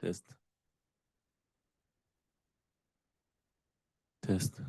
تيست. تيست.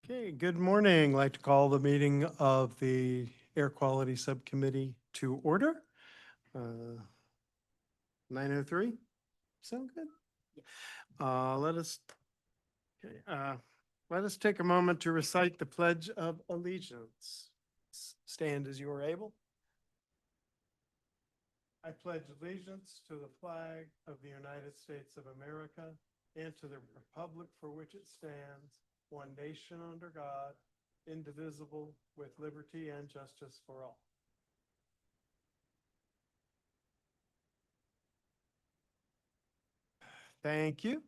Okay, good morning. I'd like to call the meeting of the Air Quality Subcommittee to order. 9:03, sound good? Let us, okay, let us take a moment to recite the Pledge of Allegiance. Stand as you are able. I pledge allegiance to the flag of the United States of America and to the republic for which it stands, one nation under God, indivisible, with liberty and justice for all. Thank you.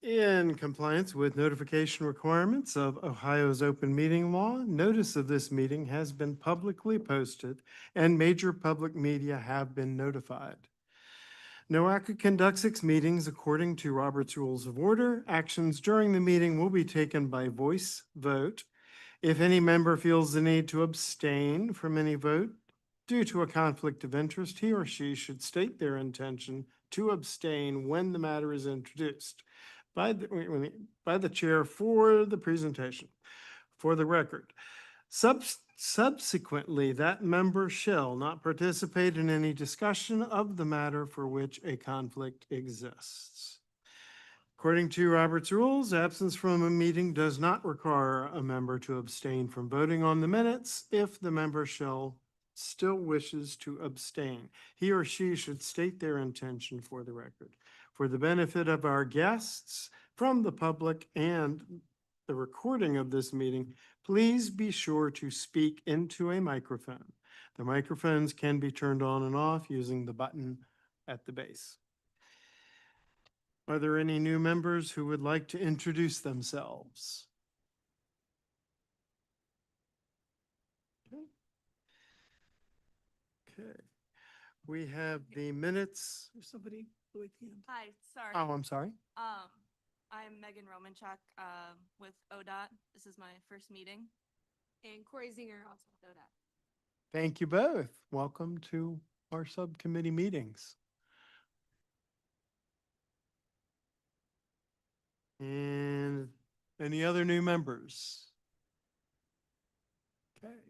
In compliance with notification requirements of Ohio's open meeting law, notice of this meeting has been publicly posted and major public media have been notified. NOACA conducts its meetings according to Robert's Rules of Order. Actions during the meeting will be taken by voice vote. If any member feels the need to abstain from any vote due to a conflict of interest, he or she should state their intention to abstain when the matter is introduced by the chair for the presentation. For the record, subsequently, that member shall not participate in any discussion of the matter for which a conflict exists. According to Robert's rules, absence from a meeting does not require a member to abstain from voting on the minutes if the member shall still wishes to abstain. He or she should state their intention for the record. For the benefit of our guests, from the public, and the recording of this meeting, please be sure to speak into a microphone. The microphones can be turned on and off using the button at the base. Are there any new members who would like to introduce themselves? Okay. We have the minutes. There's somebody with hand. Hi, sorry. Oh, I'm sorry. I'm Megan Romanchuk, with ODOT. This is my first meeting. And Corey Zinger, also with ODOT. Thank you both. Welcome to our subcommittee meetings. And any other new members? Okay.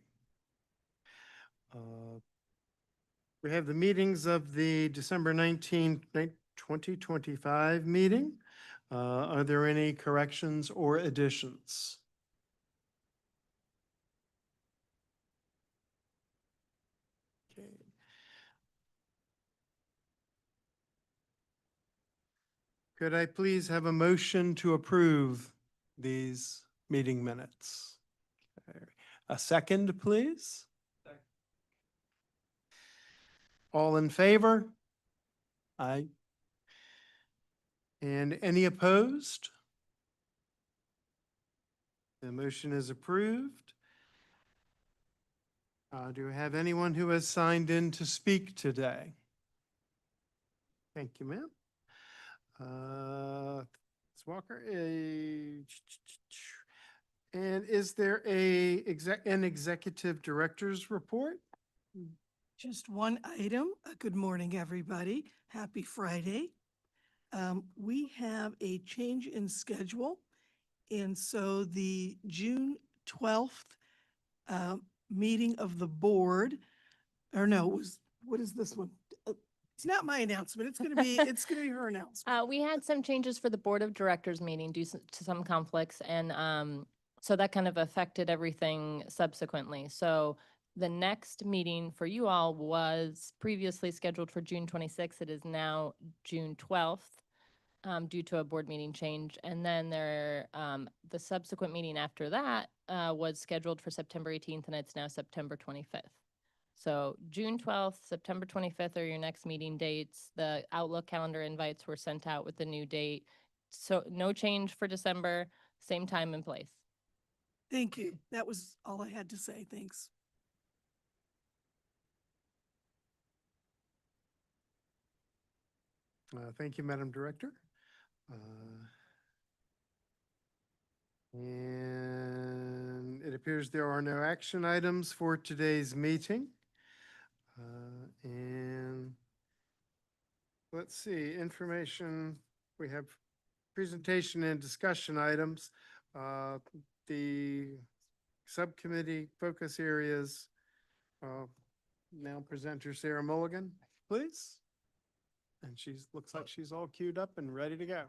We have the meetings of the December 19th, 2025 meeting. Are there any corrections or additions? Okay. Could I please have a motion to approve these meeting minutes? Okay. A second, please? Second. All in favor? Aye. And any opposed? The motion is approved. Do we have anyone who has signed in to speak today? Thank you, ma'am. Ms. Walker, and is there an executive director's report? Just one item. Good morning, everybody. Happy Friday. We have a change in schedule. And so the June 12th meeting of the board, or no, what is this one? It's not my announcement. It's going to be her announcement. We had some changes for the Board of Directors meeting due to some conflicts, and so that kind of affected everything subsequently. So the next meeting for you all was previously scheduled for June 26th. It is now June 12th due to a board meeting change. And then the subsequent meeting after that was scheduled for September 18th, and it's now September 25th. So June 12th, September 25th are your next meeting dates. The Outlook calendar invites were sent out with the new date. So no change for December, same time and place. Thank you. That was all I had to say. Thanks. Thank you, Madam Director. And it appears there are no action items for today's meeting. And let's see, information, we have presentation and discussion items. the subcommittee focus areas. Now presenter Sarah Mulligan, please. And looks like she's all queued up and ready to go.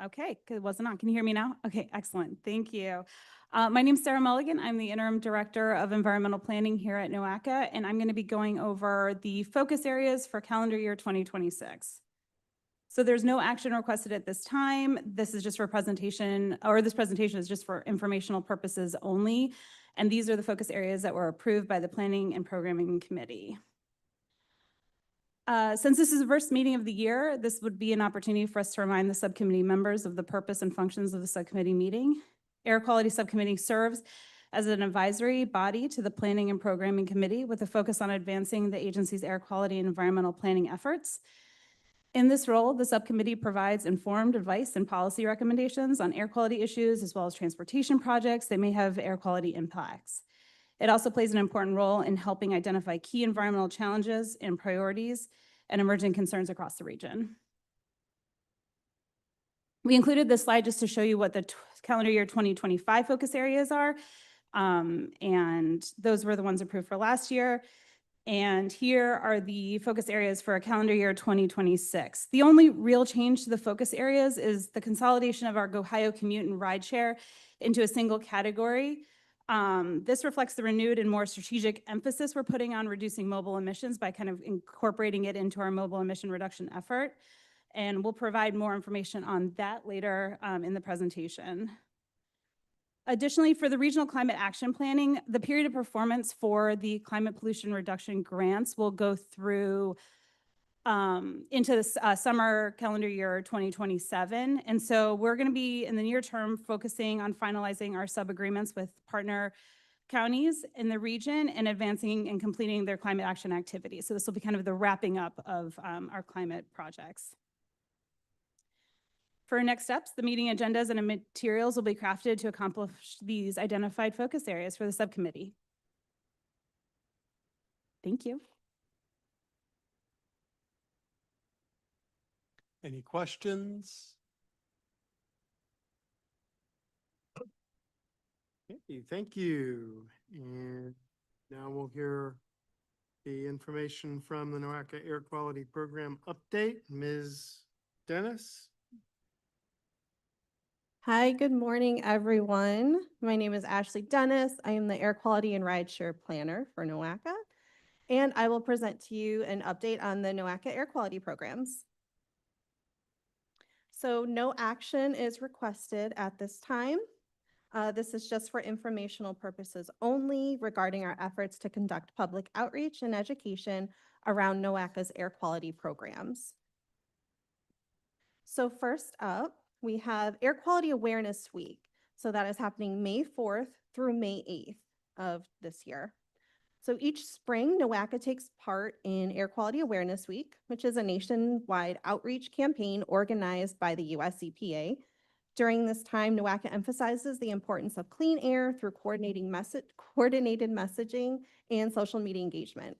Okay, good. Wasn't on. Can you hear me now? Okay, excellent. Thank you. My name's Sarah Mulligan. I'm the Interim Director of Environmental Planning here at NOACA, and I'm going to be going over the focus areas for calendar year 2026. So there's no action requested at this time. This is just for presentation, or this presentation is just for informational purposes only. And these are the focus areas that were approved by the Planning and Programming Committee. Since this is the first meeting of the year, this would be an opportunity for us to remind the subcommittee members of the purpose and functions of the subcommittee meeting. Air Quality Subcommittee serves as an advisory body to the Planning and Programming Committee with a focus on advancing the agency's air quality and environmental planning efforts. In this role, the subcommittee provides informed advice and policy recommendations on air quality issues as well as transportation projects that may have air quality impacts. It also plays an important role in helping identify key environmental challenges and priorities and emerging concerns across the region. We included this slide just to show you what the calendar year 2025 focus areas are. And those were the ones approved for last year. And here are the focus areas for calendar year 2026. The only real change to the focus areas is the consolidation of our GoHio commute and rideshare into a single category. This reflects the renewed and more strategic emphasis we're putting on reducing mobile emissions by kind of incorporating it into our mobile emission reduction effort. And we'll provide more information on that later in the presentation. Additionally, for the regional climate action planning, the period of performance for the climate pollution reduction grants will go through into the summer calendar year 2027. And so we're going to be in the near term focusing on finalizing our sub-agreements with partner counties in the region and advancing and completing their climate action activities. So this will be kind of the wrapping up of our climate projects. For next steps, the meeting agendas and materials will be crafted to accomplish these identified focus areas for the subcommittee. Thank you. Any questions? Okay, thank you. And now we'll hear the information from the NOACA Air Quality Program update. Ms. Dennis? Hi, good morning, everyone. My name is Ashley Dennis. I am the Air Quality and Rideshare Planner for NOACA, and I will present to you an update on the NOACA Air Quality programs. So no action is requested at this time. This is just for informational purposes only regarding our efforts to conduct public outreach and education around NOACA's air quality programs. So first up, we have Air Quality Awareness Week. So that is happening May 4th through May 8th of this year. So each spring, NOACA takes part in Air Quality Awareness Week, which is a nationwide outreach campaign organized by the US EPA. During this time, NOACA emphasizes the importance of clean air through coordinated messaging and social media engagement.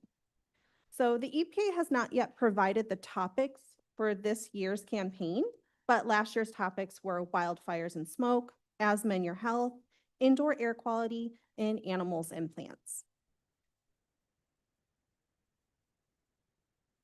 So the EPA has not yet provided the topics for this year's campaign, but last year's topics were wildfires and smoke, asthma and your health, indoor air quality, and animals and plants.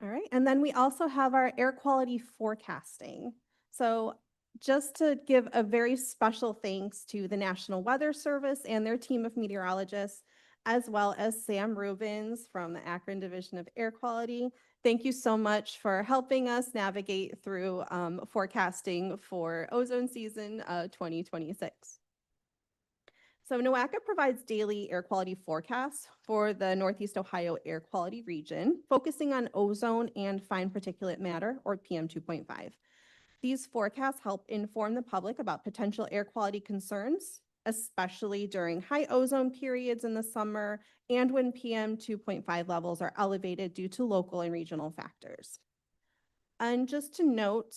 All right, and then we also have our air quality forecasting. So just to give a very special thanks to the National Weather Service and their team of meteorologists, as well as Sam Rubens from the Akron Division of Air Quality. Thank you so much for helping us navigate through forecasting for ozone season 2026. So NOACA provides daily air quality forecasts for the Northeast Ohio air quality region, focusing on ozone and fine particulate matter, or PM 2.5. These forecasts help inform the public about potential air quality concerns, especially during high ozone periods in the summer and when PM 2.5 levels are elevated due to local and regional factors. And just to note,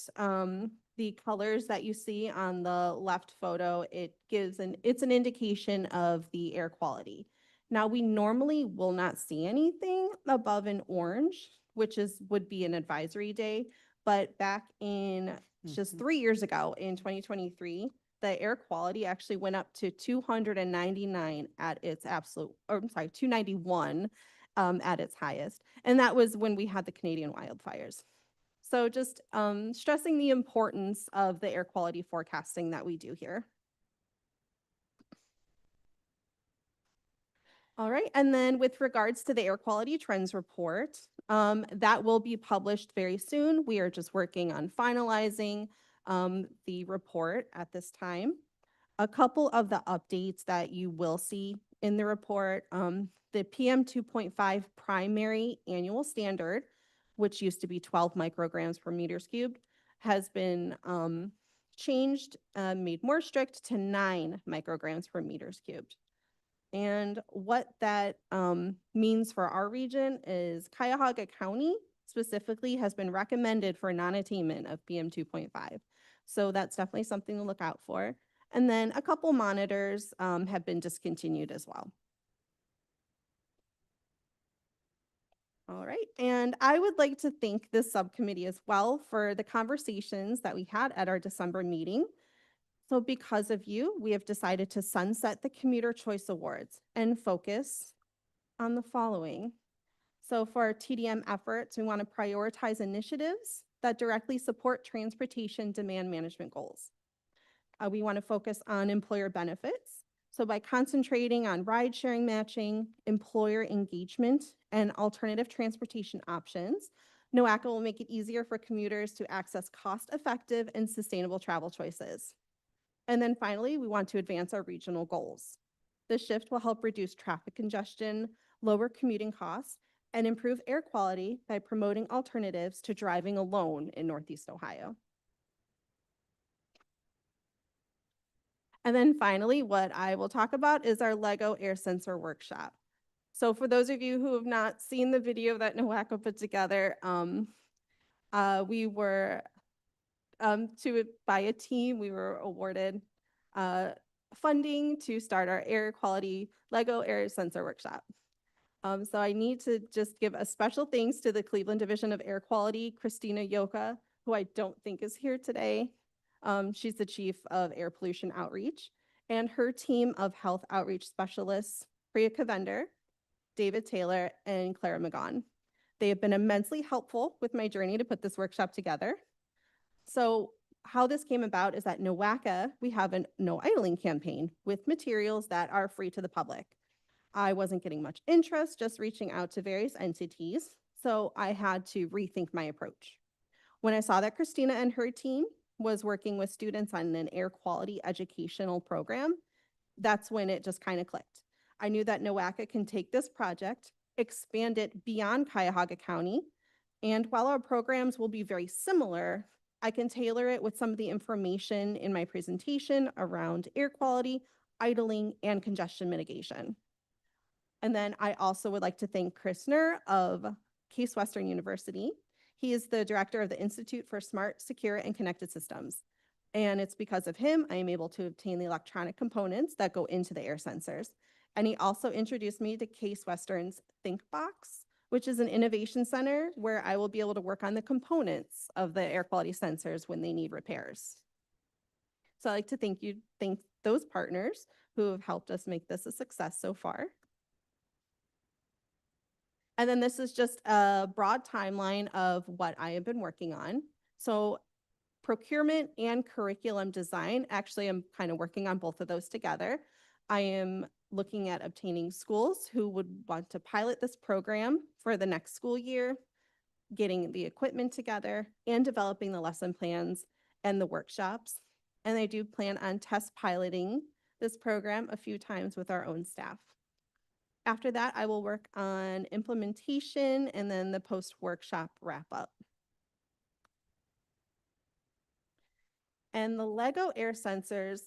the colors that you see on the left photo, it's an indication of the air quality. Now, we normally will not see anything above an orange, which would be an advisory day, but back in just 3 years ago in 2023, the air quality actually went up to 299 at its absolute, or I'm sorry, 291 at its highest. And that was when we had the Canadian wildfires. So just stressing the importance of the air quality forecasting that we do here. All right, and then with regards to the air quality trends report, that will be published very soon. We are just working on finalizing the report at this time. A couple of the updates that you will see in the report, the PM 2.5 primary annual standard, which used to be 12 micrograms per meters cubed, has been changed, made more strict to 9 micrograms per meters cubed. And what that means for our region is Cuyahoga County specifically has been recommended for non-attainment of PM 2.5. So that's definitely something to look out for. And then a couple monitors have been discontinued as well. All right, and I would like to thank this subcommittee as well for the conversations that we had at our December meeting. So because of you, we have decided to sunset the Commuter Choice Awards and focus on the following. So for our TDM efforts, we want to prioritize initiatives that directly support transportation demand management goals. We want to focus on employer benefits. So by concentrating on ride sharing matching, employer engagement, and alternative transportation options, NOACA will make it easier for commuters to access cost-effective and sustainable travel choices. And then finally, we want to advance our regional goals. This shift will help reduce traffic congestion, lower commuting costs, and improve air quality by promoting alternatives to driving alone in Northeast Ohio. And then finally, what I will talk about is our LEGO air sensor workshop. So for those of you who have not seen the video that NOACA put together, we were by a team, we were awarded funding to start our air quality LEGO air sensor workshop. So I need to just give a special thanks to the Cleveland Division of Air Quality, Christina Yoka, who I don't think is here today. She's the Chief of Air Pollution Outreach, and her team of health outreach specialists, Priya Kavender, David Taylor, and Clara McGaughan. They have been immensely helpful with my journey to put this workshop together. So how this came about is that NOACA, we have a no idling campaign with materials that are free to the public. I wasn't getting much interest, just reaching out to various entities, so I had to rethink my approach. When I saw that Christina and her team was working with students on an air quality educational program, that's when it just kind of clicked. I knew that NOACA can take this project, expand it beyond Cuyahoga County, and while our programs will be very similar, I can tailor it with some of the information in my presentation around air quality, idling, and congestion mitigation. And then I also would like to thank Chris Nur of Case Western University. He is the director of the Institute for Smart, Secure, and Connected Systems. And it's because of him I am able to obtain the electronic components that go into the air sensors. And he also introduced me to Case Western's ThinkBox, which is an innovation center where I will be able to work on the components of the air quality sensors when they need repairs. So I'd like to thank those partners who have helped us make this a success so far. And then this is just a broad timeline of what I have been working on. So procurement and curriculum design, actually I'm kind of working on both of those together. I am looking at obtaining schools who would want to pilot this program for the next school year, getting the equipment together, and developing the lesson plans and the workshops. And I do plan on test piloting this program a few times with our own staff. After that, I will work on implementation and then the post-workshop wrap-up. And the LEGO air sensors,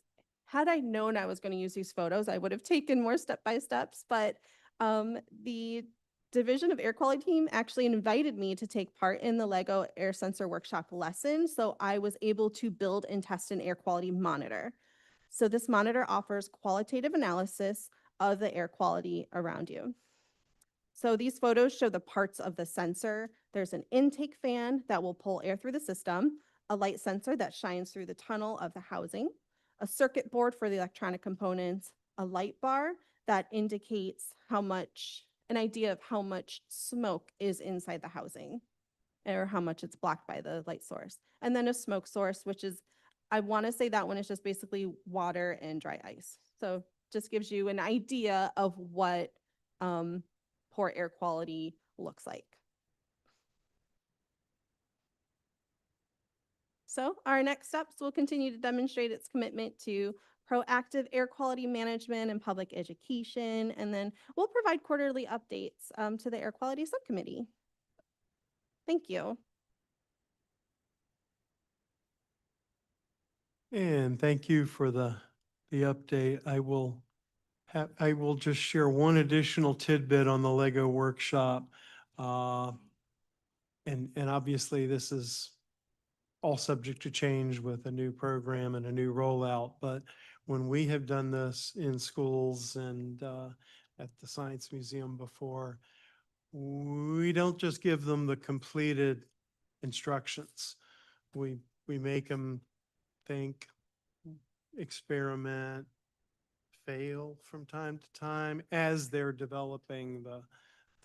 had I known I was going to use these photos, I would have taken more step-by-steps, but the Division of Air Quality team actually invited me to take part in the LEGO air sensor workshop lesson, so I was able to build and test an air quality monitor. So this monitor offers qualitative analysis of the air quality around you. So these photos show the parts of the sensor. There's an intake fan that will pull air through the system, a light sensor that shines through the tunnel of the housing, a circuit board for the electronic components, a light bar that indicates an idea of how much smoke is inside the housing or how much it's blocked by the light source. And then a smoke source, which is, I want to say that one is just basically water and dry ice. So just gives you an idea of what poor air quality looks like. So our next steps will continue to demonstrate its commitment to proactive air quality management and public education. And then we'll provide quarterly updates to the Air Quality Subcommittee. Thank you. And thank you for the update. I will just share one additional tidbit on the Lego workshop. And obviously this is all subject to change with a new program and a new rollout. But when we have done this in schools and at the Science Museum before, we don't just give them the completed instructions. We make them think, experiment, fail from time to time as they're developing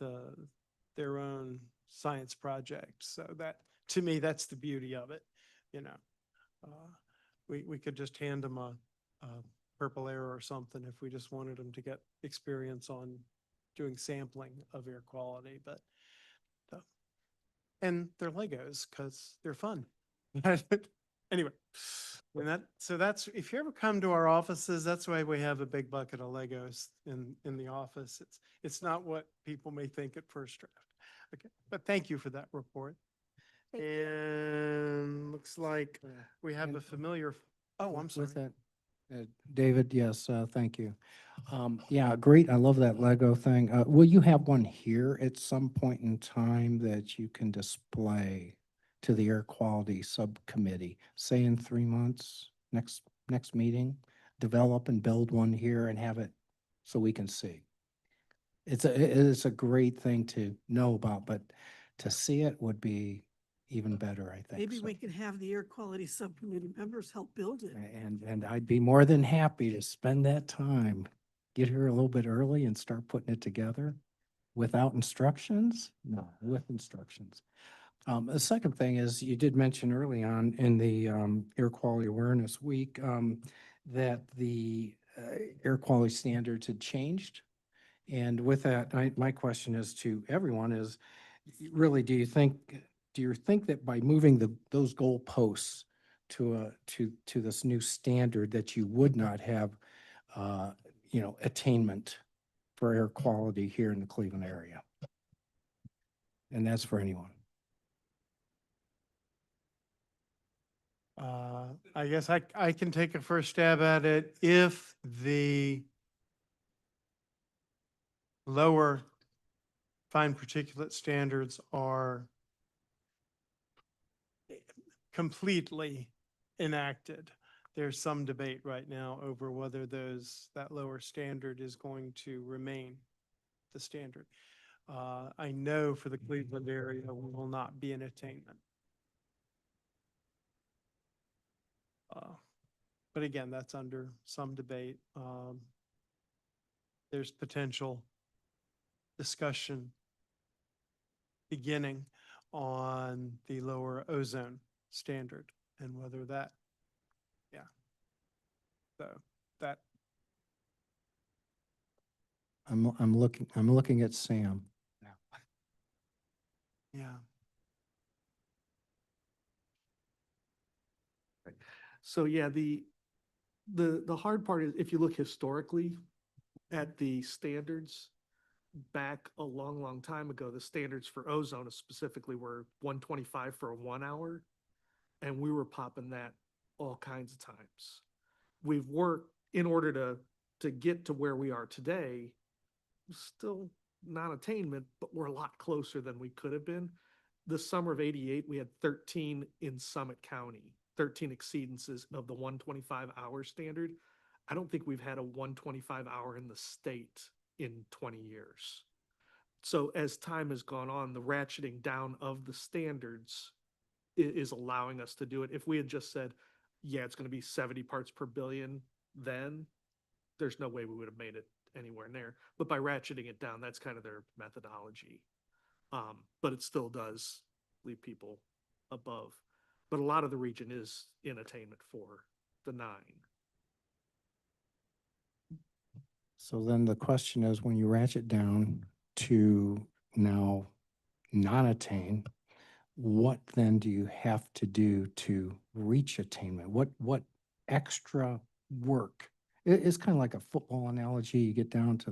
their own science project. So that, to me, that's the beauty of it, you know. We could just hand them a purple arrow or something if we just wanted them to get experience on doing sampling of air quality, but and they're Legos because they're fun. Anyway, so that's, if you ever come to our offices, that's why we have a big bucket of Legos in the office. It's not what people may think at first draft. Okay, but thank you for that report. Thank you. And looks like we have a familiar, oh, I'm sorry. With that, David, yes, thank you. Yeah, great. I love that Lego thing. Will you have one here at some point in time that you can display to the Air Quality Subcommittee, say in 3 months, next meeting? Develop and build one here and have it so we can see. It's a great thing to know about, but to see it would be even better, I think. Maybe so. we can have the Air Quality Subcommittee members help build it. And I'd be more than happy to spend that time, get here a little bit early and start putting it together. Without instructions? No, with instructions. The second thing is, you did mention early on in the Air Quality Awareness Week that the air quality standards had changed. And with that, my question is to everyone is, really, do you think that by moving those goalposts to this new standard that you would not have, attainment for air quality here in the Cleveland area? And that's for anyone. I guess I can take a first stab at it. If the lower fine particulate standards are completely enacted, there's some debate right now over whether that lower standard is going to remain the standard. I know for the Cleveland area will not be an attainment. But again, that's under some debate. There's potential discussion beginning on the lower ozone standard and whether that, yeah. So that, I'm looking at Sam now. yeah. So yeah, the hard part is if you look historically at the standards back a long, long time ago, the standards for ozone specifically were 125 for a 1 hour. And we were popping that all kinds of times. We've worked in order to get to where we are today, still not attainment, but we're a lot closer than we could have been. The summer of '88, we had 13 in Summit County, 13 exceedances of the 125-hour standard. I don't think we've had a 125-hour in the state in 20 years. So as time has gone on, the ratcheting down of the standards is allowing us to do it. If we had just said, yeah, it's gonna be 70 parts per billion, then there's no way we would have made it anywhere near. But by ratcheting it down, that's kind of their methodology. But it still does leave people above. But a lot of the region is in attainment for the 9. So then the question is, when you ratchet down to now non-attain, what then do you have to do to reach attainment? What extra work? It's kind of like a football analogy. You get down to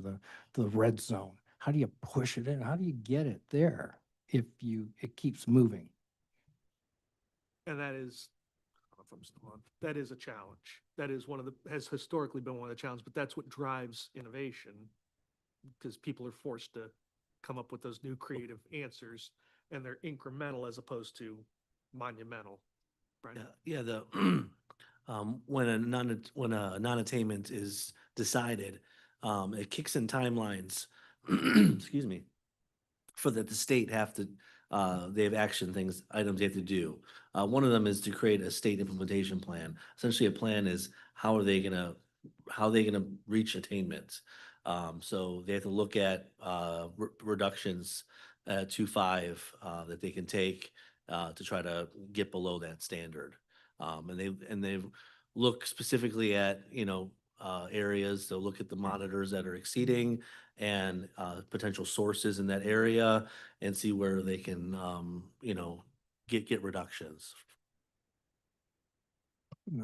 the red zone. How do you push it in? How do you get it there if it keeps moving? And that is, I don't know if I'm still on, that is a challenge. That is has historically been one of the challenges, but that's what drives innovation. Because people are forced to come up with those new creative answers, and they're incremental as opposed to monumental. Right? Yeah, the, when a non-attainment is decided, it kicks in timelines, excuse me, for that the state have to, they have action things, items they have to do. One of them is to create a state implementation plan. Essentially, a plan is how they gonna reach attainment? So they have to look at, reductions, to 5, that they can take, to try to get below that standard. And they've looked specifically at, areas. They'll look at the monitors that are exceeding and, potential sources in that area and see where they can, get reductions.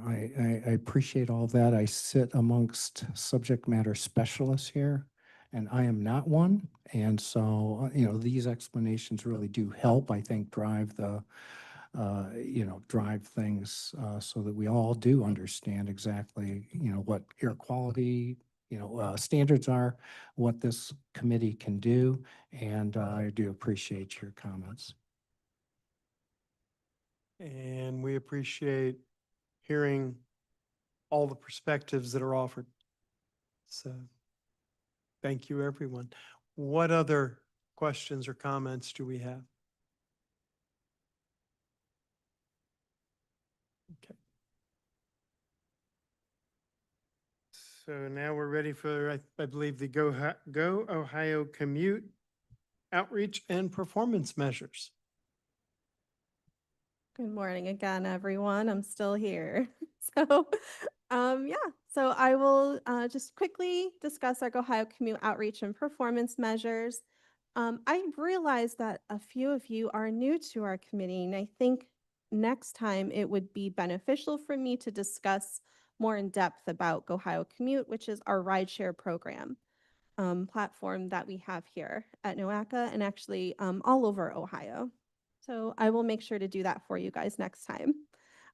I appreciate all that. I sit amongst subject matter specialists here, and I am not one. And so, these explanations really do help, I think, drive drive things so that we all do understand exactly, what air quality, standards are, what this committee can do. And I do appreciate your comments. And we appreciate hearing all the perspectives that are offered. So thank you, everyone. What other questions or comments do we have? Okay. So now we're ready for, I believe, the Go Ohio Commute Outreach and Performance Measures. Good morning again, everyone. I'm still here. So, yeah, so I will just quickly discuss our Ohio Commute Outreach and Performance Measures. I realize that a few of you are new to our committee, and I think next time it would be beneficial for me to discuss more in depth about Ohio Commute, which is our rideshare program platform that we have here at NOACA and actually all over Ohio. So I will make sure to do that for you guys next time.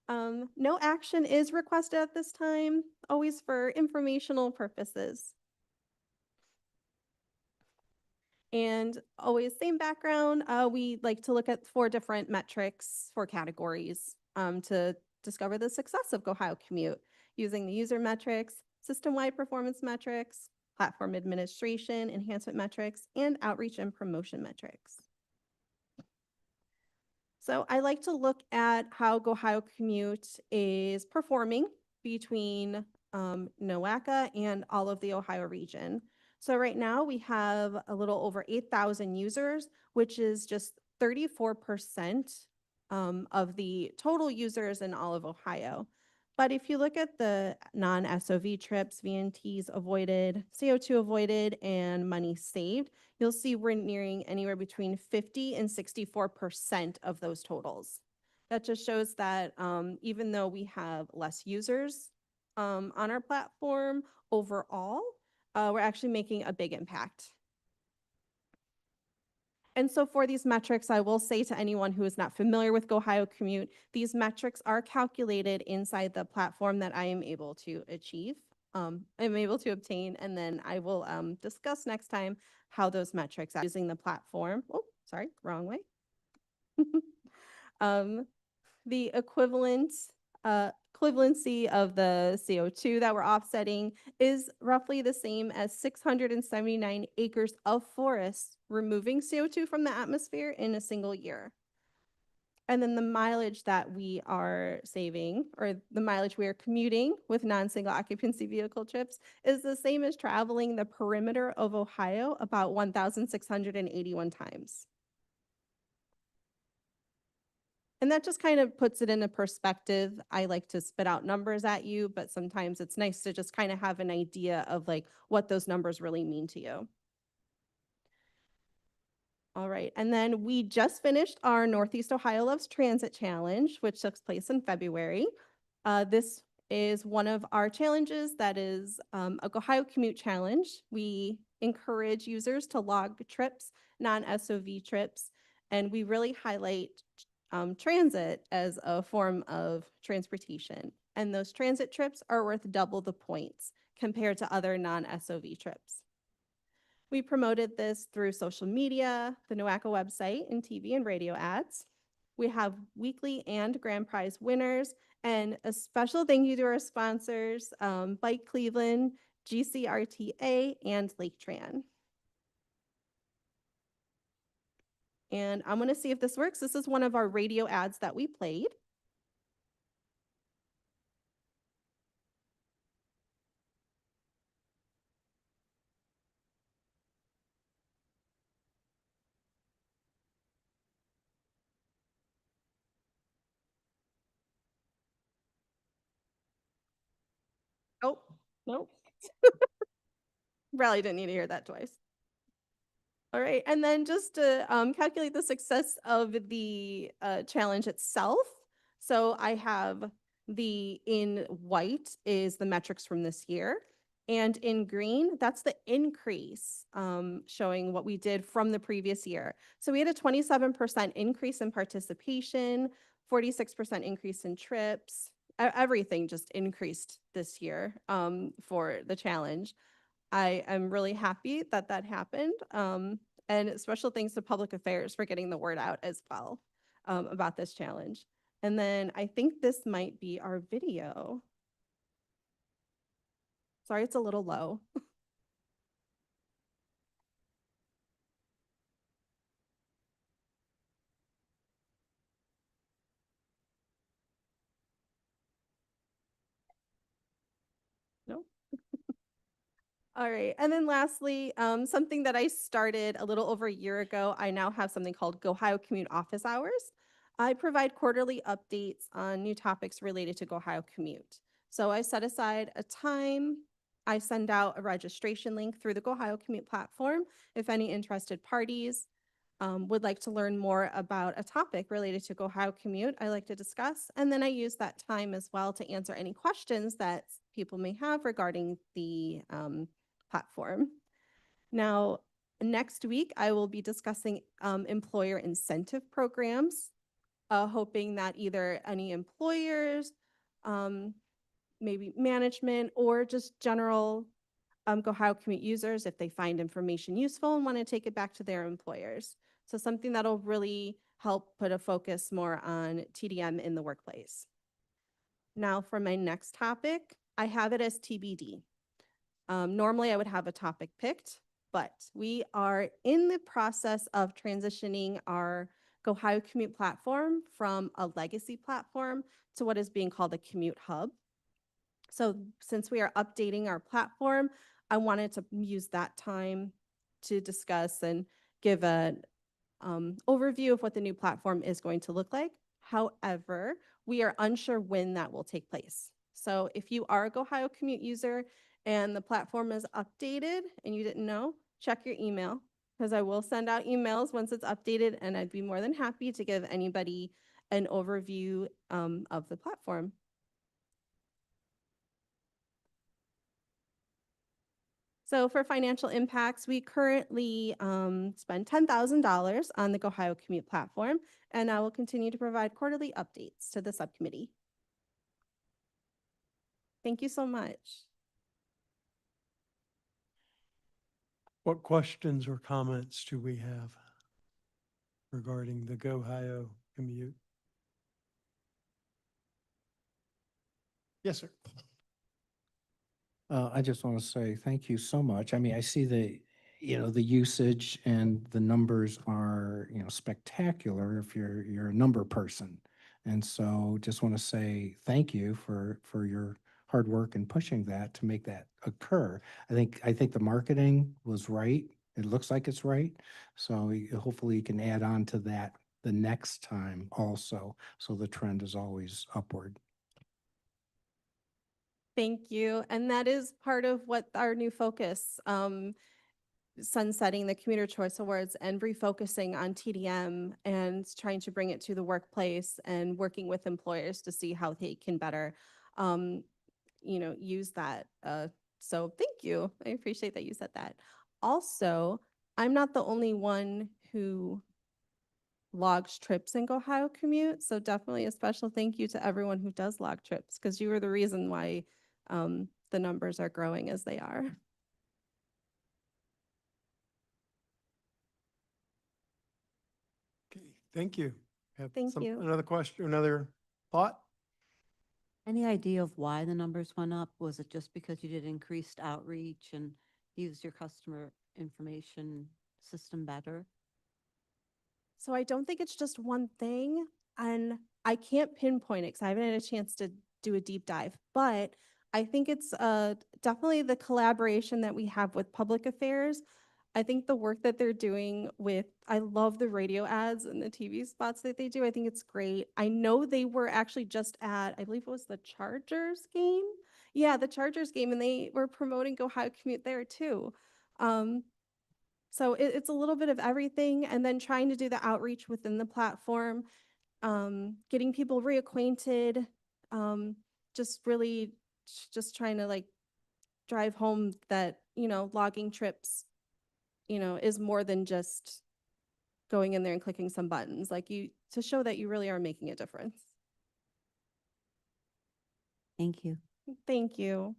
No action is requested at this time, always for informational purposes. And always same background, we like to look at 4 different metrics, 4 categories to discover the success of Ohio Commute using the user metrics, system-wide performance metrics, platform administration, enhancement metrics, and outreach and promotion metrics. So I like to look at how Ohio Commute is performing between NOACA and all of the Ohio region. So right now we have a little over 8,000 users, which is just 34% of the total users in all of Ohio. But if you look at the non-SOV trips, VNTs avoided, CO2 avoided, and money saved, you'll see we're nearing anywhere between 50 and 64% of those totals. That just shows that even though we have less users on our platform overall, we're actually making a big impact. And so for these metrics, I will say to anyone who is not familiar with Ohio Commute, these metrics are calculated inside the platform that I am able to achieve. I'm able to obtain, and then I will discuss next time how those metrics are using the platform. Oh, sorry, wrong way. The equivalency of the CO2 that we're offsetting is roughly the same as 679 acres of forest removing CO2 from the atmosphere in a single year. And then the mileage that we are saving, or the mileage we are commuting with non-single occupancy vehicle trips, is the same as traveling the perimeter of Ohio about 1,681 times. And that just kind of puts it into perspective. I like to spit out numbers at you, but sometimes it's nice to just kind of have an idea of like what those numbers really mean to you. All right, and then we just finished our Northeast Ohio Loves Transit Challenge, which took place in February. This is one of our challenges that is a Ohio Commute Challenge. We encourage users to log trips, non-SOV trips, and we really highlight transit as a form of transportation. And those transit trips are worth double the points compared to other non-SOV trips. We promoted this through social media, the NOACA website, and TV and radio ads. We have weekly and grand prize winners, and a special thank you to our sponsors, Bike Cleveland, GCRTA, and Lake Tran. And I'm gonna see if this works. This is one of our radio ads that we played. Oh, nope. Probably didn't need to hear that twice. All right, and then just to calculate the success of the challenge itself. So I have in white is the metrics from this year. And in green, that's the increase showing what we did from the previous year. So we had a 27% increase in participation, 46% increase in trips. Everything just increased this year for the challenge. I am really happy that that happened. And special thanks to Public Affairs for getting the word out as well about this challenge. And then I think this might be our video. Sorry, it's a little low. Nope. All right. And then lastly, something that I started a little over a year ago, I now have something called Ohio Commute Office Hours. I provide quarterly updates on new topics related to Ohio Commute. So I set aside a time. I send out a registration link through the Ohio Commute platform if any interested parties would like to learn more about a topic related to Ohio Commute I like to discuss. And then I use that time as well to answer any questions that people may have regarding the platform. Now, next week, I will be discussing employer incentive programs, hoping that either any employers, maybe management, or just general Ohio Commute users, if they find information useful and want to take it back to their employers. So something that'll really help put a focus more on TDM in the workplace. Now for my next topic, I have it as TBD. Normally I would have a topic picked, but we are in the process of transitioning our Ohio Commute platform from a legacy platform to what is being called a Commute Hub. So since we are updating our platform, I wanted to use that time to discuss and give an overview of what the new platform is going to look like. However, we are unsure when that will take place. So if you are a Ohio Commute user and the platform is updated and you didn't know, check your email, because I will send out emails once it's updated, and I'd be more than happy to give anybody an overview of the platform. So for financial impacts, we currently spend $10,000 on the Ohio Commute platform, and I will continue to provide quarterly updates to the subcommittee. Thank you so much. What questions or comments do we have regarding the Ohio commute? Yes, sir. I just want to say thank you so much. I mean, I see the the usage and the numbers are, spectacular if you're a number person. And so just want to say thank you for your hard work and pushing that to make that occur. I think the marketing was right. It looks like it's right. So hopefully you can add on to that the next time also. So the trend is always upward. Thank you. And that is part of what our new focus, sunsetting the Commuter Choice Awards and refocusing on TDM and trying to bring it to the workplace and working with employers to see how they can better, use that. So thank you. I appreciate that you said that. Also, I'm not the only one who logs trips in Go Ohio Commute. So definitely a special thank you to everyone who does log trips because you were the reason why the numbers are growing as they are. Okay, thank you. Have Thank you. Another question, another thought? Any idea of why the numbers went up? Was it just because you did increased outreach and used your customer information system better? So I don't think it's just one thing, and I can't pinpoint it because I haven't had a chance to do a deep dive, but I think it's definitely the collaboration that we have with public affairs. I think the work that they're doing with, I love the radio ads and the TV spots that they do. I think it's great. I know they were actually just at, I believe it was the Chargers game. Yeah, the Chargers game, and they were promoting Go Ohio Commute there too. Um, so it's a little bit of everything, and then trying to do the outreach within the platform, getting people reacquainted, just really just trying to like drive home that, logging trips, is more than just going in there and clicking some buttons, like to show that you really are making a difference. Thank you. Thank you.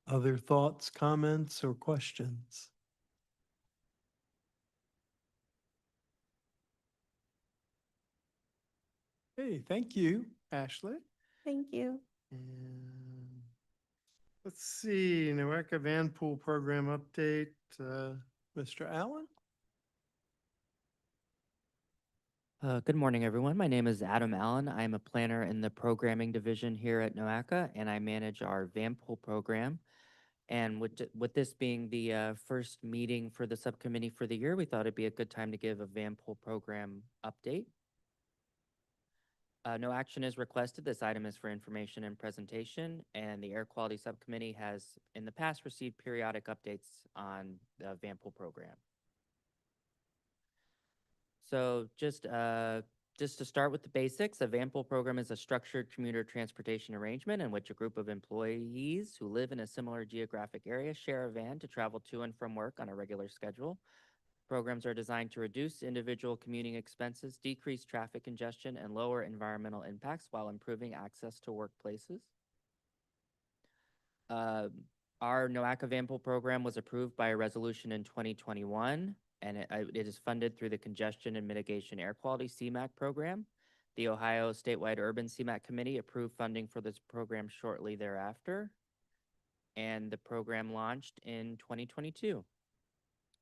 Other thoughts, comments, or questions? Hey, thank you, Ashley. Thank you. And let's see, NOACA Van Pool Program update, Mr. Allen? Good morning, everyone. My name is Adam Allen. I'm a planner in the programming division here at NOACA, and I manage our Van Pool program. And with this being the first meeting for the subcommittee for the year, we thought it'd be a good time to give a Van Pool program update. No action is requested. This item is for information and presentation, and the Air Quality Subcommittee has in the past received periodic updates on the Van Pool program. So just to start with the basics, a van pool program is a structured commuter transportation arrangement in which a group of employees who live in a similar geographic area share a van to travel to and from work on a regular schedule. Programs are designed to reduce individual commuting expenses, decrease traffic congestion, and lower environmental impacts while improving access to workplaces. Our NOACA van pool program was approved by a resolution in 2021. And it is funded through the Congestion and Mitigation Air Quality CMAQ program. The Ohio Statewide Urban CMAQ Committee approved funding for this program shortly thereafter, and the program launched in 2022.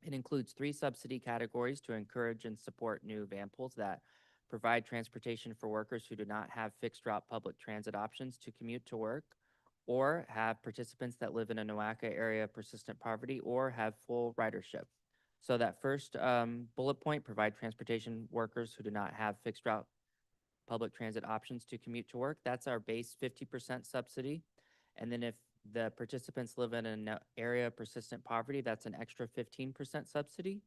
It includes 3 subsidy categories to encourage and support new van pools that provide transportation for workers who do not have fixed route public transit options to commute to work, or have participants that live in a NOACA area of persistent poverty or have full ridership. So that first bullet point, provide transportation workers who do not have fixed route public transit options to commute to work. That's our base 50% subsidy. And then if the participants live in an area of persistent poverty, that's an extra 15% subsidy.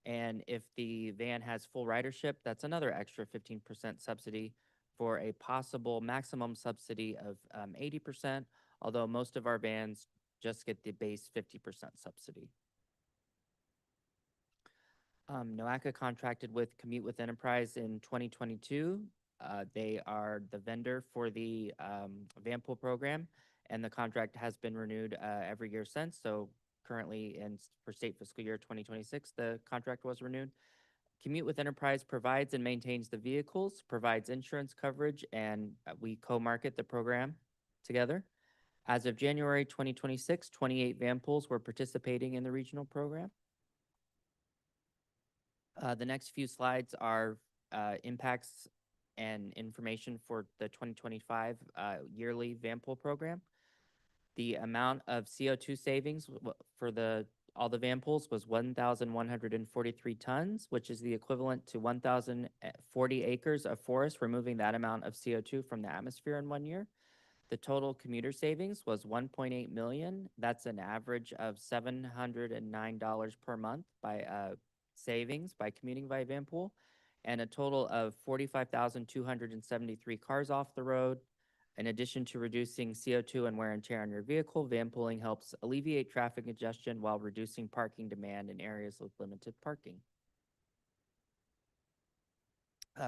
And if the van has full ridership, that's another extra 15% subsidy for a possible maximum subsidy of 80%, although most of our vans just get the base 50% subsidy. NOACA contracted with Commute with Enterprise in 2022. They are the vendor for the van pool program, and the contract has been renewed every year since. So currently, for state fiscal year 2026, the contract was renewed. Commute with Enterprise provides and maintains the vehicles, provides insurance coverage, and we co-market the program together. As of January 2026, 28 van pools were participating in the regional program. The next few slides are impacts and information for the 2025 yearly van pool program. The amount of CO2 savings for all the van pools was 1,143 tons, which is the equivalent to 1,040 acres of forest, removing that amount of CO2 from the atmosphere in 1 year. The total commuter savings was 1.8 million. That's an average of $709 per month by savings by commuting by van pool, and a total of 45,273 cars off the road. In addition to reducing CO2 and wear and tear on your vehicle, van pooling helps alleviate traffic congestion while reducing parking demand in areas with limited parking.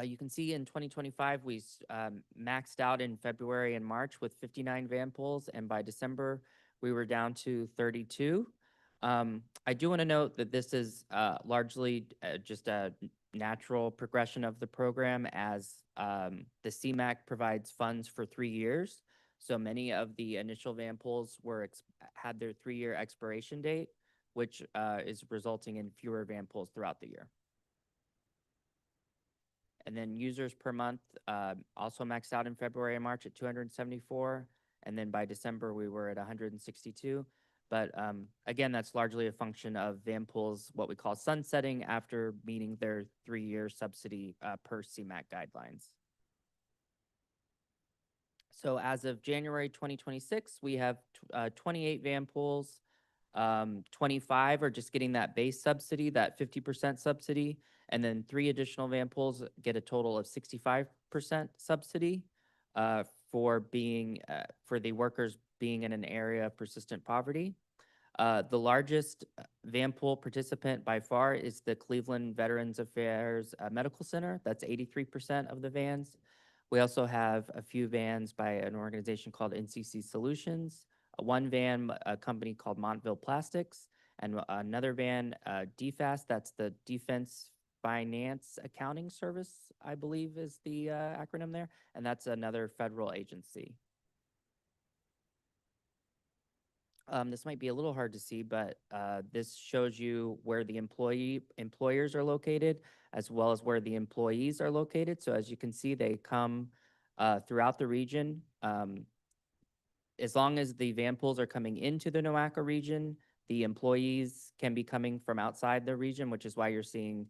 You can see in 2025, we maxed out in February and March with 59 van pools, and by December, we were down to 32. I do want to note that this is largely just a natural progression of the program, as the CMAQ provides funds for 3 years. So many of the initial van pools had their 3-year expiration date, which is resulting in fewer van pools throughout the year. And then users per month also maxed out in February and March at 274. And then by December, we were at 162. But again, that's largely a function of van pools, what we call sunsetting, after meeting their 3-year subsidy per CMAQ guidelines. So as of January 2026, we have 28 van pools. 25 are just getting that base subsidy, that 50% subsidy. And then 3 additional van pools get a total of 65% subsidy for the workers being in an area of persistent poverty. The largest van pool participant by far is the Cleveland Veterans Affairs Medical Center. That's 83% of the vans. We also have a few vans by an organization called NCC Solutions, one van, a company called Montville Plastics, and another van, DFAS, that's the Defense Finance Accounting Service, I believe is the acronym there, and that's another federal agency. This might be a little hard to see, but this shows you where the employers are located, as well as where the employees are located. So as you can see, they come throughout the region. As long as the van pools are coming into the NOACA region, the employees can be coming from outside the region, which is why you're seeing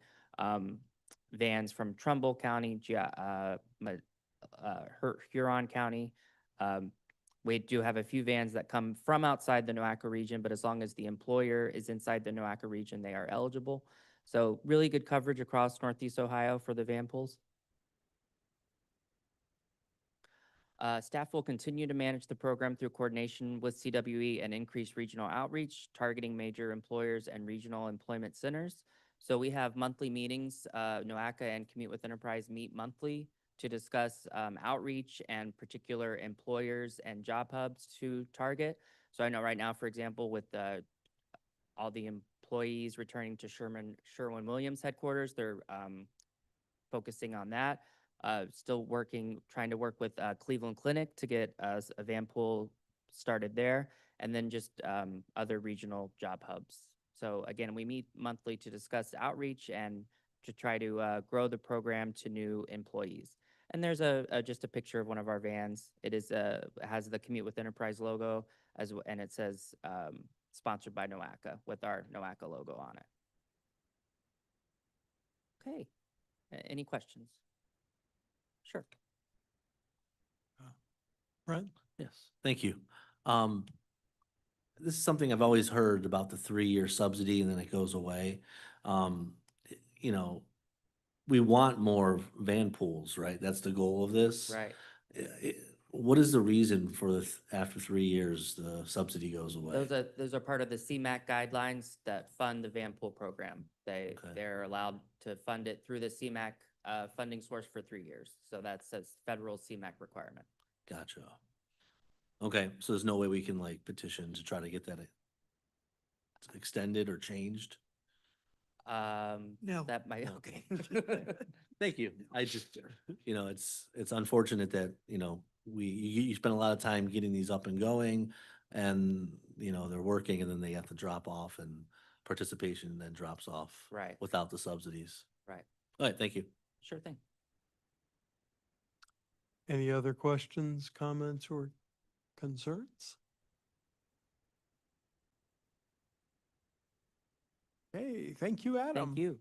vans from Trumbull County, Huron County. We do have a few vans that come from outside the NOACA region, but as long as the employer is inside the NOACA region, they are eligible. So really good coverage across Northeast Ohio for the van pools. Staff will continue to manage the program through coordination with CWE and increase regional outreach, targeting major employers and regional employment centers. So we have monthly meetings. NOACA and Commute with Enterprise meet monthly to discuss outreach and particular employers and job hubs to target. So I know right now, for example, with all the employees returning to Sherwin-Williams headquarters, they're focusing on that. Still trying to work with Cleveland Clinic to get a van pool started there, and then just other regional job hubs. So again, we meet monthly to discuss outreach and to try to grow the program to new employees. And there's just a picture of one of our vans. It has the Commute with Enterprise logo, and it says sponsored by NOACA with our NOACA logo on it. Okay, any questions? Sure. Brent? Yes, thank you. This is something I've always heard about, the 3-year subsidy and then it goes away. You know, we want more van pools, right? That's the goal of this. Right. What is the reason for after 3 years, the subsidy goes away? Those are part of the CMAQ guidelines that fund the van pool program. They're allowed to fund it through the CMAQ funding source for 3 years. So that's a federal CMAQ requirement. Gotcha. Okay, so there's no way we can like petition to try to get that extended or changed? No. That might, okay. Thank you. I just, it's unfortunate that, you spend a lot of time getting these up and going, and, you know, they're working, and then they have to drop off, and participation then drops off. Right. Without the subsidies. Right. All right, thank you. Sure thing. Any other questions, comments, or concerns? Hey, thank you, Adam. Thank you.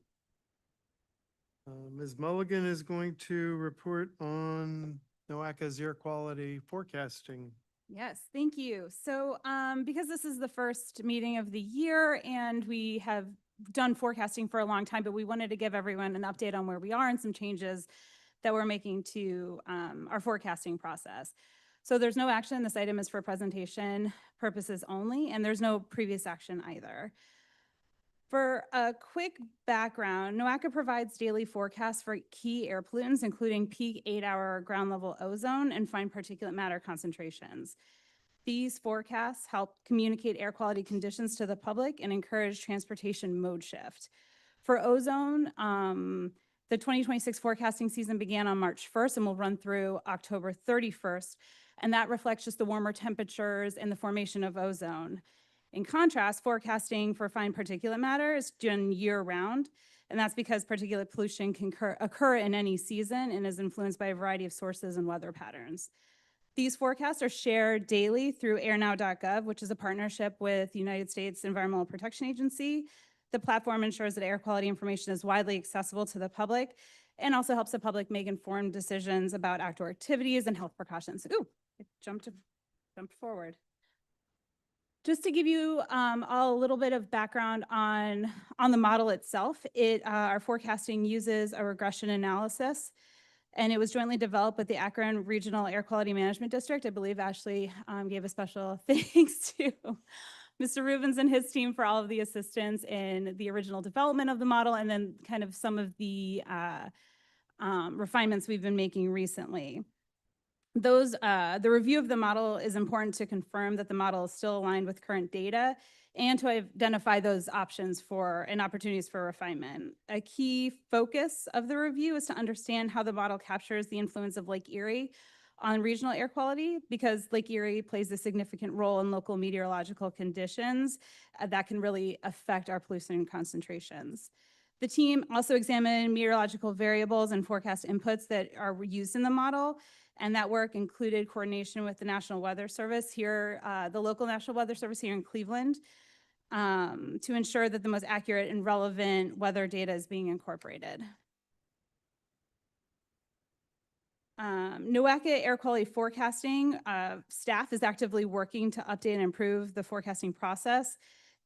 Ms. Mulligan is going to report on NOACA's air quality forecasting. Yes, thank you. So because this is the first meeting of the year and we have done forecasting for a long time, but we wanted to give everyone an update on where we are and some changes that we're making to our forecasting process. So there's no action. This item is for presentation purposes only, and there's no previous action either. For a quick background, NOACA provides daily forecasts for key air pollutants, including peak 8-hour ground level ozone and fine particulate matter concentrations. These forecasts help communicate air quality conditions to the public and encourage transportation mode shift. For ozone, the 2026 forecasting season began on March 1st and will run through October 31st, and that reflects just the warmer temperatures and the formation of ozone. In contrast, forecasting for fine particulate matter is done year-round, and that's because particulate pollution can occur in any season and is influenced by a variety of sources and weather patterns. These forecasts are shared daily through airnow.gov, which is a partnership with the United States Environmental Protection Agency. The platform ensures that air quality information is widely accessible to the public and also helps the public make informed decisions about outdoor activities and health precautions. Ooh, it jumped forward. Just to give you all a little bit of background on the model itself, our forecasting uses a regression analysis, and it was jointly developed with the Akron Regional Air Quality Management District. I believe Ashley gave a special thanks to Mr. Rubens and his team for all of the assistance in the original development of the model, and then kind of some of the refinements we've been making recently. The review of the model is important to confirm that the model is still aligned with current data and to identify those options for and opportunities for refinement. A key focus of the review is to understand how the model captures the influence of Lake Erie on regional air quality, because Lake Erie plays a significant role in local meteorological conditions that can really affect our pollution concentrations. The team also examined meteorological variables and forecast inputs that are used in the model, and that work included coordination with the National Weather Service here, the local National Weather Service here in Cleveland, to ensure that the most accurate and relevant weather data is being incorporated. NOACA air quality forecasting staff is actively working to update and improve the forecasting process.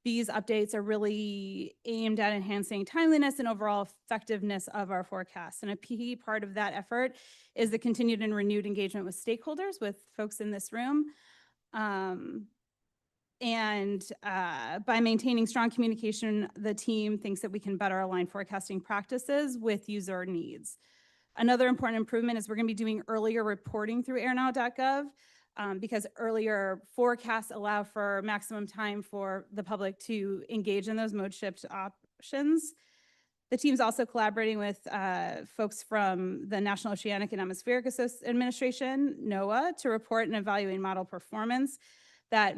These updates are really aimed at enhancing timeliness and overall effectiveness of our forecasts. And a key part of that effort is the continued and renewed engagement with stakeholders, with folks in this room. By maintaining strong communication, the team thinks that we can better align forecasting practices with user needs. Another important improvement is we're going to be doing earlier reporting through airnow.gov. Because earlier forecasts allow for maximum time for the public to engage in those mode shift options. The team's also collaborating with folks from the National Oceanic and Atmospheric Administration, NOAA, to report and evaluate model performance. That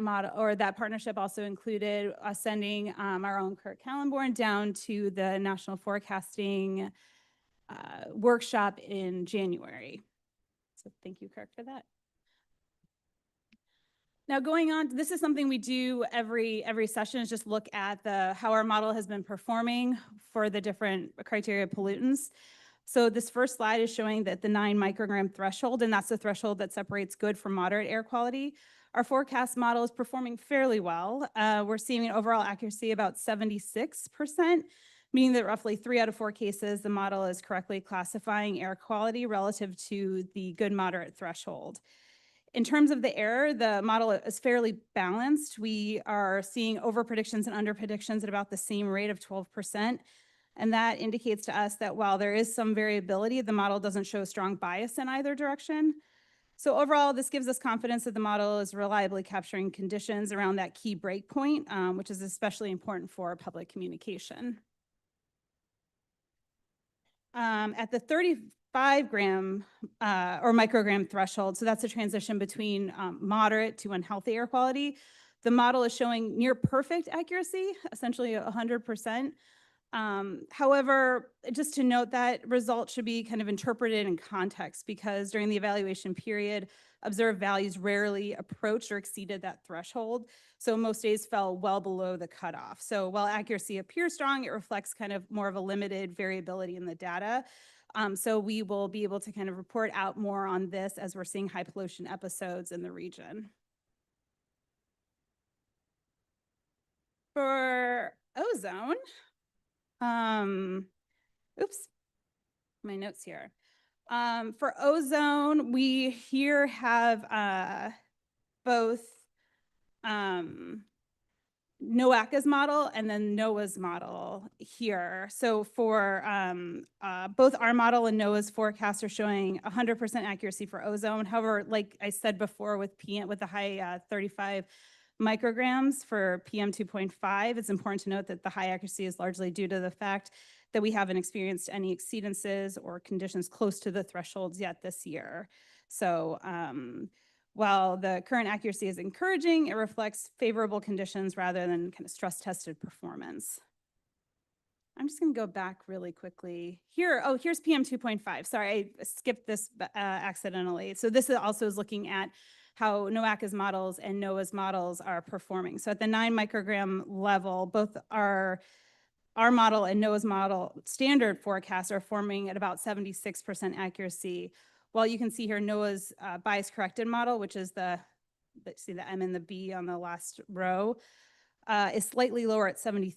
partnership also included us sending our own Kurt Kallenborn down to the National Forecasting workshop in January. So thank you, Kirk, for that. Now going on, this is something we do every session, is just look at how our model has been performing for the different criteria pollutants. So this first slide is showing that the 9 microgram threshold, and that's the threshold that separates good from moderate air quality. Our forecast model is performing fairly well. We're seeing an overall accuracy about 76%, meaning that roughly 3 out of 4 cases, the model is correctly classifying air quality relative to the good moderate threshold. In terms of the error, the model is fairly balanced. We are seeing over predictions and under predictions at about the same rate of 12%. And that indicates to us that while there is some variability, the model doesn't show a strong bias in either direction. So overall, this gives us confidence that the model is reliably capturing conditions around that key breakpoint, which is especially important for public communication. At the 5-gram or microgram threshold. So that's a transition between moderate to unhealthy air quality. The model is showing near perfect accuracy, essentially 100%. However, just to note that results should be kind of interpreted in context, because during the evaluation period, observed values rarely approached or exceeded that threshold. So most days fell well below the cutoff. So while accuracy appears strong, it reflects kind of more of a limited variability in the data. So we will be able to kind of report out more on this as we're seeing high pollution episodes in the region. For ozone, oops, my notes here. For ozone, we here have both NOACA's model and then NOAA's model here. So for both our model and NOAA's forecast are showing 100% accuracy for ozone. However, like I said before, with the high 35 micrograms for PM 2.5, it's important to note that the high accuracy is largely due to the fact that we haven't experienced any exceedances or conditions close to the thresholds yet this year. So while the current accuracy is encouraging, it reflects favorable conditions rather than kind of stress tested performance. I'm just going to go back really quickly here. Oh, here's PM 2.5. Sorry, I skipped this accidentally. So this also is looking at how NOACA's models and NOAA's models are performing. So at the 9 microgram level, both our model and NOAA's model standard forecasts are forming at about 76% accuracy. While you can see here NOAA's bias corrected model, which is see the M and the B on the last row, is slightly lower at 73%.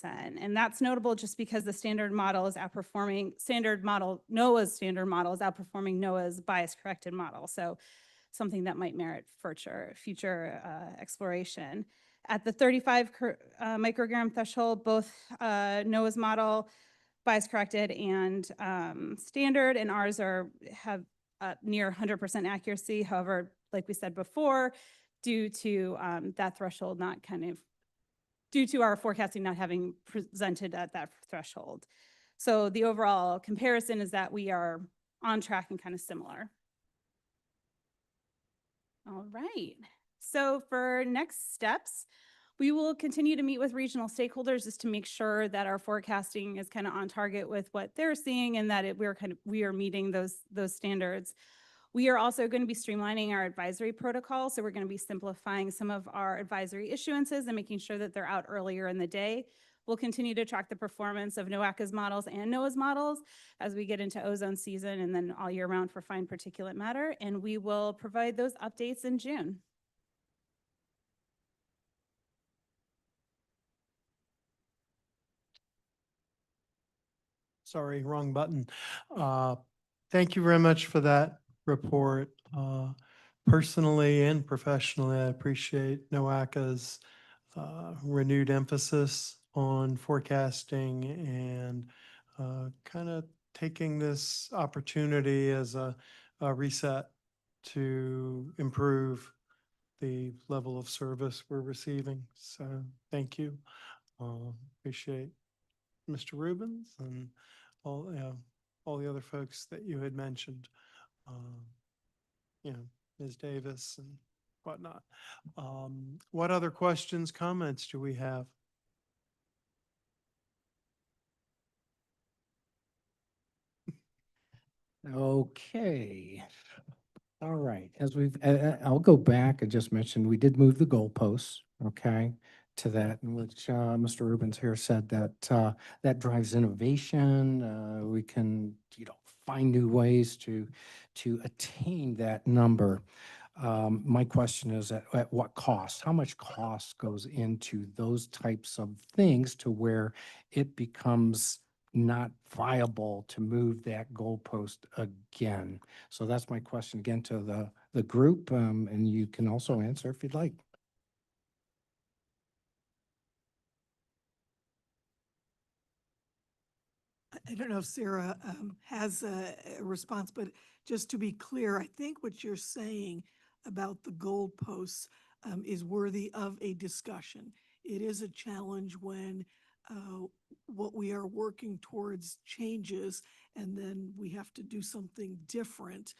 And that's notable just because the standard model is outperforming NOAA's standard model is outperforming NOAA's bias corrected model. So something that might merit future exploration. At the 35 microgram threshold, both NOAA's model, bias corrected and standard, and ours have near 100% accuracy. However, like we said before, due to that threshold due to our forecasting not having presented at that threshold. So the overall comparison is that we are on track and kind of similar. All right, so for next steps, we will continue to meet with regional stakeholders just to make sure that our forecasting is kind of on target with what they're seeing and that we are meeting those standards. We are also going to be streamlining our advisory protocol. So we're going to be simplifying some of our advisory issuances and making sure that they're out earlier in the day. We'll continue to track the performance of NOACA's models and NOAA's models as we get into ozone season and then all year round for fine particulate matter. And we will provide those updates in June. Sorry, wrong button. Thank you very much for that report. Personally and professionally, I appreciate NOACA's renewed emphasis on forecasting and kind of taking this opportunity as a reset to improve the level of service we're receiving. So thank you. Appreciate Mr. Rubens and all the other folks that you had mentioned, Ms. Davis and whatnot. What other questions, comments do we have? Okay. All right. As I'll go back. I just mentioned we did move the goalposts, okay, to that, in which Mr. Rubens here said that that drives innovation. We can, find new ways to attain that number. My question is at what cost? How much cost goes into those types of things to where it becomes not viable to move that goalpost again? So that's my question again to the group, and you can also answer if you'd like. I don't know if Sarah has a response, but just to be clear, I think what you're saying about the goalposts is worthy of a discussion. It is a challenge when what we are working towards changes, and then we have to do something different.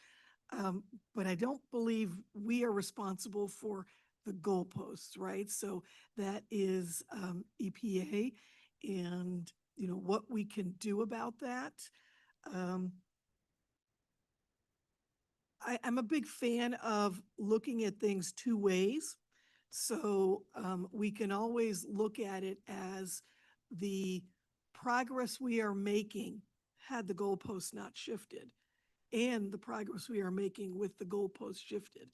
But I don't believe we are responsible for the goalposts, right? So that is EPA, and, you know, what we can do about that. Um, I'm a big fan of looking at things two ways. So we can always look at it as the progress we are making had the goalposts not shifted, and the progress we are making with the goalposts shifted.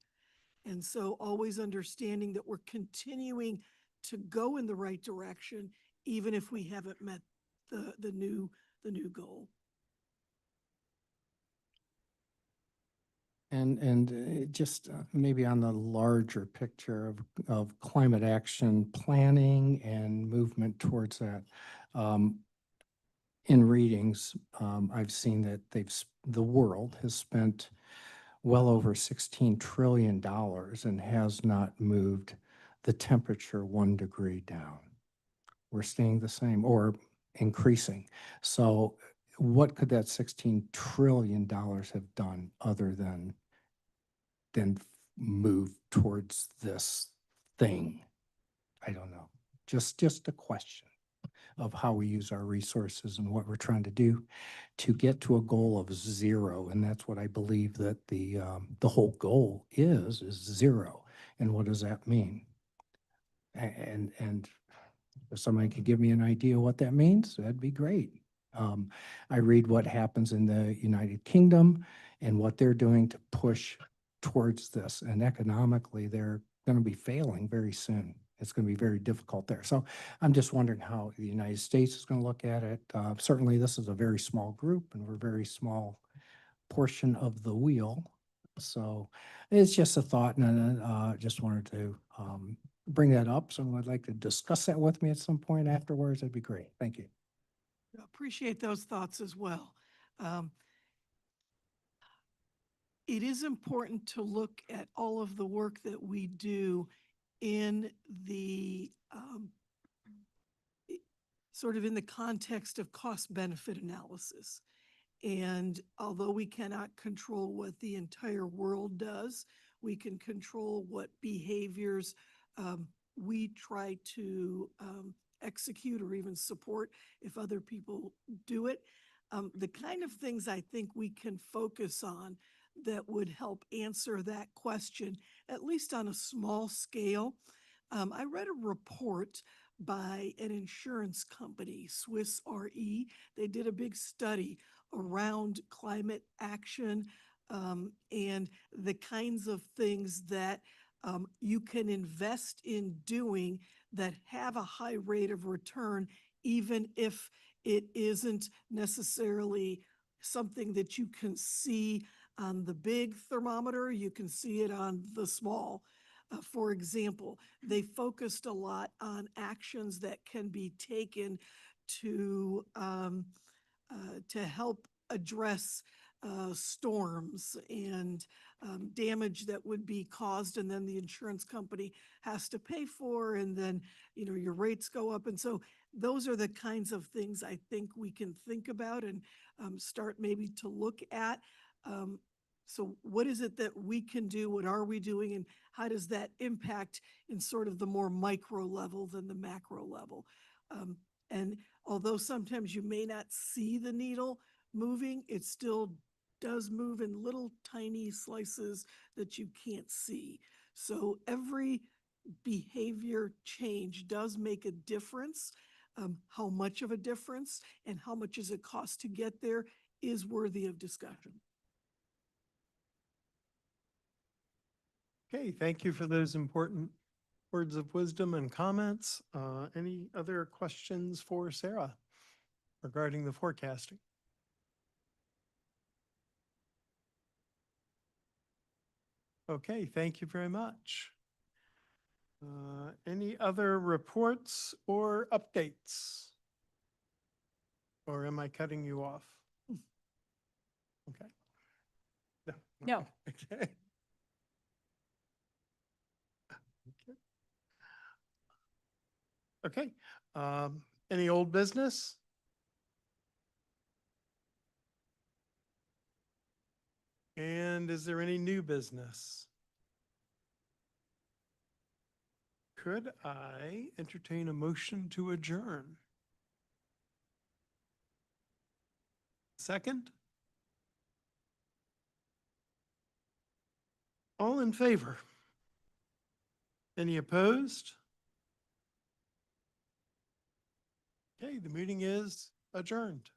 And so always understanding that we're continuing to go in the right direction, even if we haven't met the new goal. And just maybe on the larger picture of climate action planning and movement towards that. In readings, I've seen that the world has spent well over $16 trillion and has not moved the temperature 1 degree down. We're staying the same or increasing. So what could that $16 trillion have done other than move towards this thing? I don't know. Just a question of how we use our resources and what we're trying to do to get to a goal of zero. And that's what I believe that the whole goal is zero. And what does that mean? And if somebody could give me an idea what that means, that'd be great. I read what happens in the United Kingdom and what they're doing to push towards this. And economically, they're going to be failing very soon. It's going to be very difficult there. So I'm just wondering how the United States is going to look at it. Certainly, this is a very small group, and we're a very small portion of the wheel. So it's just a thought, and just wanted to bring that up. Someone would like to discuss that with me at some point afterwards. That'd be great. Thank you. Appreciate those thoughts as well. It is important to look at all of the work that we do in the sort of in the context of cost benefit analysis. And although we cannot control what the entire world does, we can control what behaviors we try to execute or even support if other people do it. The kind of things I think we can focus on that would help answer that question, at least on a small scale. I read a report by an insurance company, Swiss Re. They did a big study around climate action and the kinds of things that you can invest in doing that have a high rate of return, even if it isn't necessarily something that you can see on the big thermometer. You can see it on the small. For example, they focused a lot on actions that can be taken to help address storms and damage that would be caused, and then the insurance company has to pay for, and then, you know, your rates go up. And so those are the kinds of things I think we can think about and start maybe to look at. So what is it that we can do? What are we doing? And how does that impact in sort of the more micro level than the macro level? And although sometimes you may not see the needle moving, it still does move in little tiny slices that you can't see. So every behavior change does make a difference. How much of a difference and how much does it cost to get there is worthy of discussion. Okay, thank you for those important words of wisdom and comments. Any other questions for Sarah regarding the forecasting? Okay, thank you very much. Any other reports or updates? Or am I cutting you off? Okay. No. Okay. Okay. Any old business? And is there any new business? Could I entertain a motion to adjourn? Second? All in favor? Any opposed? Okay, the meeting is adjourned.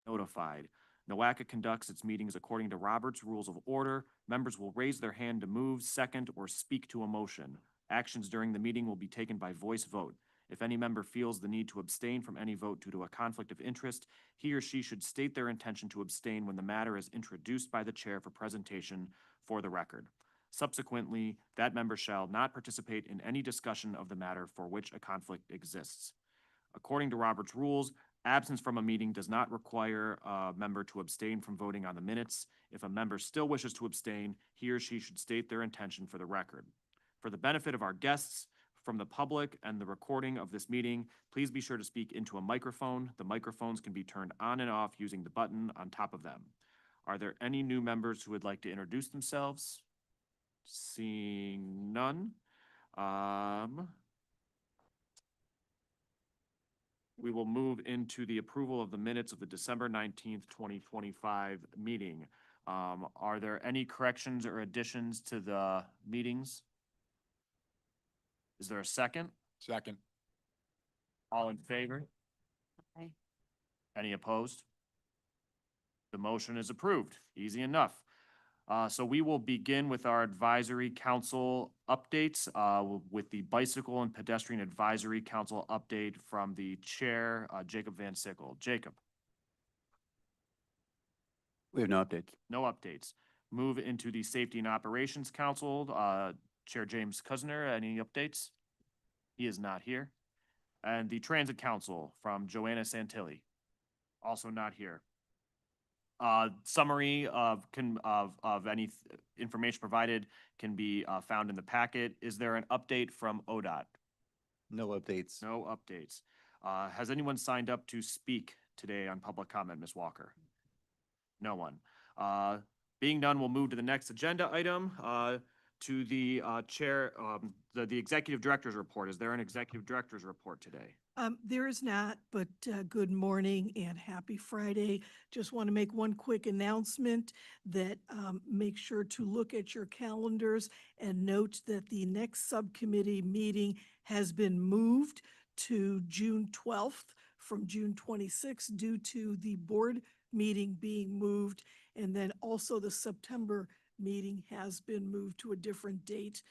notified. NOACA conducts its meetings according to Robert's Rules of Order. Members will raise their hand to move, second, or speak to a motion. Actions during the meeting will be taken by voice vote. If any member feels the need to abstain from any vote due to a conflict of interest, he or she should state their intention to abstain when the matter is introduced by the chair for presentation for the record. Subsequently, that member shall not participate in any discussion of the matter for which a conflict exists. According to Robert's rules, absence from a meeting does not require a member to abstain from voting on the minutes. If a member still wishes to abstain, he or she should state their intention for the record. For the benefit of our guests, from the public and the recording of this meeting, please be sure to speak into a microphone. The microphones can be turned on and off using the button on top of them. Are there any new members who would like to introduce themselves? Seeing none. We will move into the approval of the minutes of the December 19th, 2025 meeting. Are there any corrections or additions to the meetings? Is there a second? Second. All in favor? Aye. Any opposed? The motion is approved. Easy enough. So we will begin with our advisory council updates, with the Bicycle and Pedestrian Advisory Council update from the chair, Jacob Van Sickle. Jacob, We have no updates. no updates. Move into the Safety and Operations Council, Chair James Kuzner, any updates? He is not here. And the Transit Council from Joanna Santilli, also not here. Summary of any information provided can be found in the packet. Is there an update from ODOT? No updates. No updates. Has anyone signed up to speak today on public comment, Ms. Walker? No one. Being done, we'll move to the next agenda item, to the chair, the executive director's report. Is there an executive director's report today? There is not, but good morning and happy Friday. Just want to make one quick announcement that make sure to look at your calendars and note that the next subcommittee meeting has been moved to June 12th from June 26th due to the board meeting being moved. And then also the September meeting has been moved to a different date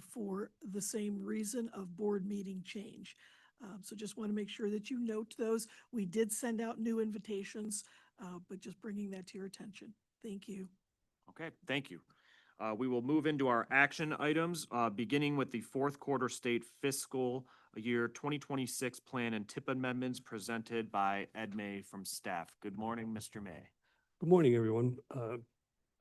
for the same reason of board meeting change. So just want to make sure that you note those. We did send out new invitations, but just bringing that to your attention. Thank you. Okay, thank you. We will move into our action items, beginning with the fourth quarter state fiscal year 2026 plan and tip amendments presented by Ed May from staff. Good morning, Mr. May. Good morning, everyone.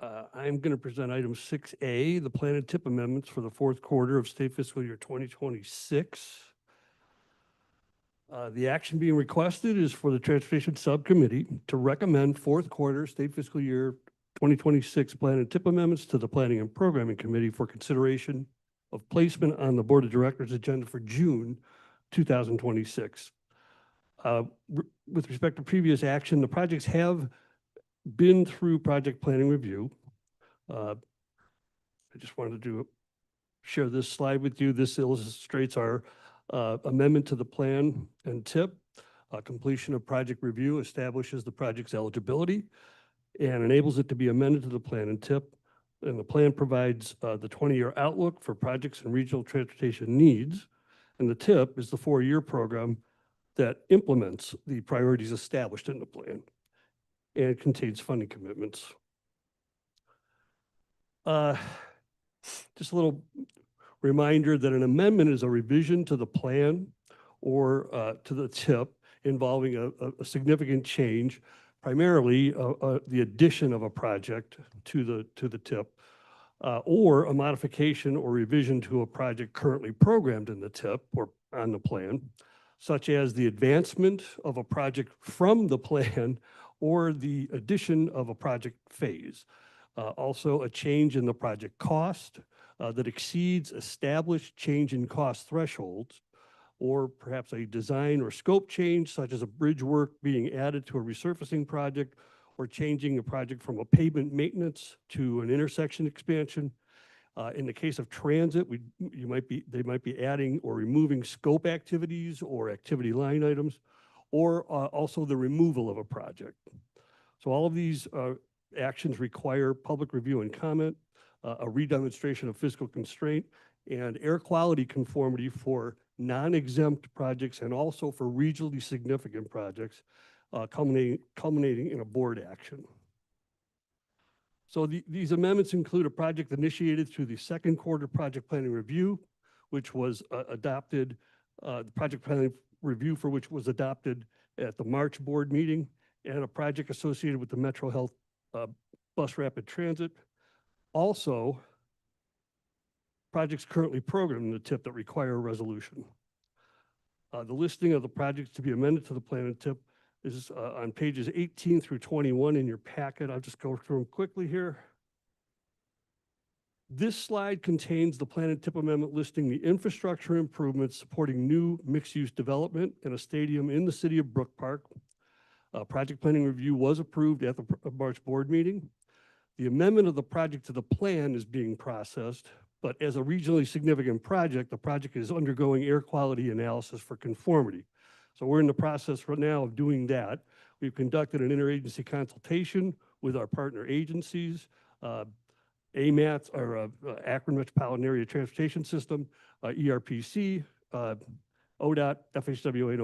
I'm going to present item 6A, the plan and tip amendments for the fourth quarter of state fiscal year 2026. The action being requested is for the Transportation Subcommittee to recommend fourth quarter state fiscal year 2026 plan and tip amendments to the Planning and Programming Committee for consideration of placement on the Board of Directors agenda for June 2026. With respect to previous action, the projects have been through project planning review. I just wanted to share this slide with you. This illustrates our amendment to the plan and tip. Completion of project review establishes the project's eligibility and enables it to be amended to the plan and tip. And the plan provides the 20-year outlook for projects and regional transportation needs. And the tip is the 4-year program that implements the priorities established in the plan and contains funding commitments. Just a little reminder that an amendment is a revision to the plan or to the tip involving a significant change, primarily the addition of a project to the tip, or a modification or revision to a project currently programmed in the tip or on the plan, such as the advancement of a project from the plan or the addition of a project phase. Also, a change in the project cost that exceeds established change in cost thresholds, or perhaps a design or scope change, such as a bridge work being added to a resurfacing project, or changing a project from a pavement maintenance to an intersection expansion. In the case of transit, they might be adding or removing scope activities or activity line items, or also the removal of a project. So all of these actions require public review and comment, a redemonstration of fiscal constraint, and air quality conformity for non-exempt projects and also for regionally significant projects, culminating in a board action. So these amendments include a project initiated through the second quarter project planning review, which was adopted, the project planning review for which was adopted at the March board meeting, and a project associated with the Metro Health Bus Rapid Transit. Also, projects currently programmed in the TIP that require a resolution. The listing of the projects to be amended to the plan and TIP is on pages 18 through 21 in your packet. I'll just go through them quickly here. This slide contains the plan and TIP amendment listing the infrastructure improvements supporting new mixed-use development and a stadium in the city of Brook Park. Project planning review was approved at the March board meeting. The amendment of the project to the plan is being processed, but as a regionally significant project, the project is undergoing air quality analysis for conformity. So we're in the process right now of doing that. We've conducted an interagency consultation with our partner agencies, AMATS, or Akron Metropolitan Area Transportation System, ERPC, ODOT, FHWA, and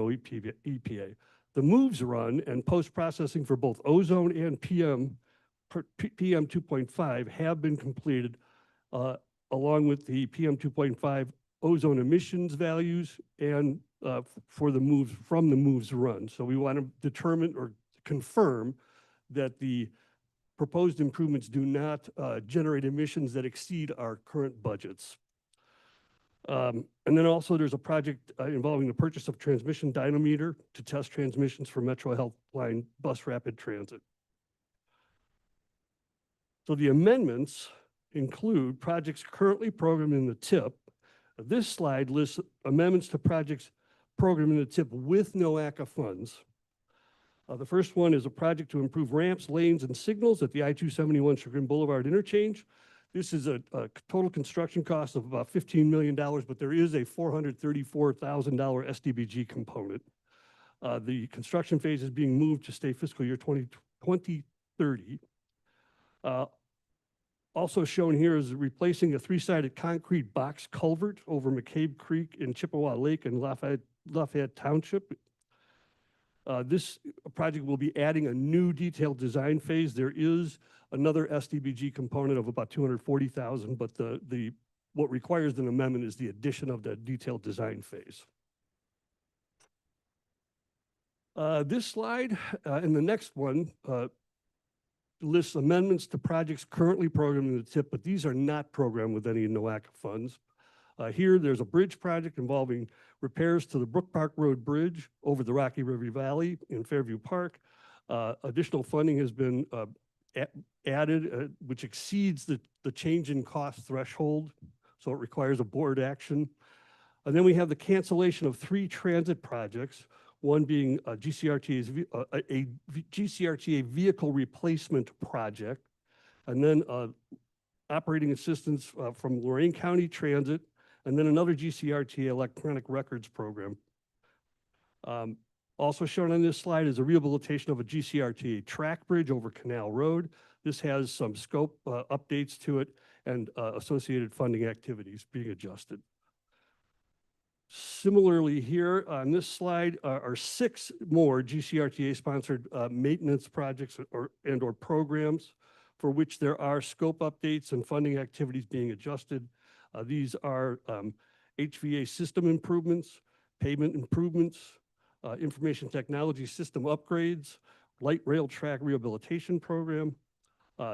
EPA. The moves run and post-processing for both ozone and PM 2.5 have been completed, along with the PM 2.5 ozone emissions values and for the moves from the moves run. So we want to determine or confirm that the proposed improvements do not generate emissions that exceed our current budgets. And then also there's a project involving the purchase of transmission dynamometer to test transmissions for Metro Health Line Bus Rapid Transit. So the amendments include projects currently programmed in the TIP. This slide lists amendments to projects programmed in the TIP with NOACA funds. The first one is a project to improve ramps, lanes, and signals at the I-271 Chagrin Boulevard interchange. This is a total construction cost of about $15 million, but there is a $434,000 SDBG component. The construction phase is being moved to state fiscal year 2030. Also shown here is replacing a three-sided concrete box culvert over McCabe Creek in Chippewa Lake and Lafayette Township. This project will be adding a new detailed design phase. There is another SDBG component of about $240,000, but what requires an amendment is the addition of the detailed design phase. This slide and the next one lists amendments to projects currently programmed in the TIP, but these are not programmed with any NOACA funds. Here, there's a bridge project involving repairs to the Brook Park Road Bridge over the Rocky River Valley in Fairview Park. Additional funding has been added, which exceeds the change in cost threshold, so it requires a board action. And then we have the cancellation of 3 transit projects, one being a GCRTA vehicle replacement project, and then operating assistance from Lorain County Transit, and then another GCRTA electronic records program. Also shown on this slide is a rehabilitation of a GCRTA track bridge over Canal Road. This has some scope updates to it and associated funding activities being adjusted. Similarly here on this slide are 6 more GCRTA-sponsored maintenance projects or programs for which there are scope updates and funding activities being adjusted. These are HVA system improvements, pavement improvements, information technology system upgrades, light rail track rehabilitation program,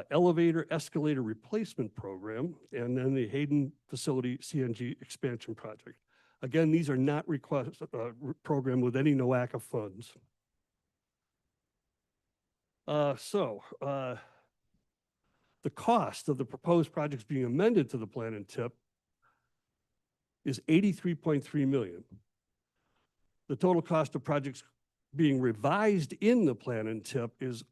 elevator escalator replacement program, and then the Hayden facility CNG expansion project. Again, these are not programmed with any NOACA funds. The cost of the proposed projects being amended to the plan and TIP is $83.3 million. The total cost of projects being revised in the plan and TIP is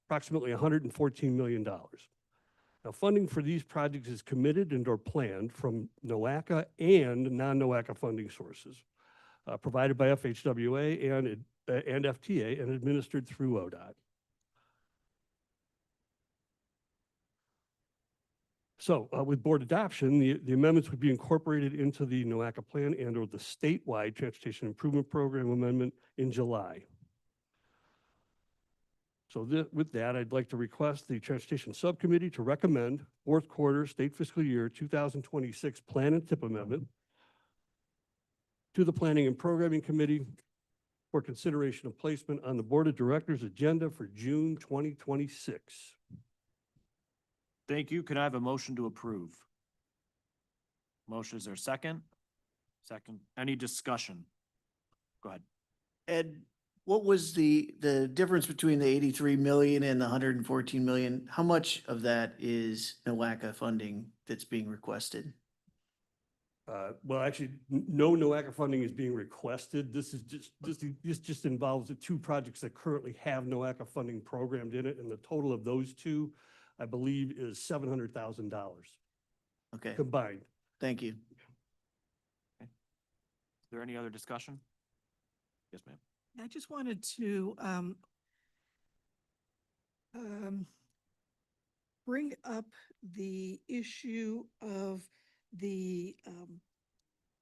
approximately $114 million. Now, funding for these projects is committed and or planned from NOACA and non-NOACA funding sources provided by FHWA and and FTA and administered through ODOT. So with board adoption, the amendments would be incorporated into the NOACA plan and or the statewide transportation improvement program amendment in July. So with that, I'd like to request the Transportation Subcommittee to recommend fourth quarter state fiscal year 2026 plan and tip amendment to the Planning and Programming Committee for consideration of placement on the Board of Directors agenda for June 2026. Thank you. Can I have a motion to approve? Motion, is there a second? Second. Any discussion? Go ahead. Ed, what was the difference between the 83 million and the 114 million? How much of that is NOACA funding that's being requested? Well, actually, no NOACA funding is being requested. This just involves the two projects that currently have NOACA funding programmed in it, and the total of those two, I believe, is $700,000 Okay, combined. thank you. Is there any other discussion? Yes, ma'am. I just wanted to bring up the issue of the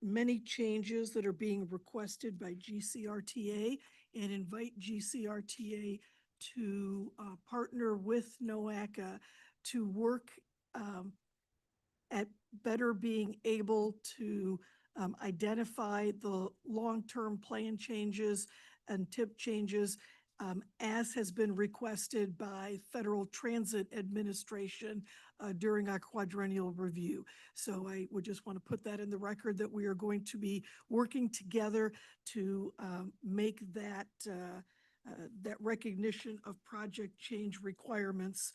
many changes that are being requested by GCRTA and invite GCRTA to partner with NOACA to work at better being able to identify the long-term plan changes and tip changes as has been requested by Federal Transit Administration during our quadrennial review. So I would just want to put that in the record that we are going to be working together to make that that recognition of project change requirements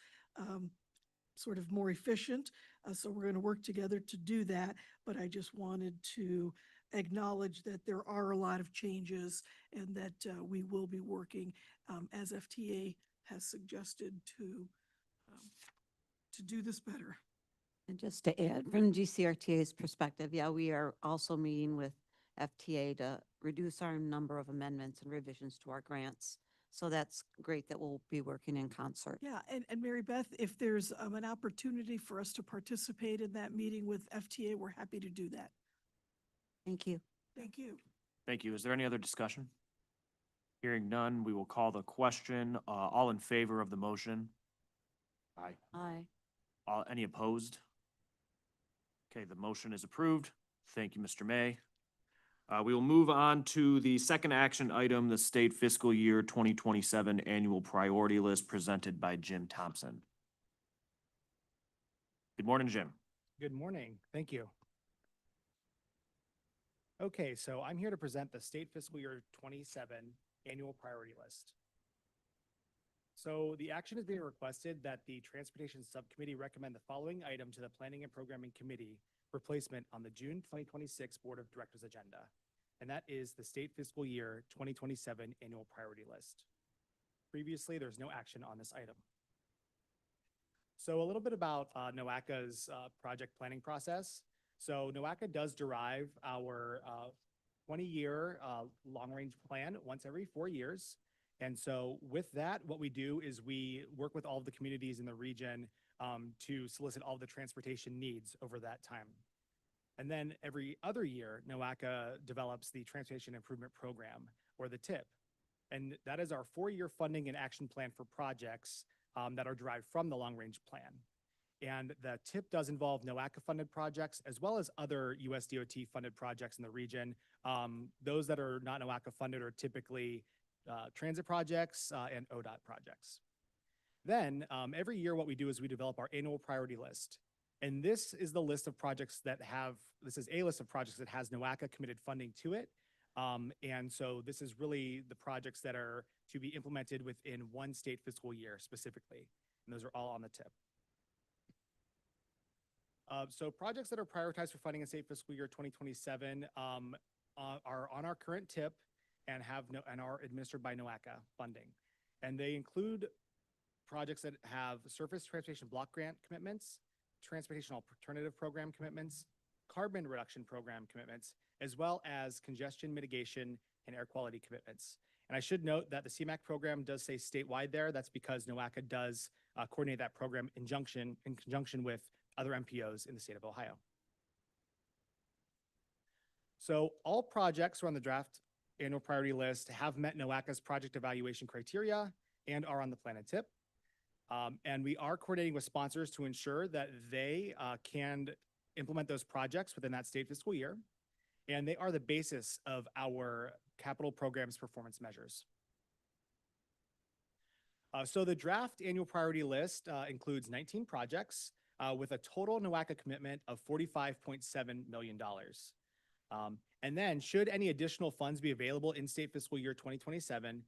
sort of more efficient. So we're going to work together to do that. But I just wanted to acknowledge that there are a lot of changes and that we will be working as FTA has suggested to do this better. And just to add, from GCRTA's perspective, yeah, we are also meeting with FTA to reduce our number of amendments and revisions to our grants. So that's great that we'll be working in concert. Yeah, and Mary Beth, if there's an opportunity for us to participate in that meeting with FTA, we're happy to do that. Thank you. Thank you. Thank you. Is there any other discussion? Hearing none, we will call the question. All in favor of the motion? Aye. Aye. Any opposed? Okay, the motion is approved. Thank you, Mr. May. We will move on to the second action item, the state fiscal year 2027 annual priority list presented by Jim Thompson. Good morning, Jim. Good morning. Thank you. Okay, so I'm here to present the state fiscal year 27 annual priority list. So the action is being requested that the Transportation Subcommittee recommend the following item to the Planning and Programming Committee for placement on the June 2026 Board of Directors agenda. And that is the state fiscal year 2027 annual priority list. Previously, there's no action on this item. So a little bit about NOACA's project planning process. So NOACA does derive our 20-year long-range plan once every 4 years. And so with that, what we do is we work with all of the communities in the region to solicit all of the transportation needs over that time. And then every other year, NOACA develops the Transportation Improvement Program, or the TIP. And that is our 4-year funding and action plan for projects that are derived from the long-range plan. And the TIP does involve NOACA-funded projects as well as other USDOT-funded projects in the region. Those that are not NOACA-funded are typically transit projects and ODOT projects. Then every year what we do is we develop our annual priority list. And this is the list of projects that have, this is a list of projects that has NOACA committed funding to it. And so this is really the projects that are to be implemented within one state fiscal year specifically. And those are all on the TIP. So projects that are prioritized for funding in state fiscal year 2027 are on our current TIP and are administered by NOACA funding. And they include projects that have surface transportation block grant commitments, transportation alternative program commitments, carbon reduction program commitments, as well as congestion mitigation and air quality commitments. And I should note that the CMAQ program does say statewide there. That's because NOACA does coordinate that program in conjunction with other MPOs in the state of Ohio. So all projects who are on the draft annual priority list have met NOACA's project evaluation criteria and are on the plan and tip. And we are coordinating with sponsors to ensure that they can implement those projects within that state fiscal year. And they are the basis of our capital programs performance measures. So the draft annual priority list includes 19 projects with a total NOACA commitment of $45.7 million. And then should any additional funds be available in state fiscal year 2027,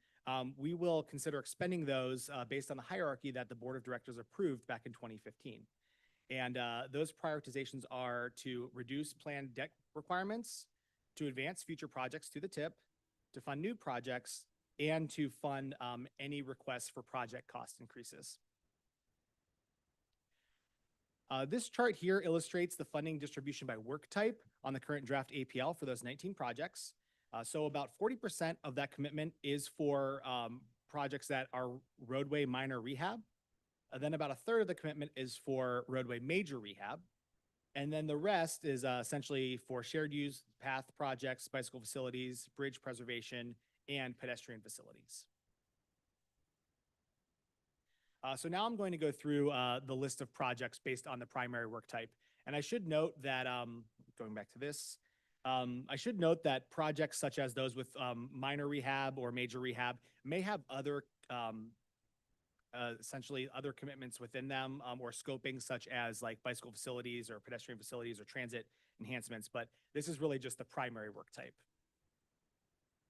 we will consider expending those based on the hierarchy that the board of directors approved back in 2015. And those prioritizations are to reduce planned debt requirements, to advance future projects to the tip, to fund new projects, and to fund any requests for project cost increases. This chart here illustrates the funding distribution by work type on the current draft APL for those 19 projects. So about 40% of that commitment is for projects that are roadway minor rehab. Then about a third of the commitment is for roadway major rehab. And then the rest is essentially for shared use path projects, bicycle facilities, bridge preservation, and pedestrian facilities. So now I'm going to go through the list of projects based on the primary work type. And I should note that, going back to this, I should note that projects such as those with minor rehab or major rehab may have other, essentially other commitments within them or scoping such as like bicycle facilities or pedestrian facilities or transit enhancements, but this is really just the primary work type.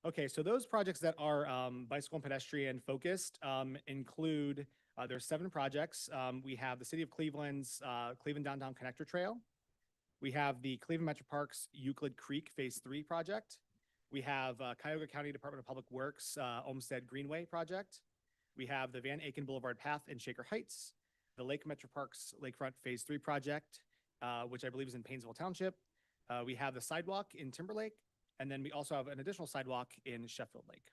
Okay, so those projects that are bicycle and pedestrian focused include, there's 7 projects. We have the City of Cleveland's Cleveland Downtown Connector Trail. We have the Cleveland Metro Parks Euclid Creek Phase 3 project. We have Cuyahoga County Department of Public Works Olmsted Greenway project. We have the Van Aken Boulevard Path in Shaker Heights, the Lake Metro Parks Lakefront Phase 3 project, which I believe is in Painesville Township. We have the sidewalk in Timberlake, and then we also have an additional sidewalk in Sheffield Lake.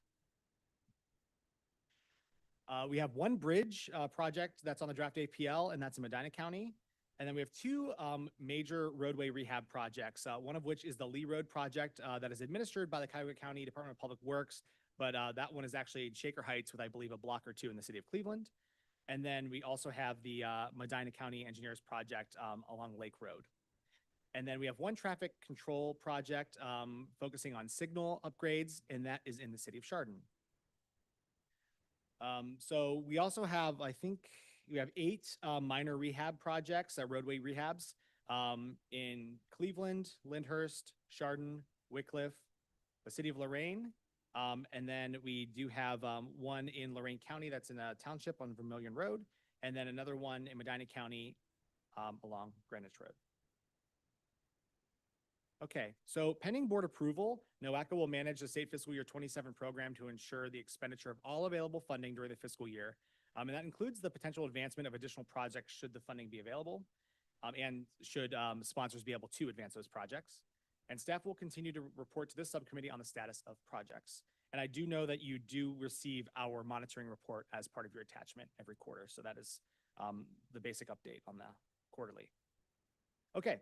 We have one bridge project that's on the draft APL, and that's in Medina County. And then we have 2 major roadway rehab projects, one of which is the Lee Road project that is administered by the Cuyahoga County Department of Public Works, but that one is actually in Shaker Heights with, I believe, a block or 2 in the city of Cleveland. And then we also have the Medina County Engineers project along Lake Road. And then we have one traffic control project focusing on signal upgrades, and that is in the city of Chardon. So we also have, I think, we have 8 minor rehab projects, roadway rehabs in Cleveland, Lyndhurst, Chardon, Wickliffe, the city of Lorraine. And then we do have one in Lorain County that's in a township on Vermilion Road, and then another one in Medina County along Greenwich Road. Okay, so pending board approval, NOACA will manage the state fiscal year 27 program to ensure the expenditure of all available funding during the fiscal year. And that includes the potential advancement of additional projects should the funding be available, and should sponsors be able to advance those projects. And staff will continue to report to this subcommittee on the status of projects. And I do know that you do receive our monitoring report as part of your attachment every quarter. So that is the basic update on the quarterly. Okay.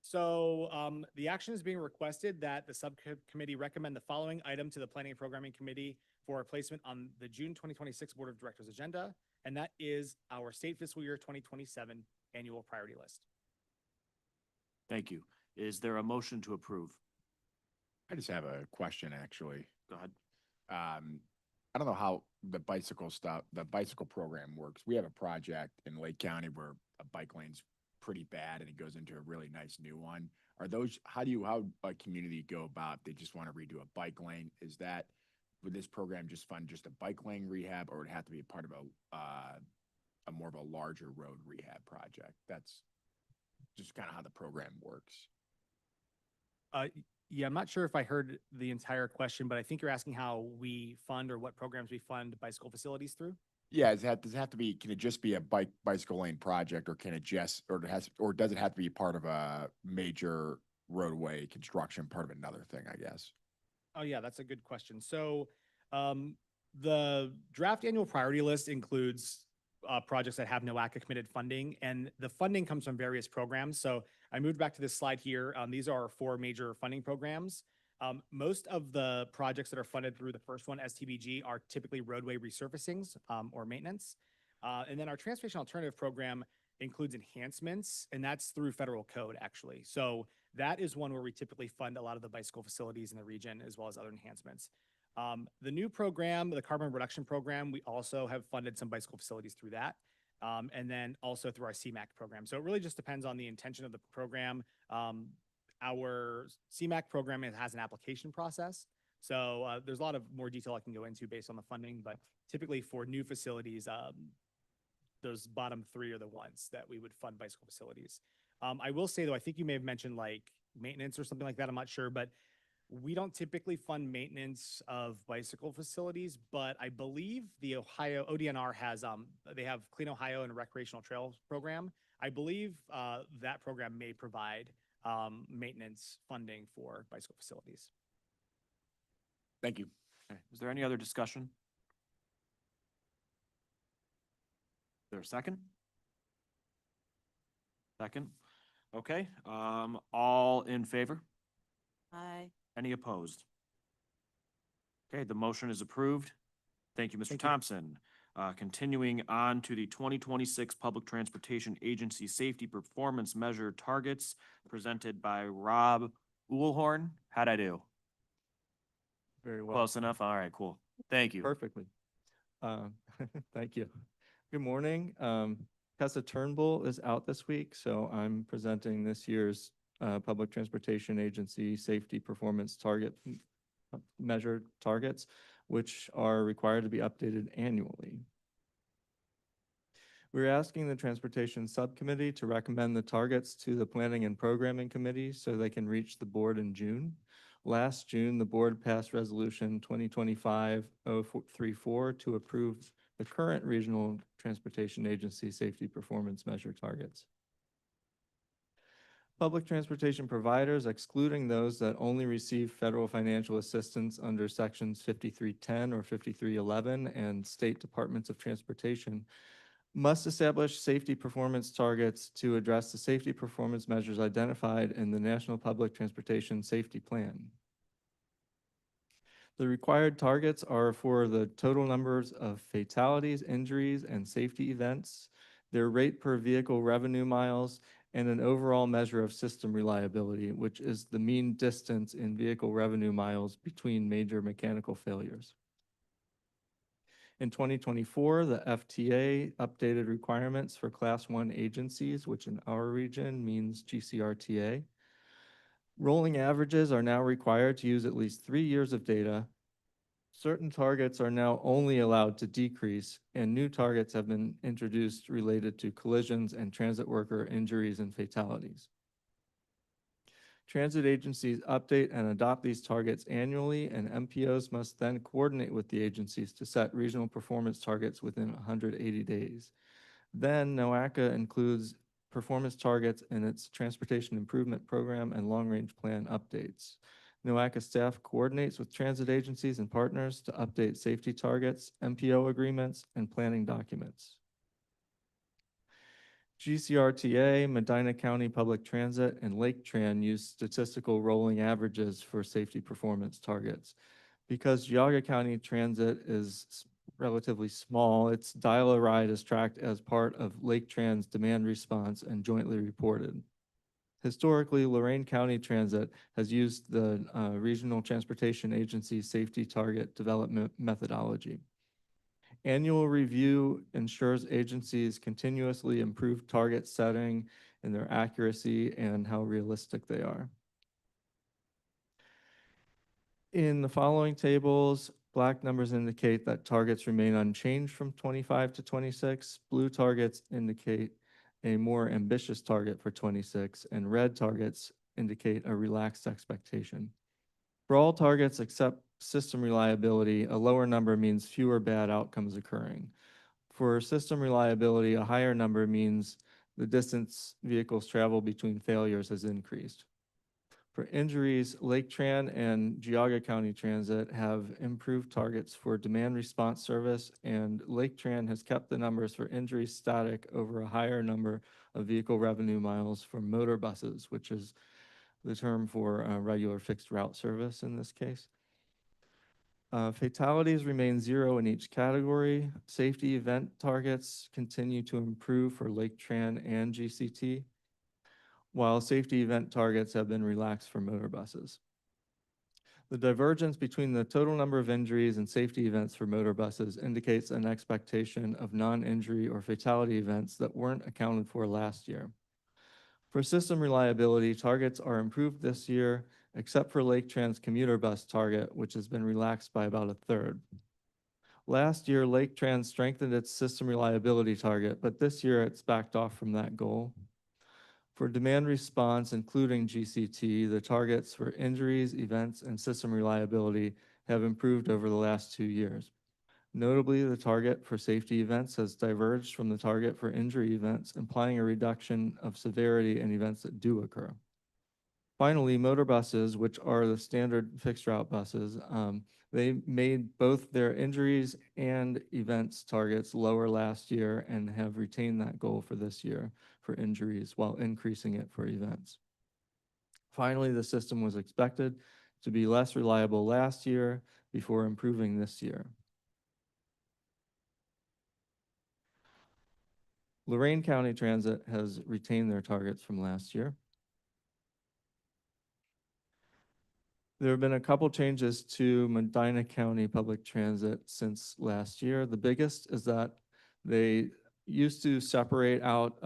So the action is being requested that the subcommittee recommend the following item to the Planning and Programming Committee for placement on the June 2026 Board of Directors agenda, and that is our state fiscal year 2027 annual priority list. Thank you. Is there a motion to approve? I just have a question, actually. Go ahead. I don't know how the bicycle program works. We have a project in Lake County where a bike lane's pretty bad and it goes into a really nice new one. Are those, how a community go about, they just want to redo a bike lane? Would this program just fund just a bike lane rehab, or would it have to be a part of a more of a larger road rehab project? That's just kind of how the program works. Yeah, I'm not sure if I heard the entire question, but I think you're asking how we fund or what programs we fund bicycle facilities through. Yeah, does it have to be? Can it just be a bicycle lane project, or can it just, or does it have to be part of a major roadway construction, part of another thing? I guess. Oh yeah, that's a good question. So The draft annual priority list includes projects that have NOACA committed funding, and the funding comes from various programs. So I moved back to this slide here. These are our 4 major funding programs. Most of the projects that are funded through the first one, STBG, are typically roadway resurfacings or maintenance. And then our transportation alternative program includes enhancements, and that's through federal code, actually. So that is one where we typically fund a lot of the bicycle facilities in the region, as well as other enhancements. The new program, the carbon reduction program, we also have funded some bicycle facilities through that. And then also through our CMAQ program. So it really just depends on the intention of the program. Our CMAQ program has an application process. So there's a lot of more detail I can go into based on the funding, but typically for new facilities, those bottom 3 are the ones that we would fund bicycle facilities. I will say though, I think you may have mentioned like maintenance or something like that. I'm not sure, but we don't typically fund maintenance of bicycle facilities, but I believe the Ohio ODNR has, they have Clean Ohio and Recreational Trails program. I believe that program may provide maintenance funding for bicycle facilities. Thank you. Okay. Is there any other discussion? Is there a second? Second. Okay. All in favor? Aye. Any opposed? Okay, the motion is approved. Thank you, Mr. Thank you. Thompson. Continuing on to the 2026 Public Transportation Agency Safety Performance Measure Targets presented by Rob Uhlhorn. How'd I do? Very well. Close enough? All right, cool. Thank you. Perfectly. Thank you. Good morning. Tessa Turnbull is out this week, so I'm presenting this year's Public Transportation Agency Safety Performance Measure Targets, which are required to be updated annually. We're asking the Transportation Subcommittee to recommend the targets to the Planning and Programming Committee so they can reach the board in June. Last June, the board passed Resolution 2025-034 to approve the current Regional Transportation Agency Safety Performance Measure targets. Public transportation providers, excluding those that only receive federal financial assistance under sections 5310 or 5311 and state departments of transportation, must establish safety performance targets to address the safety performance measures identified in the National Public Transportation Safety Plan. The required targets are for the total numbers of fatalities, injuries, and safety events, their rate per vehicle revenue miles, and an overall measure of system reliability, which is the mean distance in vehicle revenue miles between major mechanical failures. In 2024, the FTA updated requirements for Class 1 agencies, which in our region means GCRTA. Rolling averages are now required to use at least 3 years of data. Certain targets are now only allowed to decrease, and new targets have been introduced related to collisions and transit worker injuries and fatalities. Transit agencies update and adopt these targets annually, and MPOs must then coordinate with the agencies to set regional performance targets within 180 days. Then NOACA includes performance targets in its Transportation Improvement Program and Long-Range Plan updates. NOACA staff coordinates with transit agencies and partners to update safety targets, MPO agreements, and planning documents. GCRTA, Medina County Public Transit, and Lake Tran use statistical rolling averages for safety performance targets. Because Geauga County Transit is relatively small, its dial-a-ride is tracked as part of Lake Tran's demand response and jointly reported. Historically, Lorain County Transit has used the Regional Transportation Agency Safety Target Development methodology. Annual review ensures agencies continuously improve target setting and their accuracy and how realistic they are. In the following tables, black numbers indicate that targets remain unchanged from 25 to 26. Blue targets indicate a more ambitious target for 26, and red targets indicate a relaxed expectation. For all targets except system reliability, a lower number means fewer bad outcomes occurring. For system reliability, a higher number means the distance vehicles travel between failures has increased. For injuries, Lake Tran and Geauga County Transit have improved targets for demand response service, and Lake Tran has kept the numbers for injuries static over a higher number of vehicle revenue miles for motor buses, which is the term for regular fixed route service in this case. Fatalities remain 0 in each category. Safety event targets continue to improve for Lake Tran and GCT, while safety event targets have been relaxed for motor buses. The divergence between the total number of injuries and safety events for motor buses indicates an expectation of non-injury or fatality events that weren't accounted for last year. For system reliability, targets are improved this year, except for Lake Tran's commuter bus target, which has been relaxed by about a third. Last year, Lake Tran strengthened its system reliability target, but this year it's backed off from that goal. For demand response, including GCT, the targets for injuries, events, and system reliability have improved over the last 2 years. Notably, the target for safety events has diverged from the target for injury events, implying a reduction of severity in events that do occur. Finally, motor buses, which are the standard fixed route buses, they made both their injuries and events targets lower last year and have retained that goal for this year for injuries while increasing it for events. Finally, the system was expected to be less reliable last year before improving this year. Lorain County Transit has retained their targets from last year. There have been a couple changes to Medina County Public Transit since last year. The biggest is that they used to separate out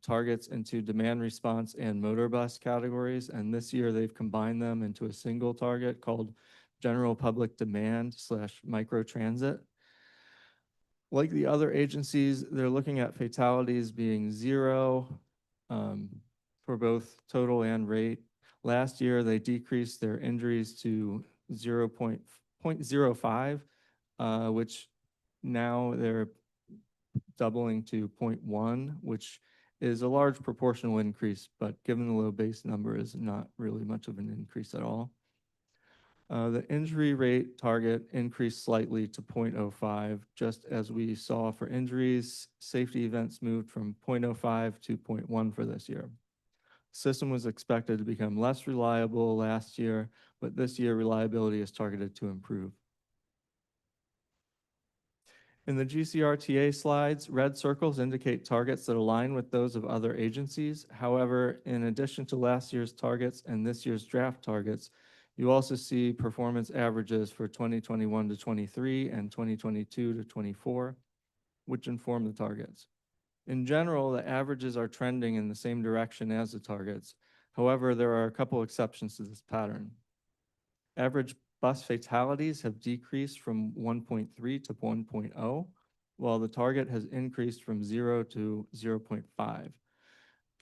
targets into demand response and motor bus categories, and this year they've combined them into a single target called general public demand / micro transit. Like the other agencies, they're looking at fatalities being 0 for both total and rate. Last year, they decreased their injuries to 0.05, which now they're doubling to 0.1, which is a large proportional increase, but given the low base number is not really much of an increase at all. The injury rate target increased slightly to 0.05, just as we saw for injuries. Safety events moved from 0.05 to 0.1 for this year. System was expected to become less reliable last year, but this year reliability is targeted to improve. In the GCRTA slides, red circles indicate targets that align with those of other agencies. However, in addition to last year's targets and this year's draft targets, you also see performance averages for 2021 to 23 and 2022 to 24, which inform the targets. In general, the averages are trending in the same direction as the targets. However, there are a couple exceptions to this pattern. Average bus fatalities have decreased from 1.3 to 1.0, while the target has increased from 0 to 0.5.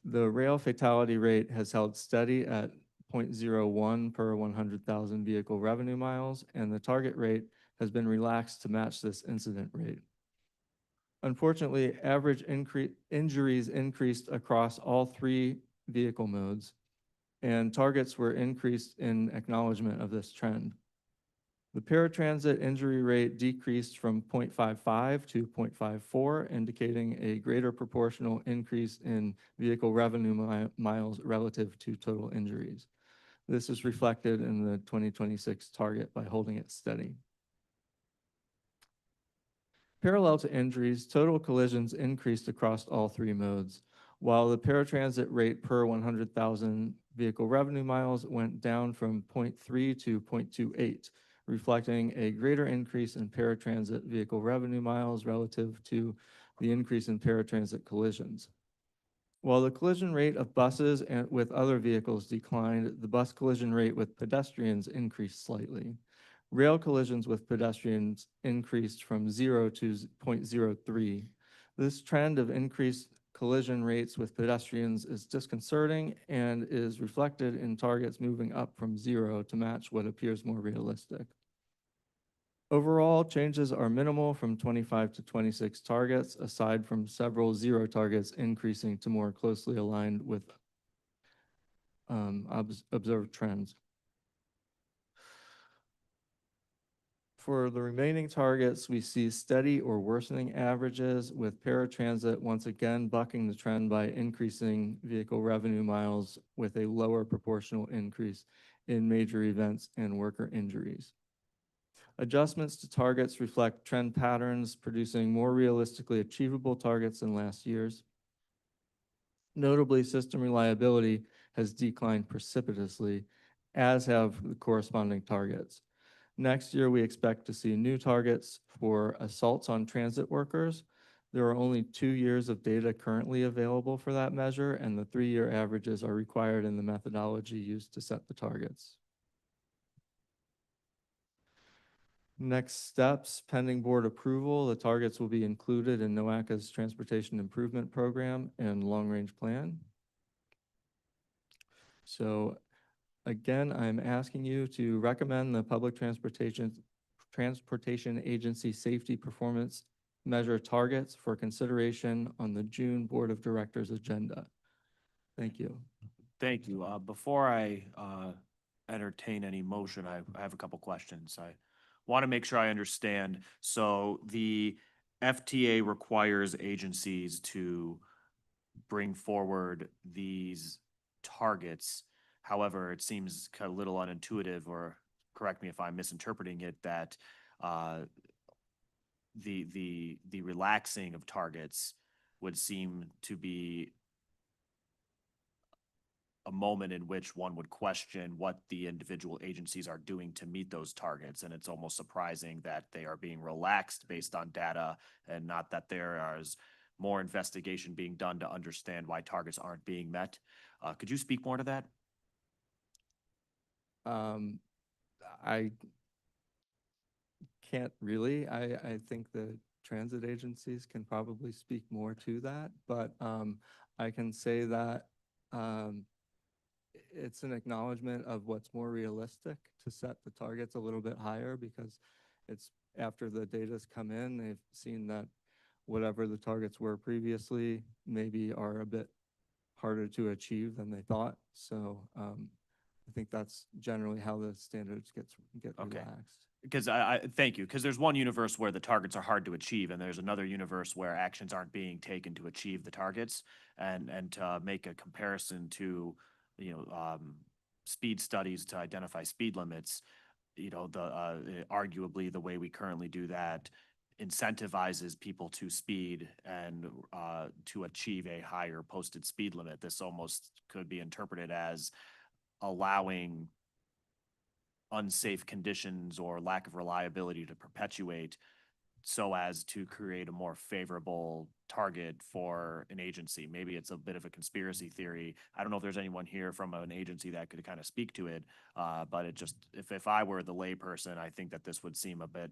The rail fatality rate has held steady at 0.01 per 100,000 vehicle revenue miles, and the target rate has been relaxed to match this incident rate. Unfortunately, average injuries increased across all 3 vehicle modes, and targets were increased in acknowledgement of this trend. The paratransit injury rate decreased from 0.55 to 0.54, indicating a greater proportional increase in vehicle revenue miles relative to total injuries. This is reflected in the 2026 target by holding it steady. Parallel to injuries, total collisions increased across all 3 modes, while the paratransit rate per 100,000 vehicle revenue miles went down from 0.3 to 0.28, reflecting a greater increase in paratransit vehicle revenue miles relative to the increase in paratransit collisions. While the collision rate of buses and with other vehicles declined, the bus collision rate with pedestrians increased slightly. Rail collisions with pedestrians increased from 0 to 0.03. This trend of increased collision rates with pedestrians is disconcerting and is reflected in targets moving up from 0 to match what appears more realistic. Overall, changes are minimal from 25 to 26 targets, aside from several 0 targets increasing to more closely aligned with observed trends. For the remaining targets, we see steady or worsening averages, with paratransit once again bucking the trend by increasing vehicle revenue miles with a lower proportional increase in major events and worker injuries. Adjustments to targets reflect trend patterns, producing more realistically achievable targets than last year's. Notably, system reliability has declined precipitously, as have the corresponding targets. Next year, we expect to see new targets for assaults on transit workers. There are only 2 years of data currently available for that measure, and the 3-year averages are required in the methodology used to set the targets. Next steps, pending board approval, the targets will be included in NOACA's Transportation Improvement Program and Long Range Plan. So again, I'm asking you to recommend the Public Transportation Agency Safety Performance Measure targets for consideration on the June Board of Directors agenda. Thank you. Thank you. Before I entertain any motion, I have a couple questions. I want to make sure I understand. So the FTA requires agencies to bring forward these targets. However, it seems kind of a little unintuitive, or correct me if I'm misinterpreting it, that the relaxing of targets would seem to be a moment in which one would question what the individual agencies are doing to meet those targets. And it's almost surprising that they are being relaxed based on data, and not that there is more investigation being done to understand why targets aren't being met. Could you speak more to that? I can't really. I think the transit agencies can probably speak more to that, but I can say that it's an acknowledgement of what's more realistic to set the targets a little bit higher, because it's after the data's come in, they've seen that whatever the targets were previously maybe are a bit harder to achieve than they thought. So I think that's generally how the standards get Okay. relaxed. Because I thank you, because there's one universe where the targets are hard to achieve, and there's another universe where actions aren't being taken to achieve the targets. And to make a comparison to, speed studies to identify speed limits, arguably the way we currently do that incentivizes people to speed and to achieve a higher posted speed limit. This almost could be interpreted as allowing unsafe conditions or lack of reliability to perpetuate, so as to create a more favorable target for an agency. Maybe it's a bit of a conspiracy theory. I don't know if there's anyone here from an agency that could kind of speak to it, but it just, if I were the layperson, I think that this would seem a bit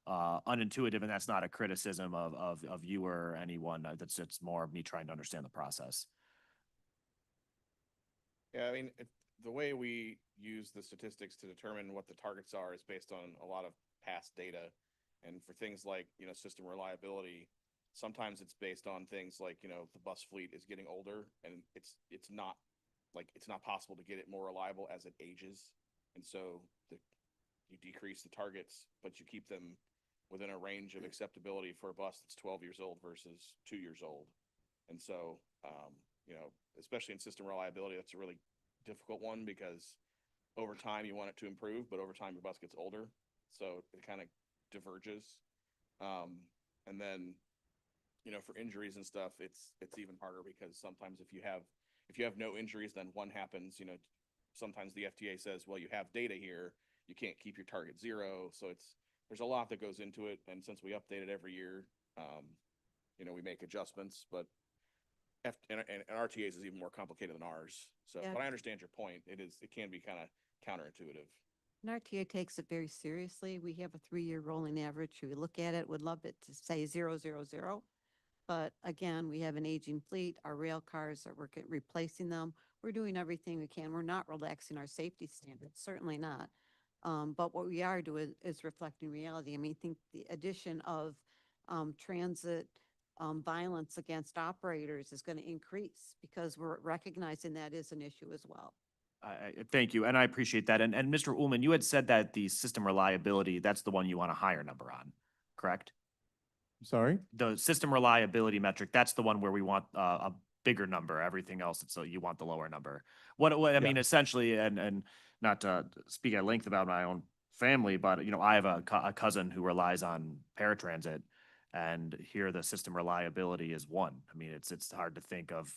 unintuitive, and that's not a criticism of you or anyone. It's more of me trying to understand the process. Yeah, I mean, the way we use the statistics to determine what the targets are is based on a lot of past data. And for things like, system reliability, sometimes it's based on things like, the bus fleet is getting older, and it's not possible to get it more reliable as it ages. And so you decrease the targets, but you keep them within a range of acceptability for a bus that's 12 years old versus 2 years old. And so, especially in system reliability, that's a really difficult one, because over time you want it to improve, but over time your bus gets older. So it kind of diverges. And then, for injuries and stuff, it's even harder, because sometimes if you have no injuries, then one happens, sometimes the FTA says, well, you have data here, you can't keep your target 0. So there's a lot that goes into it. And since we update it every year, we make adjustments, but and RTA's is even more complicated than ours. So, Yeah. but I understand your point. It can be kind of counterintuitive. And RTA takes it very seriously. We have a 3-year rolling average. We look at it, would love it to say 0, 0, 0. But again, we have an aging fleet. Our rail cars we're replacing them. We're doing everything we can. We're not relaxing our safety standards, certainly not. But what we are doing is reflecting reality. I mean, I think the addition of transit violence against operators is going to increase, because we're recognizing that is an issue as well. Thank you, and I appreciate that. And Mr. Ullman, you had said that the system reliability, that's the one you want a higher number on, correct? Sorry? The system reliability metric, that's the one where we want a bigger number. Everything else, so you want the lower number. What I mean, essentially, and not to speak at length about my own family, but you know, I have a cousin who relies on paratransit, and here the system reliability is one. I mean, it's hard to think of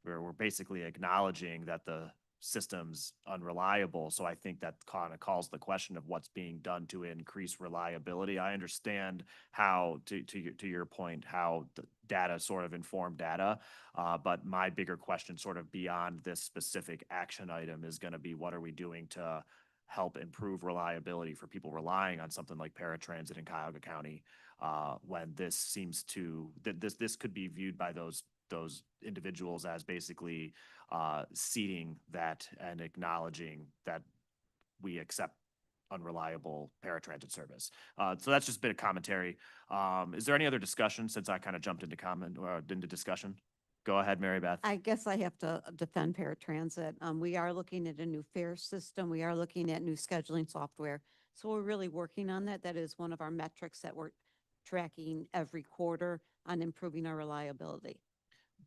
where we're basically acknowledging that the system's unreliable. So I think that kind of calls the question of what's being done to increase reliability. I understand how, to your point, how the data sort of inform data, but my bigger question sort of beyond this specific action item is going to be, what are we doing to help improve reliability for people relying on something like paratransit in Cuyahoga County, when this seems to, this could be viewed by those individuals as basically ceding that and acknowledging that we accept unreliable paratransit service. So that's just a bit of commentary. Is there any other discussion, since I kind of jumped into comment or into discussion? Go ahead, Mary Beth. I guess I have to defend paratransit. We are looking at a new fare system. We are looking at new scheduling software. So we're really working on that. That is one of our metrics that we're tracking every quarter on improving our reliability.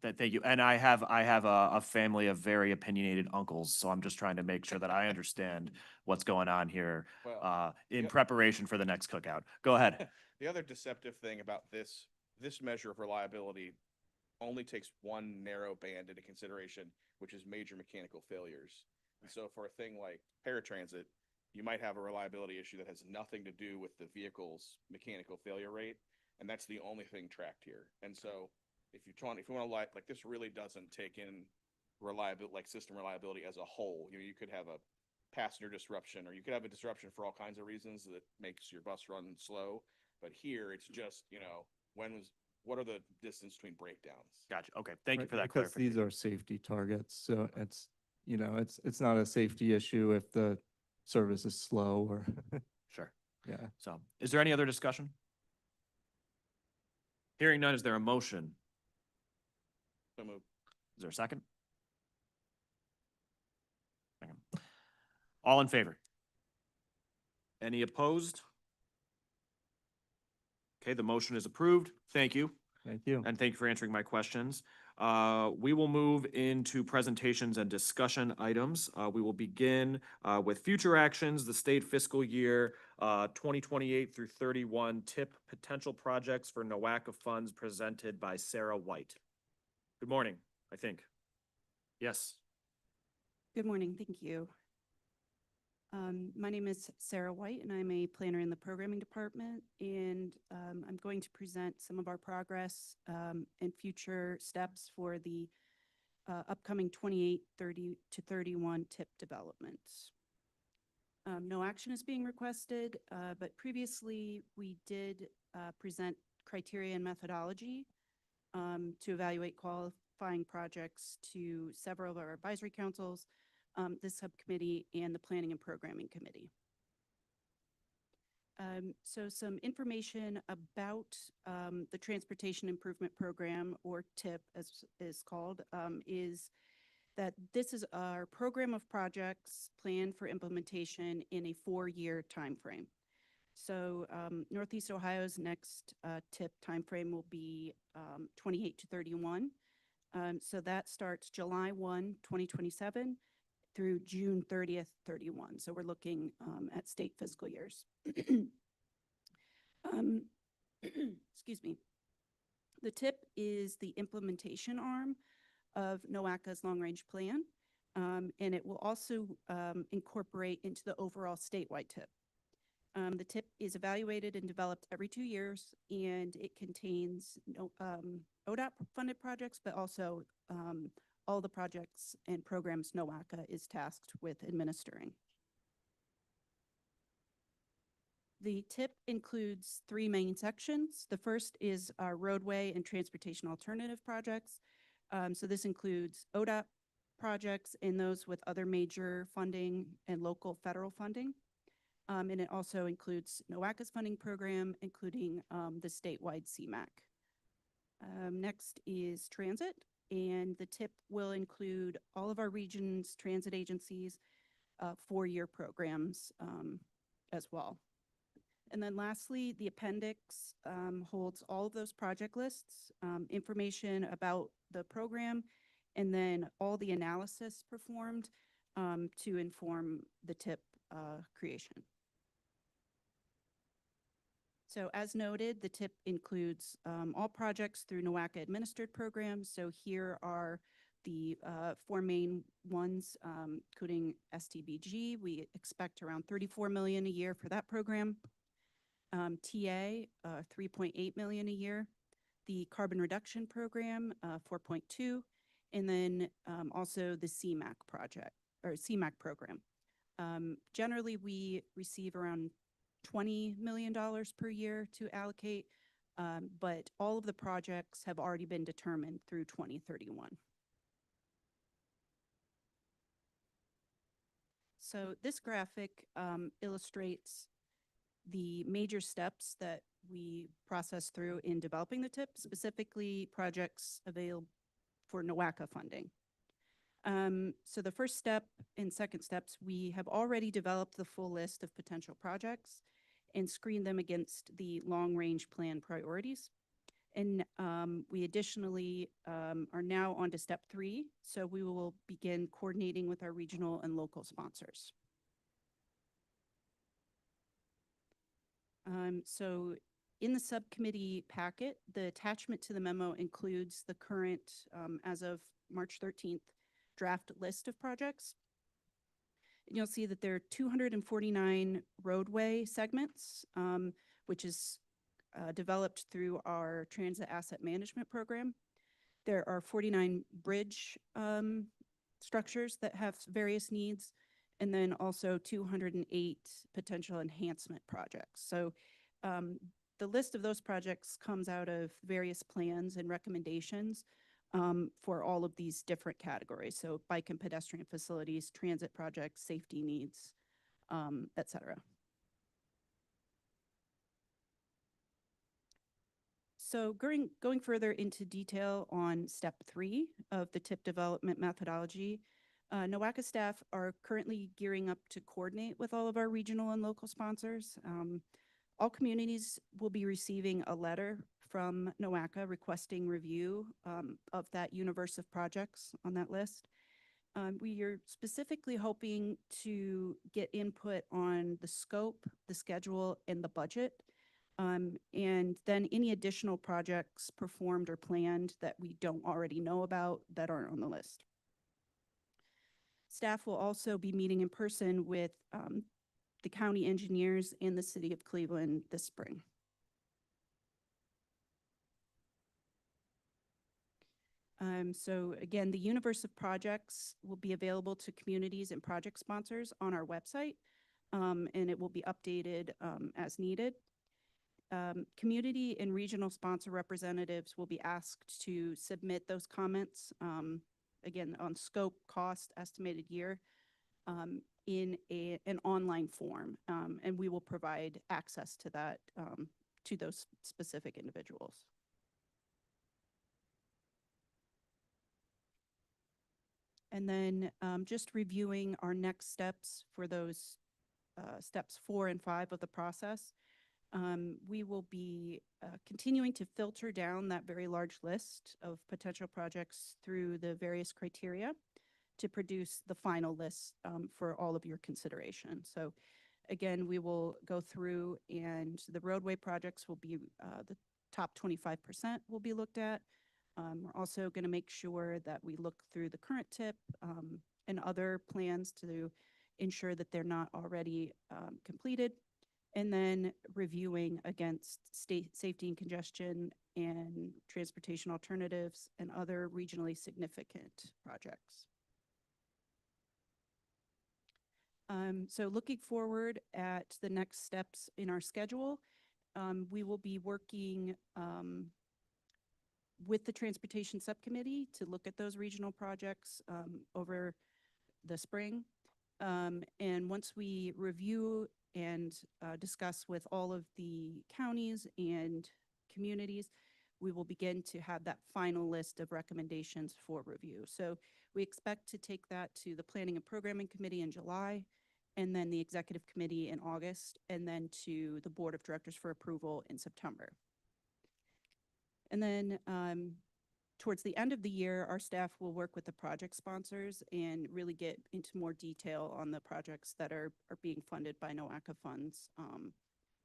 Thank you. And I have a family of very opinionated uncles, so I'm just trying to make sure that I understand what's going on here in preparation for the next cookout. Go ahead. The other deceptive thing about this measure of reliability only takes one narrow band into consideration, which is major mechanical failures. And so for a thing like paratransit, you might have a reliability issue that has nothing to do with the vehicle's mechanical failure rate, and that's the only thing tracked here. And so if you want to like this really doesn't take in reliability, like system reliability as a whole. You could have a passenger disruption, or you could have a disruption for all kinds of reasons that makes your bus run slow. But here it's just, what are the distance between breakdowns? Gotcha. Okay. Thank you for that Because clarification. these are safety targets, so it's, it's not a safety issue if the service is slow or. Sure. Yeah. So is there any other discussion? Hearing none, is there a motion? So moved. Is there a second? Second. All in favor? Any opposed? Okay, the motion is approved. Thank you. Thank you. And thank you for answering my questions. We will move into presentations and discussion items. We will begin with future actions, the state fiscal year 2028 through 31 TIP potential projects for NOACA funds, presented by Sarah White. Good morning, I think. Yes. Good morning, thank you. My name is Sarah White, and I'm a planner in the programming department, and I'm going to present some of our progress and future steps for the upcoming 28, 30 to 31 TIP developments. No action is being requested, but previously we did present criteria and methodology to evaluate qualifying projects to several of our advisory councils, this subcommittee, and the Planning and Programming Committee. So some information about the Transportation Improvement Program, or TIP as is called, is that this is our program of projects planned for implementation in a 4-year timeframe. So Northeast Ohio's next TIP timeframe will be 28 to 31. So that starts July 1, 2027 through June 30th, 31. So we're looking at state fiscal years. Excuse me. The TIP is the implementation arm of NOACA's long-range plan, and it will also incorporate into the overall statewide TIP. The TIP is evaluated and developed every 2 years, and it contains ODOT-funded projects, but also all the projects and programs NOACA is tasked with administering. The TIP includes 3 main sections. The first is our roadway and transportation alternative projects. So this includes ODOT projects and those with other major funding and local federal funding. And it also includes NOACA's funding program, including the statewide CMAQ. Next is transit. and the tip will include all of our region's transit agencies, 4-year programs as well. And then lastly, the appendix holds all of those project lists, information about the program, and then all the analysis performed to inform the tip creation. So as noted, the tip includes all projects through NOACA administered programs. So here are the 4 main ones, including STBG. We expect around $34 million a year for that program. TA, $3.8 million a year. The carbon reduction program, 4.2, and then also the CMAC project or CMAC program. Generally, we receive around $20 million per year to allocate, but all of the projects have already been determined through 2031. So this graphic illustrates the major steps that we process through in developing the tip, specifically projects available for NOACA funding. So the first step and second steps, we have already developed the full list of potential projects and screened them against the long-range plan priorities. And we additionally are now on to step 3. So we will begin coordinating with our regional and local sponsors. So in the subcommittee packet, the attachment to the memo includes the current, as of March 13th, draft list of projects. And you'll see that there are 249 roadway segments, which is developed through our transit asset management program. There are 49 bridge structures that have various needs, and then also 208 potential enhancement projects. So the list of those projects comes out of various plans and recommendations for all of these different categories. So bike and pedestrian facilities, transit projects, safety needs, et cetera. So going further into detail on step 3 of the tip development methodology, NOACA staff are currently gearing up to coordinate with all of our regional and local sponsors. All communities will be receiving a letter from NOACA requesting review of that universe of projects on that list. We are specifically hoping to get input on the scope, the schedule, and the budget. And then any additional projects performed or planned that we don't already know about that aren't on the list. Staff will also be meeting in person with the county engineers and the city of Cleveland this spring. So again, the universe of projects will be available to communities and project sponsors on our website, and it will be updated as needed. Community and regional sponsor representatives will be asked to submit those comments, again, on scope, cost, estimated year, in an online form, and we will provide access to that to those specific individuals. And then just reviewing our next steps for those steps 4 and 5 of the process. We will be continuing to filter down that very large list of potential projects through the various criteria to produce the final list for all of your consideration. So again, we will go through, and the roadway projects will be the top 25% will be looked at. We're also going to make sure that we look through the current tip and other plans to ensure that they're not already completed, and then reviewing against state safety and congestion and transportation alternatives and other regionally significant projects. So looking forward at the next steps in our schedule, we will be working with the Transportation Subcommittee to look at those regional projects over the spring. And once we review and discuss with all of the counties and communities, we will begin to have that final list of recommendations for review. So we expect to take that to the Planning and Programming Committee in July, and then the Executive Committee in August, and then to the Board of Directors for approval in September. And then towards the end of the year, our staff will work with the project sponsors and really get into more detail on the projects that are being funded by NOACA funds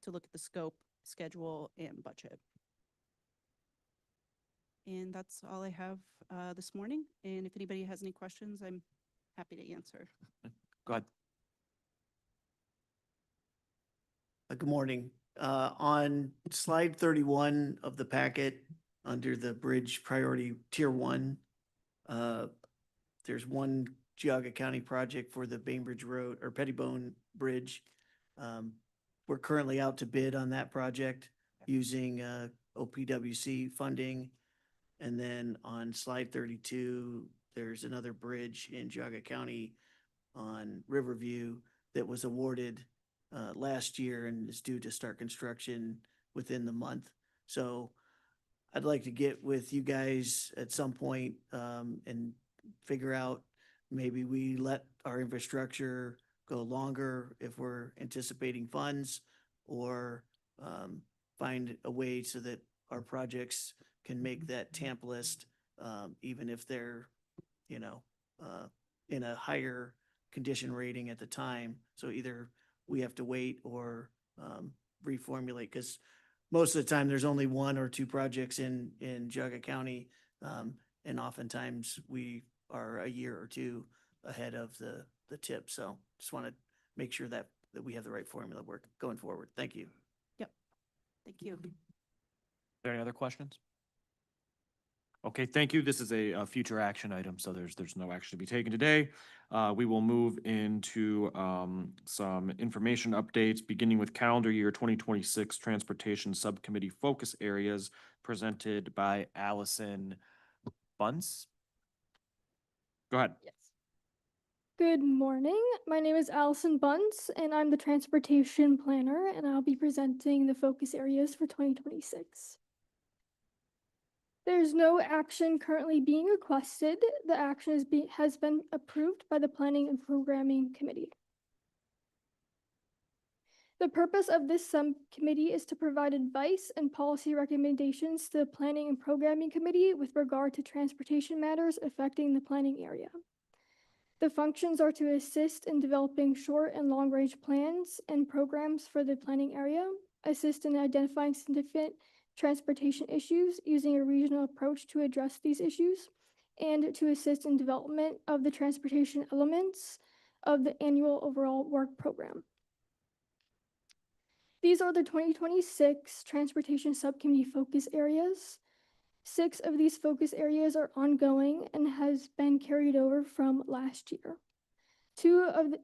to look at the scope, schedule, and budget. And that's all I have this morning. And if anybody has any questions, I'm happy to answer. Go ahead. Good morning. On slide 31 of the packet, under the bridge priority tier 1, there's one Geauga County project for the Bainbridge Road or Pettibone Bridge. We're currently out to bid on that project using OPWC funding. And then on slide 32, there's another bridge in Geauga County on Riverview that was awarded last year and is due to start construction within the month. So I'd like to get with you guys at some point and figure out, maybe we let our infrastructure go longer if we're anticipating funds, or find a way so that our projects can make that TAMP list, even if they're, in a higher condition rating at the time. So either we have to wait or reformulate, because most of the time there's only 1 or 2 projects in Geauga County. And oftentimes we are a year or 2 ahead of the tip. So just want to make sure that we have the right formula work going forward. Thank you. Yep. Thank you. Are there any other questions? Okay, thank you. This is a future action item, so there's no action to be taken today. We will move into some information updates, beginning with calendar year 2026 Transportation Subcommittee focus areas presented by Allison Bunce. Go ahead. Yes. Good morning. My name is Allison Bunce, and I'm the Transportation Planner, and I'll be presenting the focus areas for 2026. There's no action currently being requested. The action has been approved by the Planning and Programming Committee. The purpose of this subcommittee is to provide advice and policy recommendations to the Planning and Programming Committee with regard to transportation matters affecting the planning area. The functions are to assist in developing short and long-range plans and programs for the planning area, assist in identifying significant transportation issues using a regional approach to address these issues, and to assist in development of the transportation elements of the annual overall work program. These are the 2026 Transportation Subcommittee focus areas. 6 of these focus areas are ongoing and has been carried over from last year.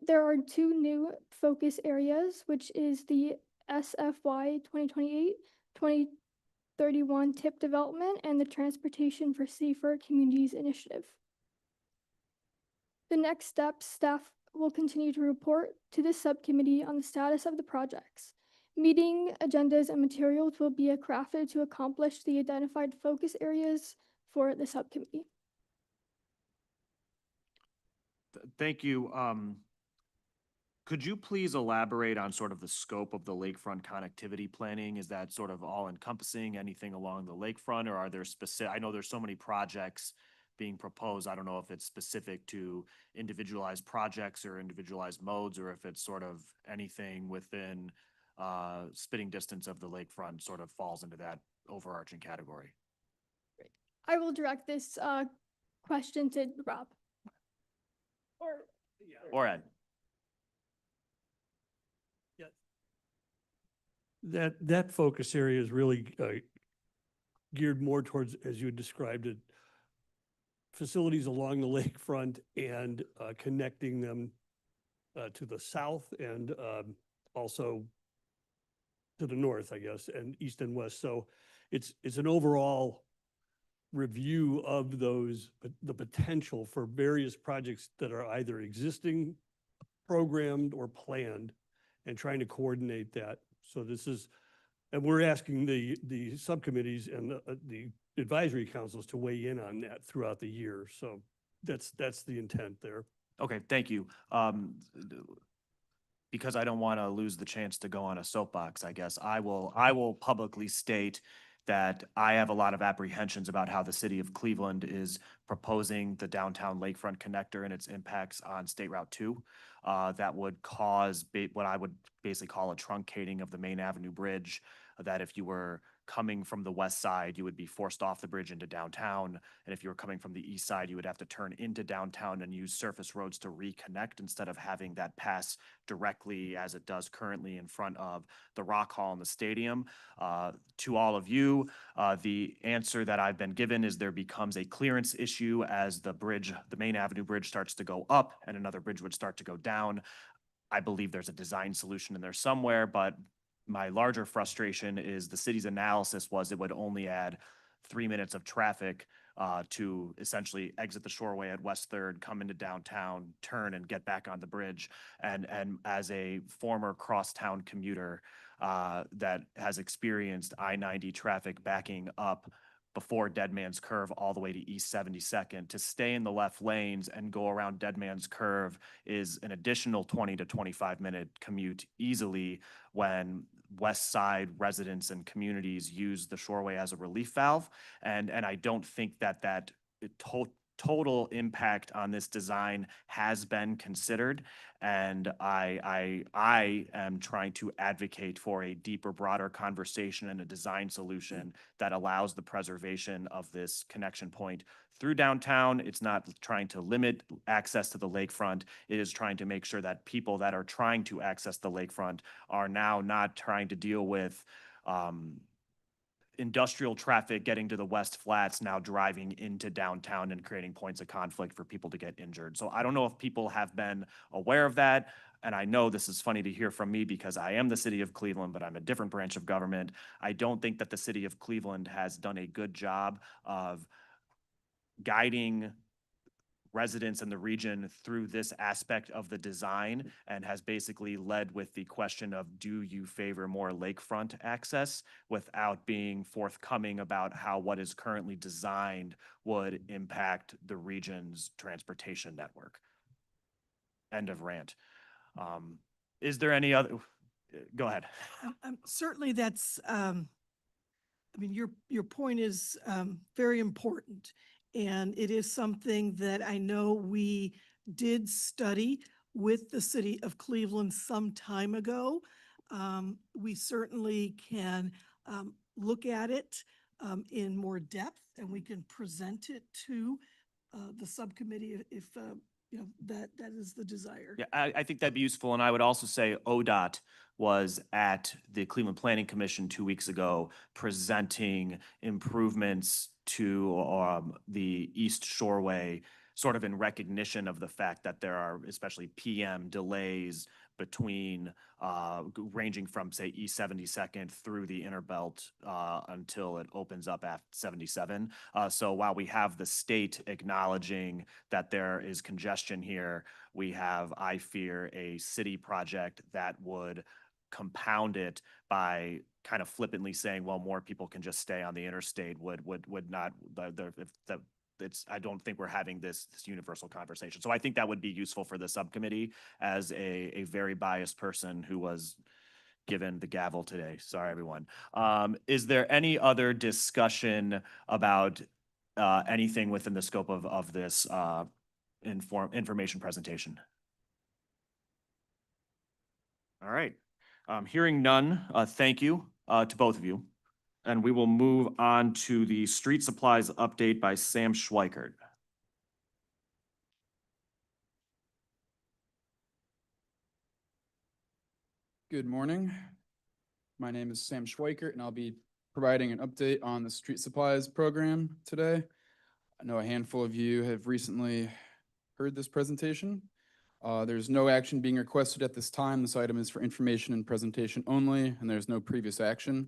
There are 2 new focus areas, which is the SFY 2028-2031 TIP development and the Transportation for Safer Communities initiative. The next steps, staff will continue to report to the subcommittee on the status of the projects. Meeting agendas and materials will be crafted to accomplish the identified focus areas for the subcommittee. Thank you. Could you please elaborate on sort of the scope of the lakefront connectivity planning? Is that sort of all encompassing anything along the lakefront, or are there specific, I know there's so many projects being proposed. I don't know if it's specific to individualized projects or individualized modes, or if it's sort of anything within spitting distance of the lakefront sort of falls into that overarching category. I will direct this question to Rob. Or Ed. That focus area is really geared more towards, as you described it, facilities along the lakefront and connecting them to the south and also to the north, I guess, and east and west. So it's an overall review of those, the potential for various projects that are either existing, programmed, or planned, and trying to coordinate that. So this is And we're asking the subcommittees and the advisory councils to weigh in on that throughout the year. So that's the intent there. Okay, thank you. Because I don't want to lose the chance to go on a soapbox, I guess I will publicly state that I have a lot of apprehensions about how the city of Cleveland is proposing the downtown lakefront connector and its impacts on State Route 2. That would cause what I would basically call a truncating of the Main Avenue Bridge, that if you were coming from the west side, you would be forced off the bridge into downtown. And if you were coming from the east side, you would have to turn into downtown and use surface roads to reconnect instead of having that pass directly as it does currently in front of the Rock Hall and the stadium. To all of you, the answer that I've been given is there becomes a clearance issue as the bridge, the Main Avenue Bridge, starts to go up and another bridge would start to go down. I believe there's a design solution in there somewhere, but my larger frustration is the city's analysis was it would only add 3 minutes of traffic to essentially exit the Shoreway at West Third, come into downtown, turn and get back on the bridge. And as a former crosstown commuter that has experienced I-90 traffic backing up before Dead Man's Curve all the way to East 72nd, to stay in the left lanes and go around Dead Man's Curve is an additional 20 to 25-minute commute easily when West Side residents and communities use the Shoreway as a relief valve. And I don't think that total impact on this design has been considered. And I am trying to advocate for a deeper, broader conversation and a design solution that allows the preservation of this connection point through downtown. It's not trying to limit access to the lakefront. It is trying to make sure that people that are trying to access the lakefront are now not trying to deal with industrial traffic getting to the West Flats, now driving into downtown and creating points of conflict for people to get injured. So I don't know if people have been aware of that. And I know this is funny to hear from me because I am the city of Cleveland, but I'm a different branch of government. I don't think that the city of Cleveland has done a good job of guiding residents in the region through this aspect of the design, and has basically led with the question of, do you favor more lakefront access, without being forthcoming about how what is currently designed would impact the region's transportation network. End of rant. Is there any other, go ahead. Certainly that's, I mean, your point is very important. And it is something that I know we did study with the city of Cleveland some time ago. We certainly can look at it in more depth, and we can present it to the subcommittee if you know, that is the desire. Yeah, I think that'd be useful. And I would also say ODOT was at the Cleveland Planning Commission 2 weeks ago presenting improvements to the East Shoreway, sort of in recognition of the fact that there are especially PM delays between ranging from, say, East 72nd through the Inner Belt until it opens up at 77. So while we have the state acknowledging that there is congestion here, we have, I fear, a city project that would compound it by kind of flippantly saying, well, more people can just stay on the interstate would not, I don't think we're having this universal conversation. So I think that would be useful for the subcommittee as a very biased person who was given the gavel today. Sorry, everyone. Is there any other discussion about anything within the scope of this information presentation? All right. Hearing none, thank you to both of you. And we will move on to the street supplies update by Sam Schweikert. Good morning. My name is Sam Schweikert, and I'll be providing an update on the street supplies program today. I know a handful of you have recently heard this presentation. There's no action being requested at this time. This item is for information and presentation only, and there's no previous action.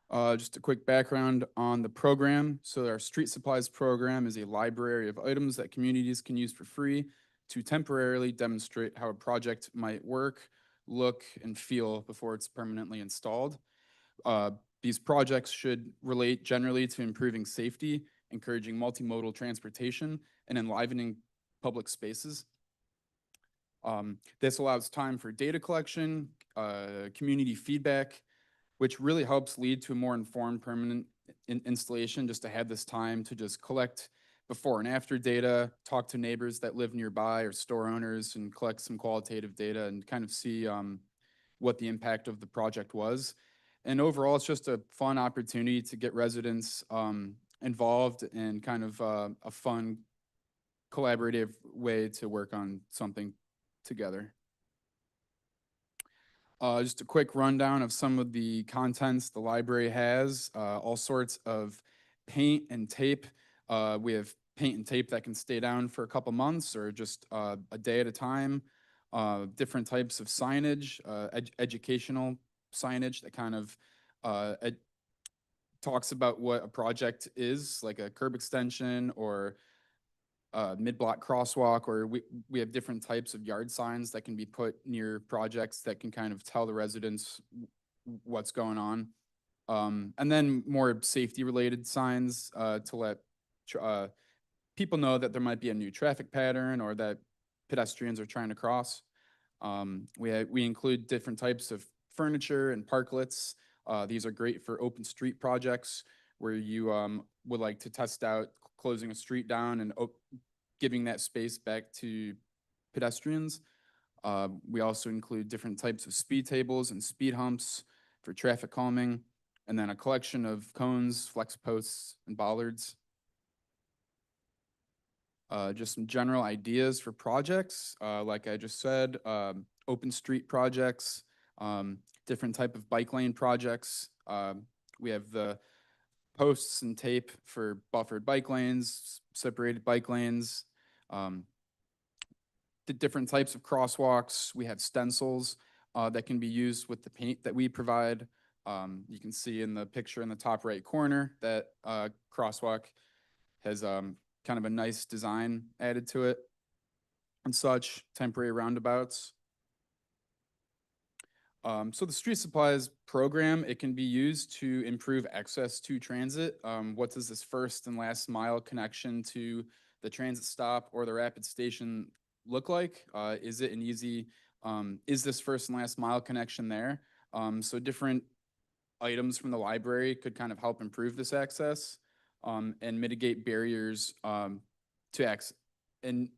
Just a quick background on the program. So our street supplies program is a library of items that communities can use for free to temporarily demonstrate how a project might work, look, and feel before it's permanently installed. these projects should relate generally to improving safety, encouraging multimodal transportation, and enlivening public spaces. This allows time for data collection, community feedback, which really helps lead to a more informed permanent installation, just to have this time to just collect before and after data, talk to neighbors that live nearby or store owners, and collect some qualitative data and kind of see what the impact of the project was. And overall, it's just a fun opportunity to get residents involved and kind of a fun collaborative way to work on something together. Just a quick rundown of some of the contents the library has, all sorts of paint and tape. We have paint and tape that can stay down for a couple months or just a day at a time. Different types of signage, educational signage that kind of talks about what a project is, like a curb extension or mid-block crosswalk, or we have different types of yard signs that can be put near projects that can kind of tell the residents what's going on. And then more safety-related signs to let people know that there might be a new traffic pattern or that pedestrians are trying to cross. We include different types of furniture and parklets. These are great for open street projects where you would like to test out closing a street down and giving that space back to pedestrians. We also include different types of speed tables and speed humps for traffic calming, and then a collection of cones, flex posts, and bollards. Just some general ideas for projects. Like I just said, open street projects, different type of bike lane projects. We have the posts and tape for buffered bike lanes, separated bike lanes, the different types of crosswalks. We have stencils that can be used with the paint that we provide. You can see in the picture in the top right corner that crosswalk has kind of a nice design added to it and such, temporary roundabouts. So the street supplies program, it can be used to improve access to transit. What does this first and last mile connection to the transit stop or the rapid station look like? Is it an easy, is this first and last mile connection there? So different items from the library could kind of help improve this access and mitigate barriers to access and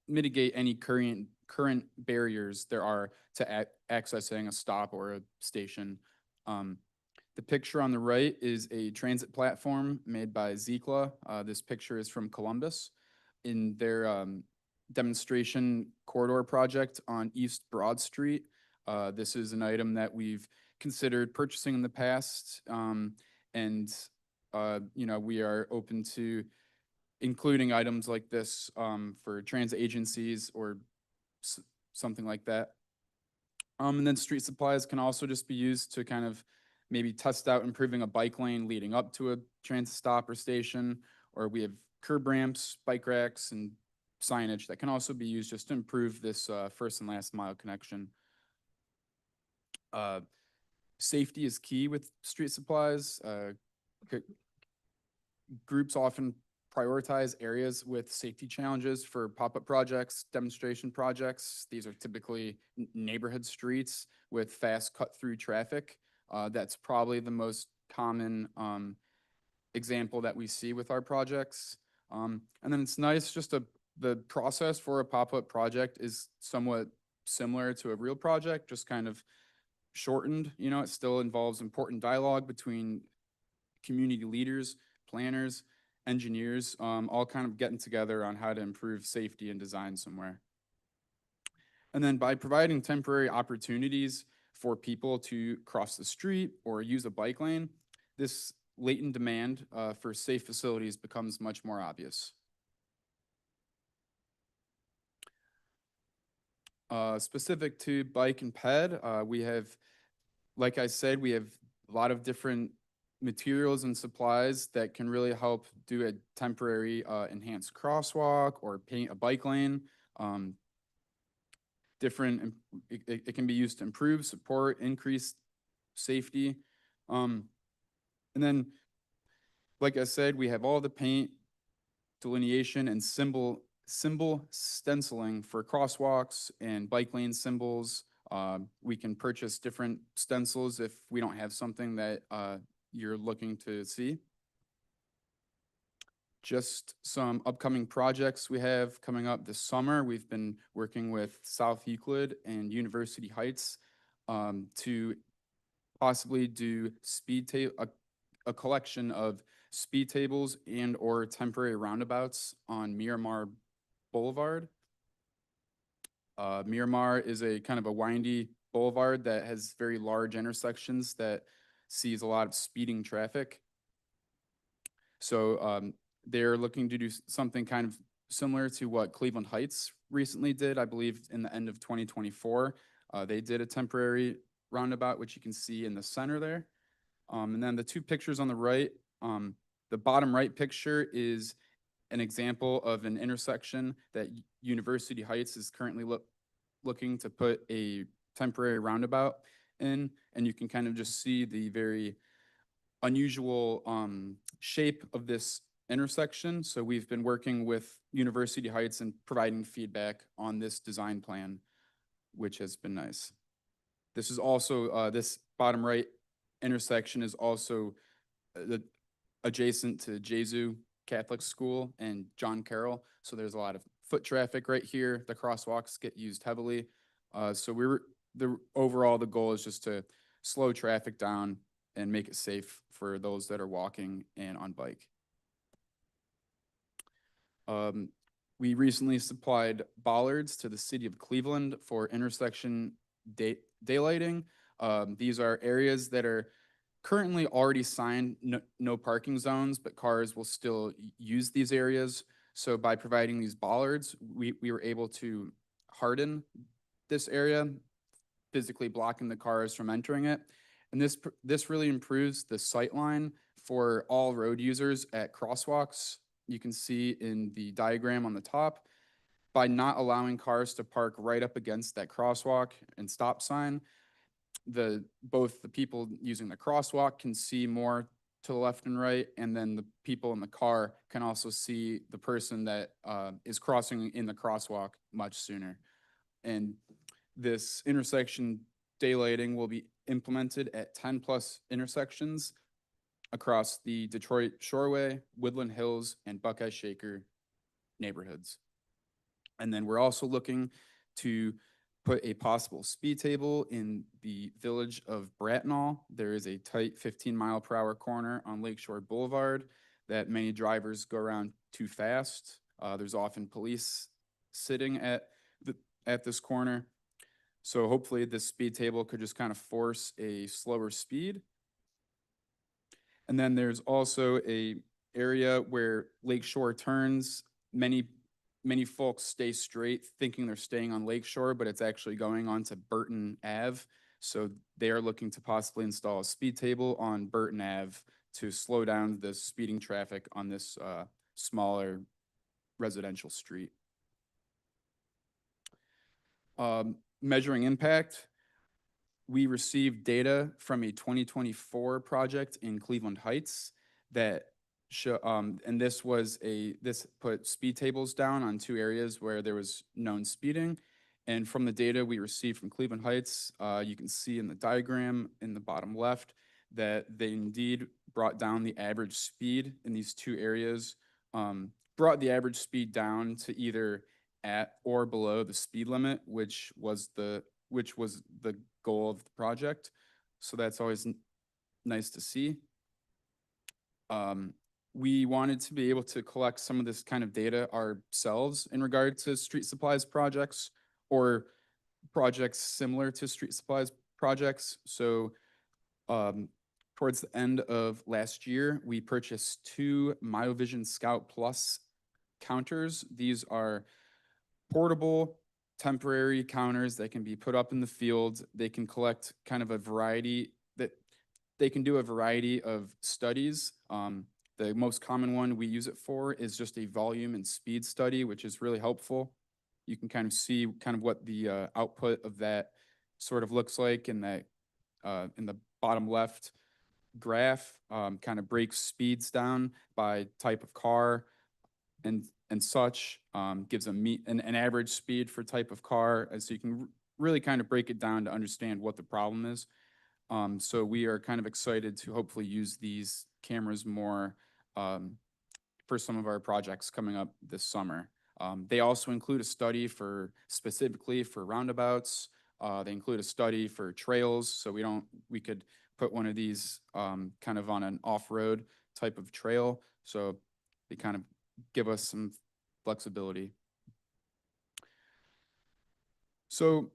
mitigate any current barriers there are to accessing a stop or a station. The picture on the right is a transit platform made by Zikla. This picture is from Columbus in their demonstration corridor project on East Broad Street. This is an item that we've considered purchasing in the past, and we are open to including items like this for transit agencies or something like that. And then street supplies can also just be used to kind of maybe test out improving a bike lane leading up to a transit stop or station, or we have curb ramps, bike racks, and signage that can also be used just to improve this first and last mile connection. Safety is key with street supplies. Groups often prioritize areas with safety challenges for pop-up projects, demonstration projects. These are typically neighborhood streets with fast cut-through traffic. That's probably the most common example that we see with our projects. And then it's nice the process for a pop-up project is somewhat similar to a real project, just kind of shortened. It still involves important dialogue between community leaders, planners, engineers, all kind of getting together on how to improve safety and design somewhere. And then by providing temporary opportunities for people to cross the street or use a bike lane, this latent demand for safe facilities becomes much more obvious. Specific to bike and ped, we have, like I said, we have a lot of different materials and supplies that can really help do a temporary enhanced crosswalk or paint a bike lane. It can be used to improve, support, increase safety. And then, like I said, we have all the paint, delineation, and symbol stenciling for crosswalks and bike lane symbols. We can purchase different stencils if we don't have something that you're looking to see. Just some upcoming projects we have coming up this summer. We've been working with South Euclid and University Heights to possibly do a collection of speed tables and or temporary roundabouts on Miramar Boulevard. Miramar is a kind of a windy boulevard that has very large intersections that sees a lot of speeding traffic. So they're looking to do something kind of similar to what Cleveland Heights recently did, I believe in the end of 2024. They did a temporary roundabout, which you can see in the center there. And then the two pictures on the right, the bottom right picture is an example of an intersection that University Heights is currently looking to put a temporary roundabout in. And you can kind of just see the very unusual shape of this intersection. So we've been working with University Heights and providing feedback on this design plan, which has been nice. This is also, this bottom right intersection is also adjacent to Jesu Catholic School and John Carroll. So there's a lot of foot traffic right here. The crosswalks get used heavily. So overall, the goal is just to slow traffic down and make it safe for those that are walking and on bike. We recently supplied bollards to the city of Cleveland for intersection daylighting. These are areas that are currently already signed no parking zones, but cars will still use these areas. So by providing these bollards, we were able to harden this area, physically blocking the cars from entering it. And this really improves the sight line for all road users at crosswalks. You can see in the diagram on the top, by not allowing cars to park right up against that crosswalk and stop sign, both the people using the crosswalk can see more to the left and right, and then the people in the car can also see the person that is crossing in the crosswalk much sooner. And this intersection daylighting will be implemented at 10 plus intersections across the Detroit Shoreway, Woodland Hills, and Buckeye Shaker neighborhoods. And then we're also looking to put a possible speed table in the village of Bracknell. There is a tight 15-mile-per-hour corner on Lakeshore Boulevard that many drivers go around too fast. There's often police sitting at this corner. So hopefully this speed table could just kind of force a slower speed. And then there's also a area where Lakeshore turns. Many folks stay straight thinking they're staying on Lakeshore, but it's actually going on to Burton Ave. So they are looking to possibly install a speed table on Burton Ave to slow down the speeding traffic on this smaller residential street. Measuring impact. We received data from a 2024 project in Cleveland Heights that show, and this put speed tables down on two areas where there was known speeding. And from the data we received from Cleveland Heights, you can see in the diagram in the bottom left that they indeed brought down the average speed in these two areas, brought the average speed down to either at or below the speed limit, which was the goal of the project. So that's always nice to see. We wanted to be able to collect some of this kind of data ourselves in regard to street supplies projects or projects similar to street supplies projects. So towards the end of last year, we purchased 2 MyoVision Scout Plus counters. These are portable, temporary counters that can be put up in the field. They can collect kind of a variety they can do a variety of studies. The most common one we use it for is just a volume and speed study, which is really helpful. You can kind of see kind of what the output of that sort of looks like in that in the bottom left graph kind of breaks speeds down by type of car and such, gives an average speed for type of car, and so you can really kind of break it down to understand what the problem is. So we are kind of excited to hopefully use these cameras more for some of our projects coming up this summer. They also include a study specifically for roundabouts. They include a study for trails, so we could put one of these kind of on an off-road type of trail. So they kind of give us some flexibility. So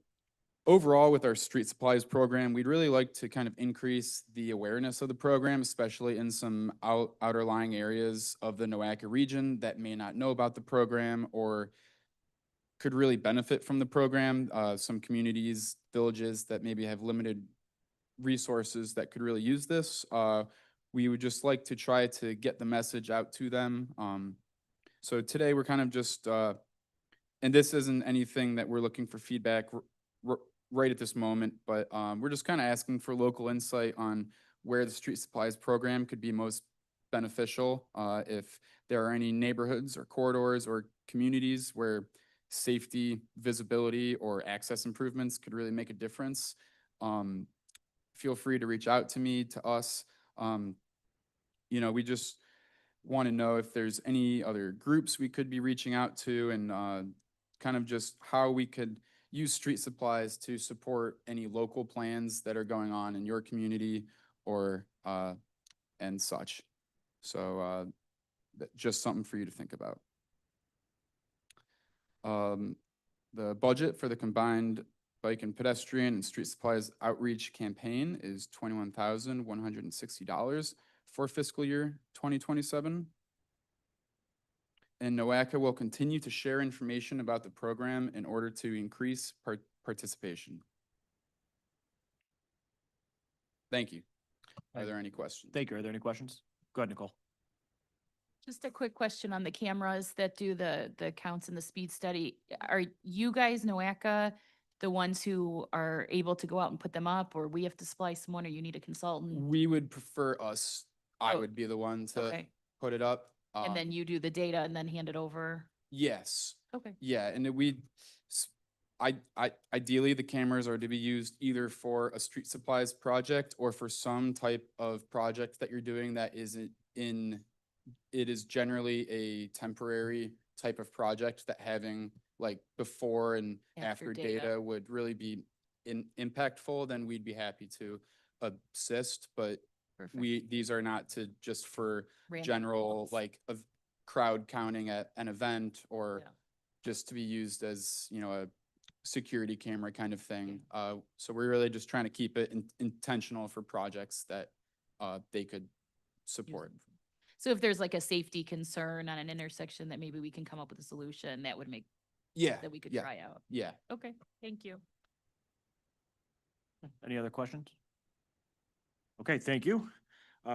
overall, with our street supplies program, we'd really like to kind of increase the awareness of the program, especially in some outerlying areas of the NOACA region that may not know about the program or could really benefit from the program. Some communities, villages that maybe have limited resources that could really use this. We would just like to try to get the message out to them. So today we're kind of just, and this isn't anything that we're looking for feedback right at this moment, but we're just kind of asking for local insight on where the street supplies program could be most beneficial. If there are any neighborhoods or corridors or communities where safety, visibility, or access improvements could really make a difference, feel free to reach out to me, to us. We just want to know if there's any other groups we could be reaching out to, and kind of just how we could use street supplies to support any local plans that are going on in your community or and such. So just something for you to think about. The budget for the combined bike and pedestrian and street supplies outreach campaign is $21,160 for fiscal year 2027. And NOACA will continue to share information about the program in order to increase participation. Thank you. Are there any questions? Thank you. Are there any questions? Go ahead, Nicole. Just a quick question on the cameras that do the counts in the speed study. Are you guys, NOACA, the ones who are able to go out and put them up, or we have to splice someone, or you need a consultant? We would prefer us. I would be the one to Okay. put it up. And then you do the data and then hand it over? Yes. Okay. Yeah, and ideally the cameras are to be used either for a street supplies project or for some type of project that you're doing that isn't it is generally a temporary type of project that having like before and after data would really be impactful. Then we'd be happy to assist, but these are not to just for general like a crowd counting at an event or just to be used as a security camera kind of thing. So we're really just trying to keep it intentional for projects that they could support. So if there's like a safety concern on an intersection that maybe we can come up with a solution that would make that we could try out. Yeah. Okay, thank you. Any other questions? Okay, thank you.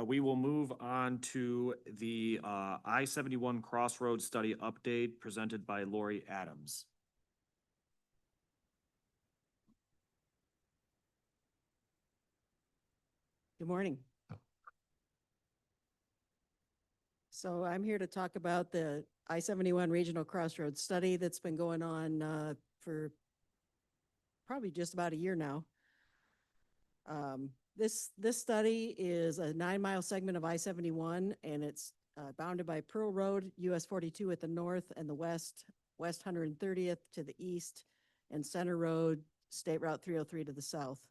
We will move on to the I-71 Crossroads Study Update presented by Lori Adams. Good morning. So I'm here to talk about the I-71 Regional Crossroads Study that's been going on for probably just about a year now. This study is a 9-mile segment of I-71, and it's bounded by Pearl Road, US 42 at the north and the west, West 130th to the east, and Center Road, State Route 303 to the south.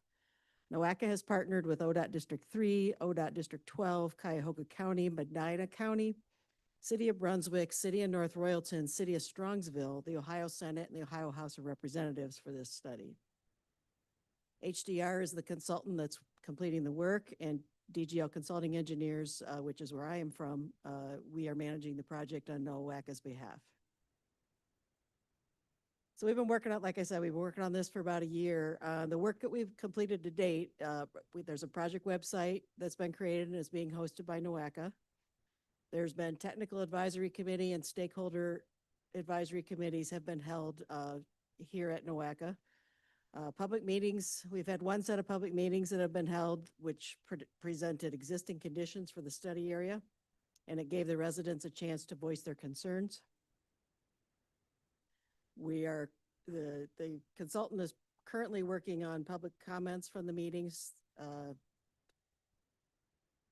NOACA has partnered with ODOT District 3, ODOT District 12, Cuyahoga County, Medina County, City of Brunswick, City of North Royalton, City of Strongsville, the Ohio Senate, and the Ohio House of Representatives for this study. HDR is the consultant that's completing the work, and DGL Consulting Engineers, which is where I am from, we are managing the project on NOACA's behalf. So we've been working on, like I said, we've been working on this for about a year. The work that we've completed to date, there's a project website that's been created and is being hosted by NOACA. There's been technical advisory committee and stakeholder advisory committees have been held here at NOACA. Public meetings, we've had one set of public meetings that have been held, which presented existing conditions for the study area, and it gave the residents a chance to voice their concerns. The consultant is currently working on public comments from the meetings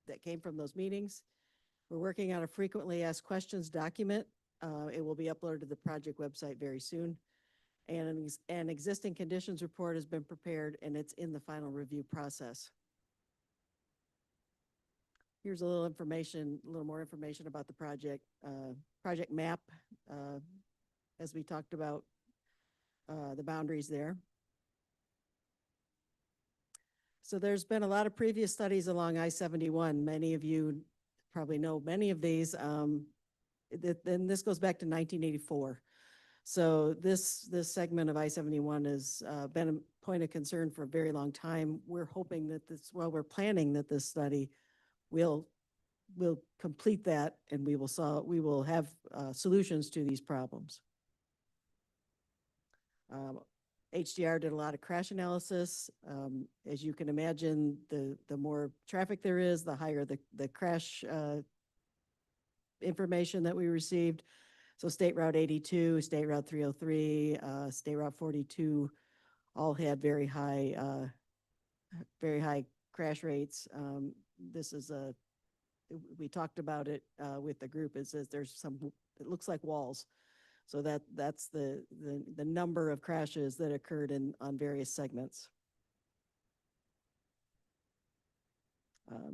that came from those meetings. We're working on a frequently asked questions document. It will be uploaded to the project website very soon. And an existing conditions report has been prepared and it's in the final review process. Here's a little information, a little more information about the project. Project map, as we talked about the boundaries there. So there's been a lot of previous studies along I-71. Many of you probably know many of these. And this goes back to 1984. So this segment of I-71 has been a point of concern for a very long time. We're hoping that we're planning that this study will complete that and we will have solutions to these problems. HDR did a lot of crash analysis. As you can imagine, the more traffic there is, the higher the crash information that we received. So State Route 82, State Route 303, State Route 42, all had very high crash rates. We talked about it with the group. It says it looks like walls. So that's the number of crashes that occurred on various segments.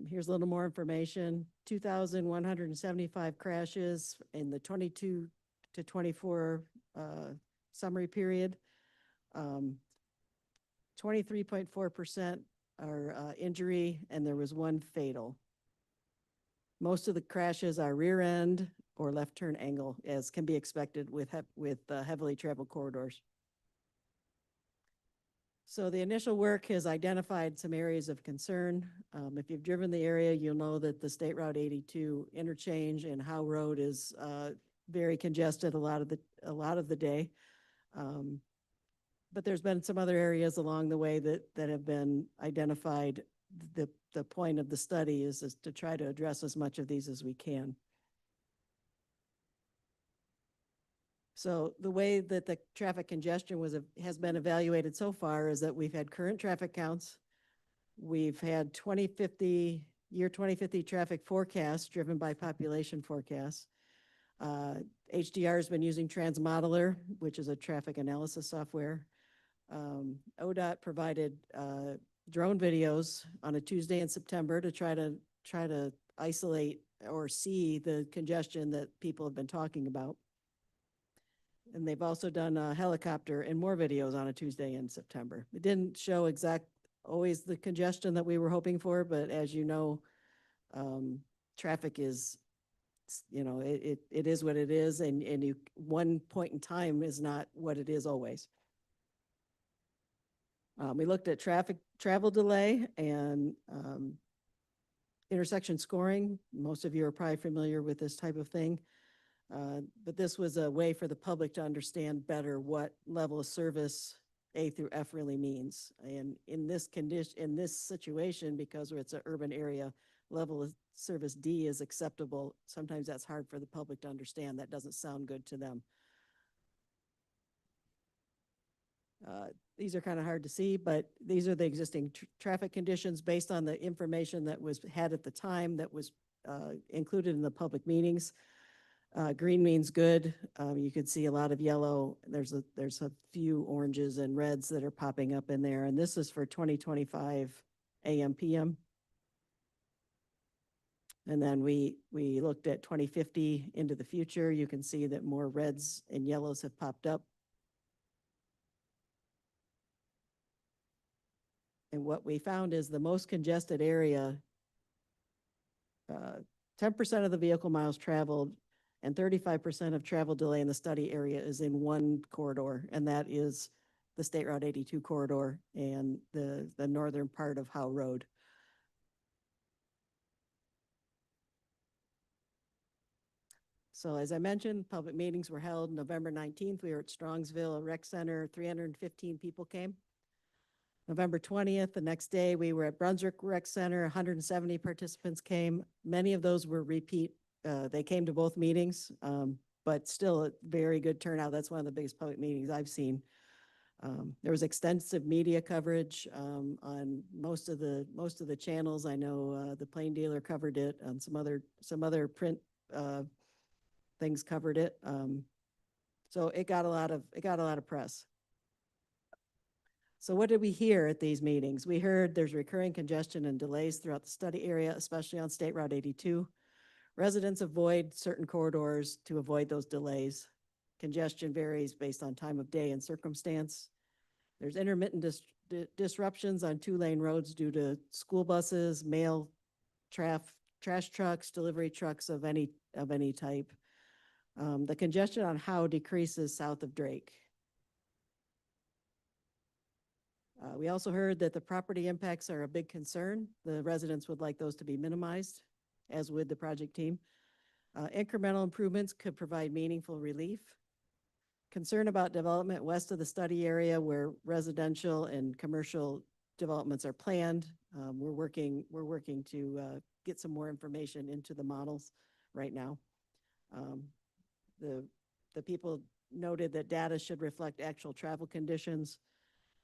Here's a little more information. 2,175 crashes in the 22 to 24 summary period. 23.4% are injury, and there was one fatal. Most of the crashes are rear end or left turn angle, as can be expected with heavily traveled corridors. So the initial work has identified some areas of concern. If you've driven the area, you'll know that the State Route 82 interchange and Howe Road is very congested a lot of the day. But there's been some other areas along the way that have been identified. The point of the study is to try to address as much of these as we can. So the way that the traffic congestion has been evaluated so far is that we've had current traffic counts. We've had year 2050 traffic forecasts driven by population forecasts. HDR has been using Transmodeler, which is a traffic analysis software. ODOT provided drone videos on a Tuesday in September to try to isolate or see the congestion that people have been talking about. And they've also done a helicopter and more videos on a Tuesday in September. It didn't show always the congestion that we were hoping for, but as you know, traffic is, it is what it is, and one point in time is not what it is always. We looked at travel delay and intersection scoring. Most of you are probably familiar with this type of thing. But this was a way for the public to understand better what level of service A through F really means. And in this situation, because it's an urban area, level of service D is acceptable. Sometimes that's hard for the public to understand. That doesn't sound good to them. These are kind of hard to see, but these are the existing traffic conditions based on the information that was had at the time that was included in the public meetings. Green means good. You could see a lot of yellow. There's a few oranges and reds that are popping up in there. And this is for 2025 AM PM. And then we looked at 2050 into the future. You can see that more reds and yellows have popped up. And what we found is the most congested area, 10% of the vehicle miles traveled and 35% of travel delay in the study area is in one corridor, and that is the State Route 82 corridor and the northern part of Howe Road. So as I mentioned, public meetings were held November 19th. We were at Strongsville Rec Center. 315 people came. November 20th, the next day, we were at Brunswick Rec Center, 170 participants came. Many of those were repeat, they came to both meetings, but still a very good turnout. That's one of the biggest public meetings I've seen. There was extensive media coverage on most of the channels. I know the Plain Dealer covered it, and some other print things covered it. So it got a lot of press. So what did we hear at these meetings? We heard there's recurring congestion and delays throughout the study area, especially on State Route 82. Residents avoid certain corridors to avoid those delays. Congestion varies based on time of day and circumstance. There's intermittent disruptions on two-lane roads due to school buses, mail, trash trucks, delivery trucks of any type. The congestion on Howe decreases south of Drake. We also heard that the property impacts are a big concern. The residents would like those to be minimized, as would the project team. Incremental improvements could provide meaningful relief. Concern about development west of the study area where residential and commercial developments are planned. We're working to get some more information into the models right now. The people noted that data should reflect actual travel conditions,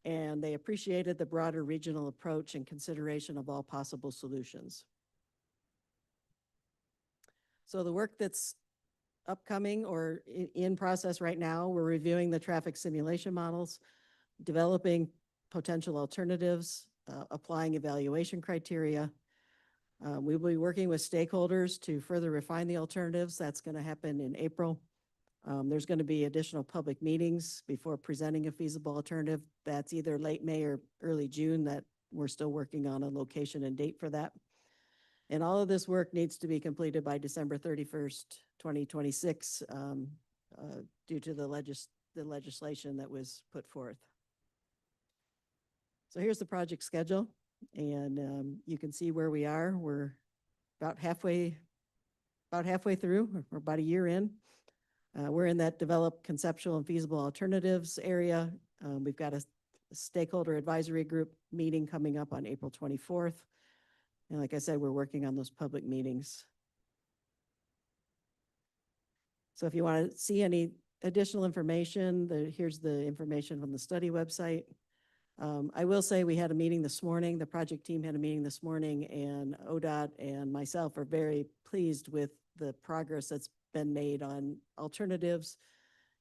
and they appreciated the broader regional approach and consideration of all possible solutions. So the work that's upcoming or in process right now, we're reviewing the traffic simulation models, developing potential alternatives, applying evaluation criteria. We will be working with stakeholders to further refine the alternatives. That's going to happen in April. There's going to be additional public meetings before presenting a feasible alternative. That's either late May or early June. That we're still working on a location and date for that. And all of this work needs to be completed by December 31st, 2026, due to the legislation that was put forth. So here's the project schedule, and you can see where we are. We're about halfway through, or about a year in. We're in that develop conceptual and feasible alternatives area. We've got a stakeholder advisory group meeting coming up on April 24th. And like I said, we're working on those public meetings. So if you want to see any additional information, here's the information from the study website. I will say we had a meeting this morning. The project team had a meeting this morning, and ODOT and myself are very pleased with the progress that's been made on alternatives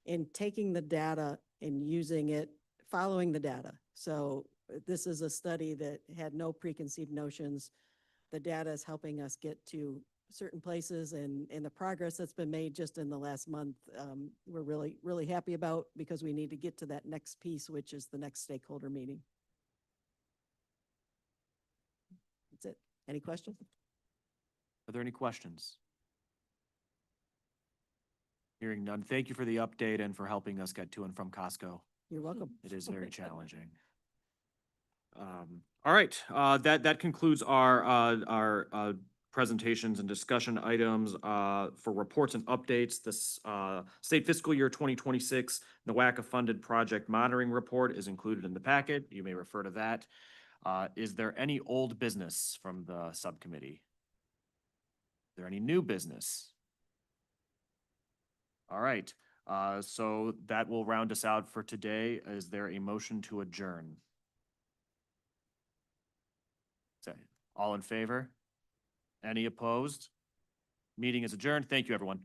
in taking the data and using it, following the data. So this is a study that had no preconceived notions. The data is helping us get to certain places, and the progress that's been made just in the last month, we're really, really happy about, because we need to get to that next piece, which is the next stakeholder meeting. That's it. Any questions? Are there any questions? Hearing none. Thank you for the update and for helping us get to and from Costco. You're welcome. It is very challenging. All right, that concludes our presentations and discussion items for reports and updates. This state fiscal year 2026 NOACA funded project monitoring report is included in the packet. You may refer to that. Is there any old business from the subcommittee? Is there any new business? All right, so that will round us out for today. Is there a motion to adjourn? Say, all in favor? Any opposed? Meeting is adjourned. Thank you, everyone.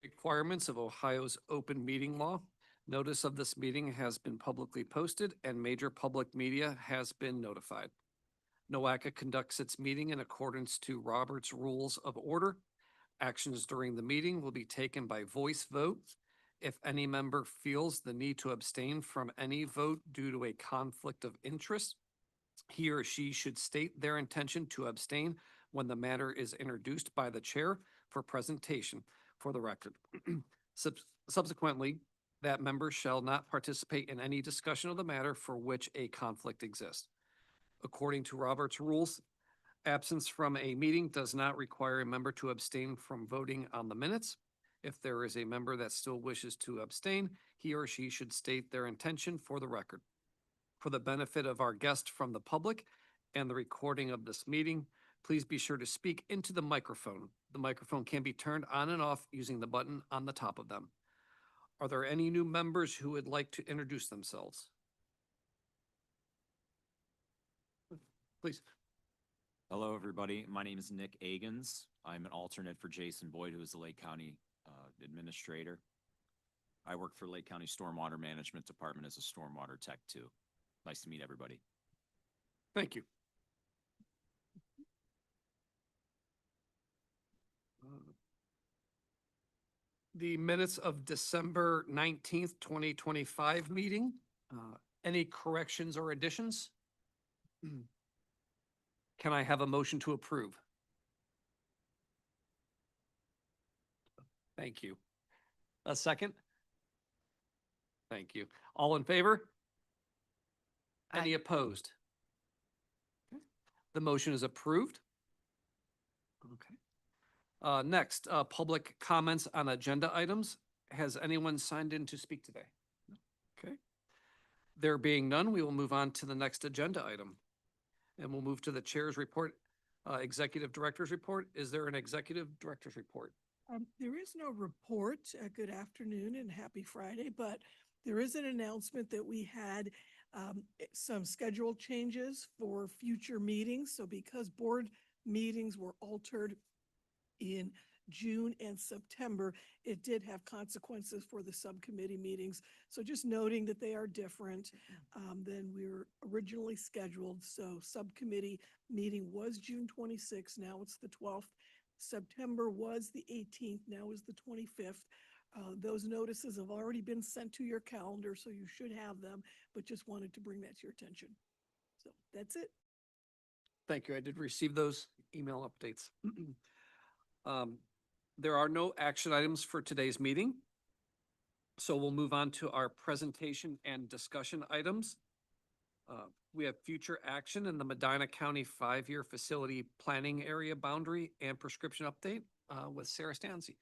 requirements of Ohio's open meeting law. Notice of this meeting has been publicly posted and major public media has been notified. NOACA conducts its meeting in accordance to Robert's Rules of Order. Actions during the meeting will be taken by voice vote. If any member feels the need to abstain from any vote due to a conflict of interest, he or she should state their intention to abstain when the matter is introduced by the chair for presentation for the record. Subsequently, that member shall not participate in any discussion of the matter for which a conflict exists. According to Robert's rules, absence from a meeting does not require a member to abstain from voting on the minutes. If there is a member that still wishes to abstain, he or she should state their intention for the record. For the benefit of our guests from the public and the recording of this meeting, please be sure to speak into the microphone. The microphone can be turned on and off using the button on the top of them. Are there any new members who would like to introduce themselves? Please. Hello, everybody. My name is Nick Agans. I'm an alternate for Jason Boyd, who is the Lake County Administrator. I work for Lake County Stormwater Management Department as a stormwater tech too. Nice to meet everybody. Thank you. The minutes of December 19th, 2025 meeting. Any corrections or additions? Can I have a motion to approve? Thank you. A second? Thank you. All in favor? Any opposed? The motion is approved. Okay. Next, public comments on agenda items. Has anyone signed in to speak today? Okay. There being none, we will move on to the next agenda item. And we'll move to the chair's report, executive director's report. Is there an executive director's report? There is no report. Good afternoon and happy Friday, but there is an announcement that we had some schedule changes for future meetings. So because board meetings were altered in June and September, it did have consequences for the subcommittee meetings. So just noting that they are different than we were originally scheduled. So subcommittee meeting was June 26th. Now it's the 12th. September was the 18th. Now is the 25th. Those notices have already been sent to your calendar, so you should have them, but just wanted to bring that to your attention. So that's it. Thank you. I did receive those email updates. There are no action items for today's meeting. So we'll move on to our presentation and discussion items. We have future action in the Medina County 5-year facility planning area boundary and prescription update with Sarah Stanzi.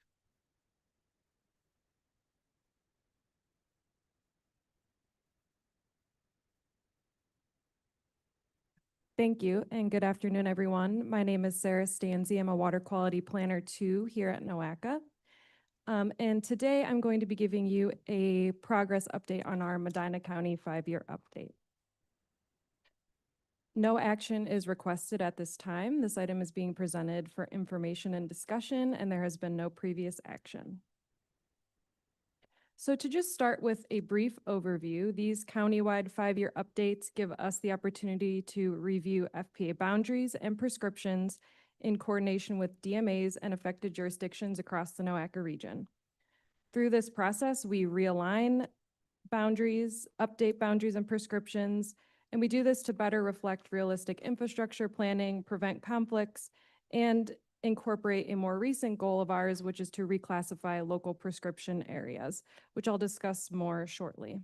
Thank you, and good afternoon, everyone. My name is Sarah Stanzi. I'm a Water Quality Planner 2 here at NOACA. And today I'm going to be giving you a progress update on our Medina County 5-year update. No action is requested at this time. This item is being presented for information and discussion, and there has been no previous action. So to just start with a brief overview, these countywide 5-year updates give us the opportunity to review FPA boundaries and prescriptions in coordination with DMAs and affected jurisdictions across the NOACA region. Through this process, we realign boundaries, update boundaries and prescriptions, and we do this to better reflect realistic infrastructure planning, prevent conflicts, and incorporate a more recent goal of ours, which is to reclassify local prescription areas, which I'll discuss more shortly.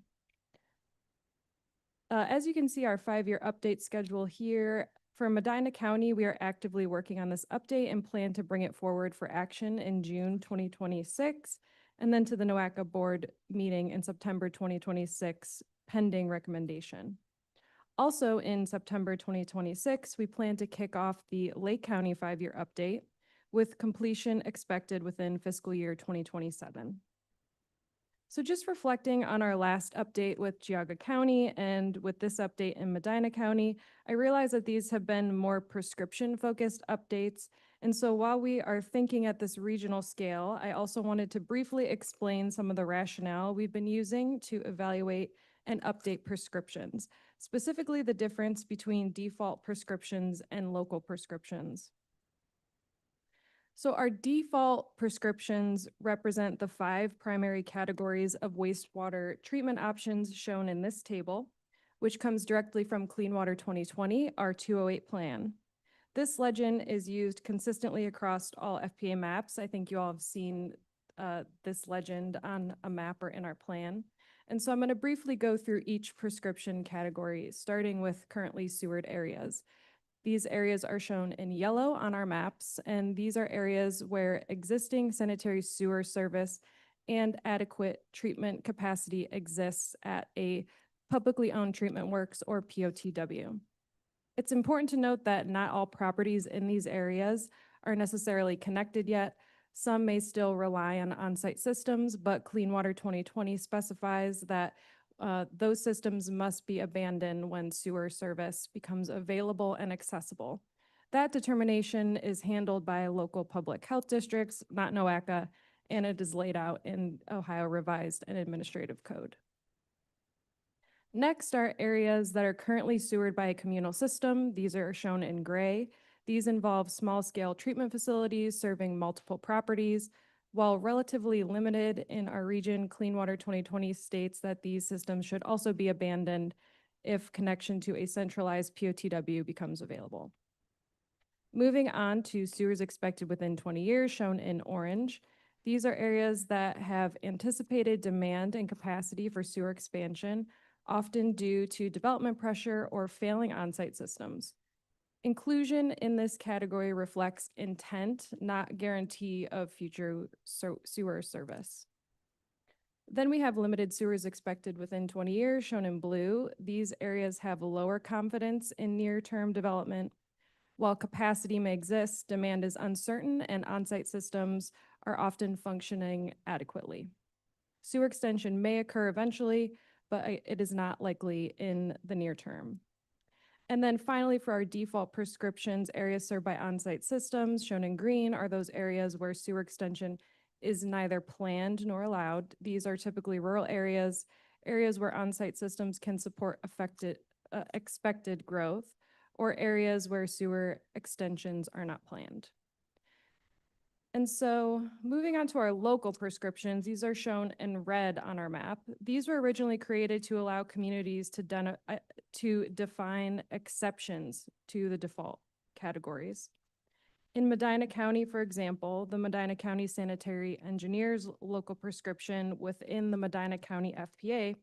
As you can see, our 5-year update schedule here. For Medina County, we are actively working on this update and plan to bring it forward for action in June 2026, and then to the NOACA board meeting in September 2026, pending recommendation. Also in September 2026, we plan to kick off the Lake County 5-year update with completion expected within fiscal year 2027. So just reflecting on our last update with Geauga County and with this update in Medina County, I realize that these have been more prescription-focused updates, And so while we are thinking at this regional scale, I also wanted to briefly explain some of the rationale we've been using to evaluate and update prescriptions, specifically the difference between default prescriptions and local prescriptions. So our default prescriptions represent the 5 primary categories of wastewater treatment options shown in this table, which comes directly from Clean Water 2020, our 208 plan. This legend is used consistently across all FPA maps. I think you all have seen this legend on a map or in our plan. And so I'm going to briefly go through each prescription category, starting with currently sewered areas. These areas are shown in yellow on our maps, and these are areas where existing sanitary sewer service and adequate treatment capacity exists at a publicly owned treatment works or POTW. It's important to note that not all properties in these areas are necessarily connected yet. Some may still rely on on-site systems, but Clean Water 2020 specifies that those systems must be abandoned when sewer service becomes available and accessible. That determination is handled by local public health districts, not NOACA, and it is laid out in Ohio Revised and Administrative Code. Next are areas that are currently sewered by a communal system. These are shown in gray. These involve small-scale treatment facilities serving multiple properties. While relatively limited in our region, Clean Water 2020 states that these systems should also be abandoned if connection to a centralized POTW becomes available. Moving on to sewers expected within 20 years, shown in orange. These are areas that have anticipated demand and capacity for sewer expansion, often due to development pressure or failing on-site systems. Inclusion in this category reflects intent, not guarantee of future sewer service. Then we have limited sewers expected within 20 years, shown in blue. These areas have lower confidence in near-term development. While capacity may exist, demand is uncertain and on-site systems are often functioning adequately. Sewer extension may occur eventually, but it is not likely in the near term. And then finally, for our default prescriptions, areas served by on-site systems, shown in green, are those areas where sewer extension is neither planned nor allowed. These are typically rural areas, areas where on-site systems can support expected growth, or areas where sewer extensions are not planned. And so moving on to our local prescriptions, these are shown in red on our map. These were originally created to allow communities to define exceptions to the default categories. In Medina County, for example, the Medina County Sanitary Engineers local prescription within the Medina County FPA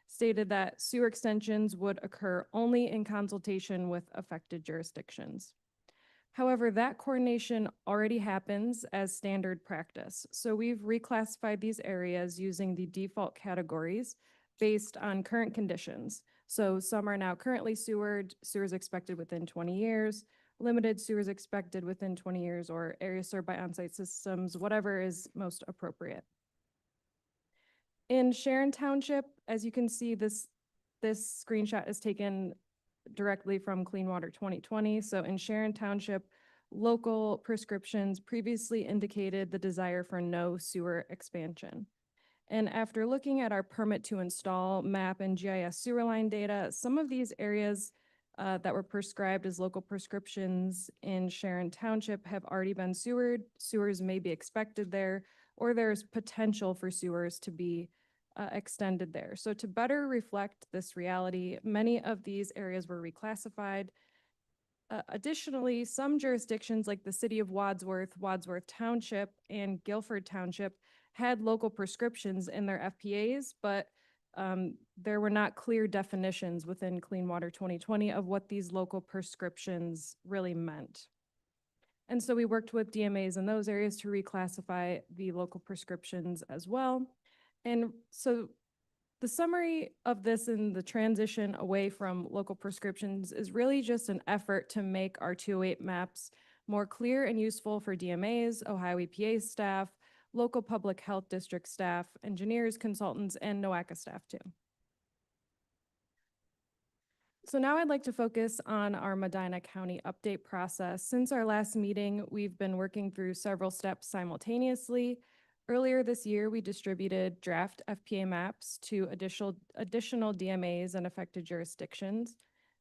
stated that sewer extensions would occur only in consultation with affected jurisdictions. However, that coordination already happens as standard practice. So we've reclassified these areas using the default categories based on current conditions. So some are now currently sewered, sewers expected within 20 years, limited sewers expected within 20 years, or areas served by on-site systems, whatever is most appropriate. In Sharon Township, as you can see, this screenshot is taken directly from Clean Water 2020. So in Sharon Township, local prescriptions previously indicated the desire for no sewer expansion. And after looking at our permit to install map and GIS sewer line data, some of these areas that were prescribed as local prescriptions in Sharon Township have already been sewered. Sewers may be expected there, or there's potential for sewers to be extended there. So to better reflect this reality, many of these areas were reclassified. Additionally, some jurisdictions like the city of Wadsworth, Wadsworth Township, and Guilford Township had local prescriptions in their FPAs, but there were not clear definitions within Clean Water 2020 of what these local prescriptions really meant. And so we worked with DMAs in those areas to reclassify the local prescriptions as well. And so the summary of this and the transition away from local prescriptions is really just an effort to make our 208 maps more clear and useful for DMAs, Ohio EPA staff, local public health district staff, engineers, consultants, and NOACA staff too. So now I'd like to focus on our Medina County update process. Since our last meeting, we've been working through several steps simultaneously. Earlier this year, we distributed draft FPA maps to additional DMAs and affected jurisdictions.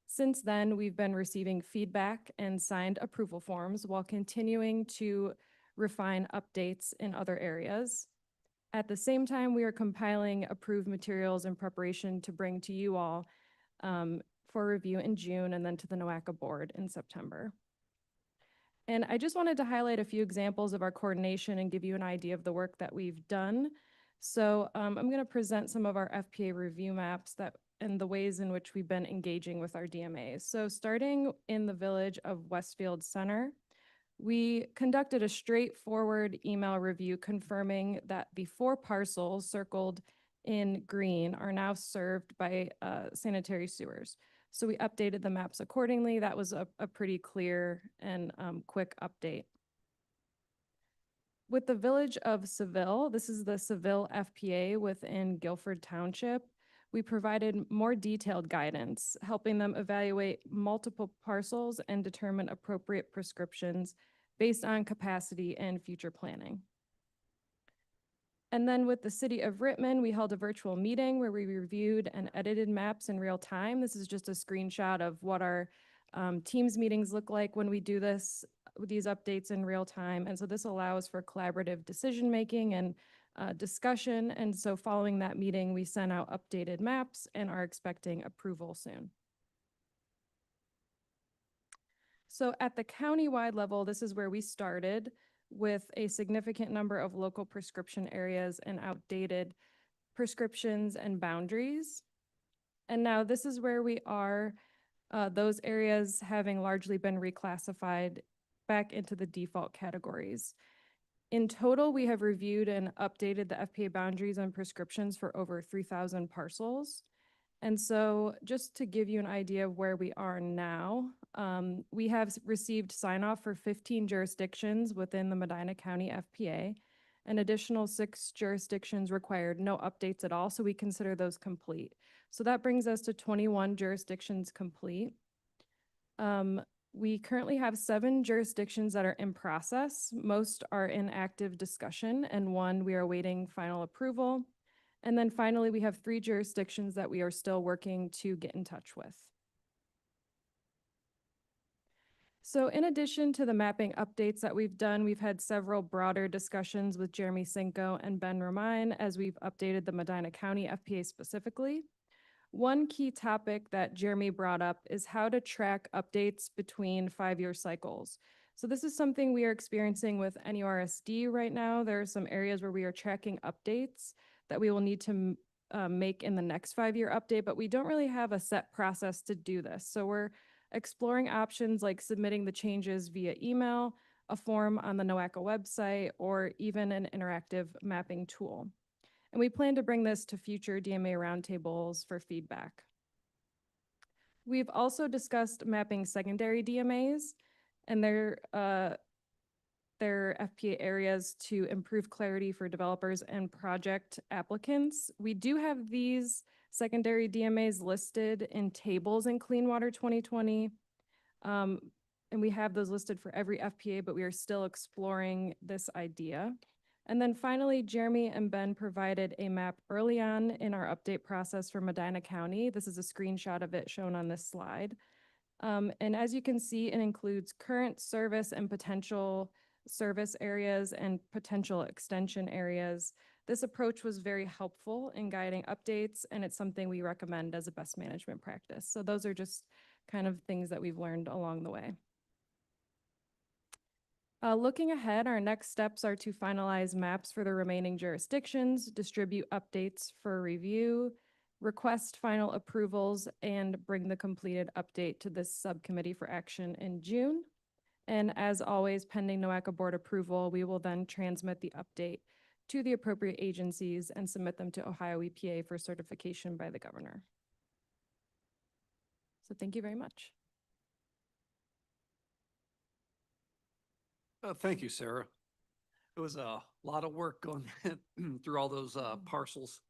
Since then, we've been receiving feedback and signed approval forms while continuing to refine updates in other areas. At the same time, we are compiling approved materials in preparation to bring to you all for review in June and then to the NOACA board in September. And I just wanted to highlight a few examples of our coordination and give you an idea of the work that we've done. So I'm going to present some of our FPA review maps and the ways in which we've been engaging with our DMAs. So starting in the village of Westfield Center, we conducted a straightforward email review confirming that the 4 parcels circled in green are now served by sanitary sewers. So we updated the maps accordingly. That was a pretty clear and quick update. With the village of Seville, this is the Seville FPA within Guilford Township, we provided more detailed guidance, helping them evaluate multiple parcels and determine appropriate prescriptions based on capacity and future planning. And then with the city of Rittman, we held a virtual meeting where we reviewed and edited maps in real time. This is just a screenshot of what our Teams meetings look like when we do these updates in real time. And so this allows for collaborative decision-making and discussion. And so following that meeting, we sent out updated maps and are expecting approval soon. So at the county-wide level, this is where we started with a significant number of local prescription areas and outdated prescriptions and boundaries. And now this is where we are, those areas having largely been reclassified back into the default categories. In total, we have reviewed and updated the FPA boundaries and prescriptions for over 3,000 parcels. And so just to give you an idea of where we are now, we have received sign-off for 15 jurisdictions within the Medina County FPA. An additional 6 jurisdictions required no updates at all, so we consider those complete. So that brings us to 21 jurisdictions complete. We currently have 7 jurisdictions that are in process. Most are in active discussion, and 1 we are awaiting final approval. And then finally, we have 3 jurisdictions that we are still working to get in touch with. So in addition to the mapping updates that we've done, we've had several broader discussions with Jeremy Cinco and Ben Romine as we've updated the Medina County FPA specifically. One key topic that Jeremy brought up is how to track updates between 5-year cycles. So this is something we are experiencing with NURSD right now. There are some areas where we are tracking updates that we will need to make in the next 5-year update, but we don't really have a set process to do this. So we're exploring options like submitting the changes via email, a form on the NOACA website, or even an interactive mapping tool. And we plan to bring this to future DMA roundtables for feedback. We've also discussed mapping secondary DMAs and their FPA areas to improve clarity for developers and project applicants. We do have these secondary DMAs listed in tables in Clean Water 2020. And we have those listed for every FPA, but we are still exploring this idea. And then finally, Jeremy and Ben provided a map early on in our update process for Medina County. This is a screenshot of it shown on this slide. And as you can see, it includes current service and potential service areas and potential extension areas. This approach was very helpful in guiding updates, and it's something we recommend as a best management practice. So those are just kind of things that we've learned along the way. Looking ahead, our next steps are to finalize maps for the remaining jurisdictions, distribute updates for review, request final approvals, and bring the completed update to this subcommittee for action in June. And as always, pending NOACA board approval, we will then transmit the update to the appropriate agencies and submit them to Ohio EPA for certification by the governor. So thank you very much. Thank you, Sarah. It was a lot of work going through all those parcels.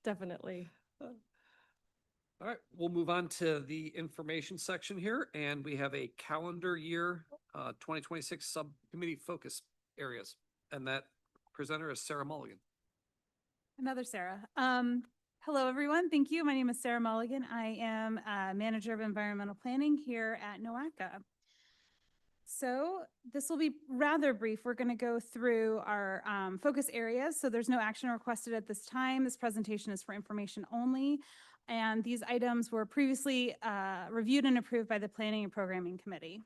Definitely. All right, we'll move on to the information section here, and we have a calendar year 2026 subcommittee focus areas. And that presenter is Sarah Mulligan. Another Sarah. Hello, everyone. Thank you. My name is Sarah Mulligan. I am Manager of Environmental Planning here at NOACA. So this will be rather brief. We're going to go through our focus areas. So there's no action requested at this time. This presentation is for information only. And these items were previously reviewed and approved by the Planning and Programming Committee.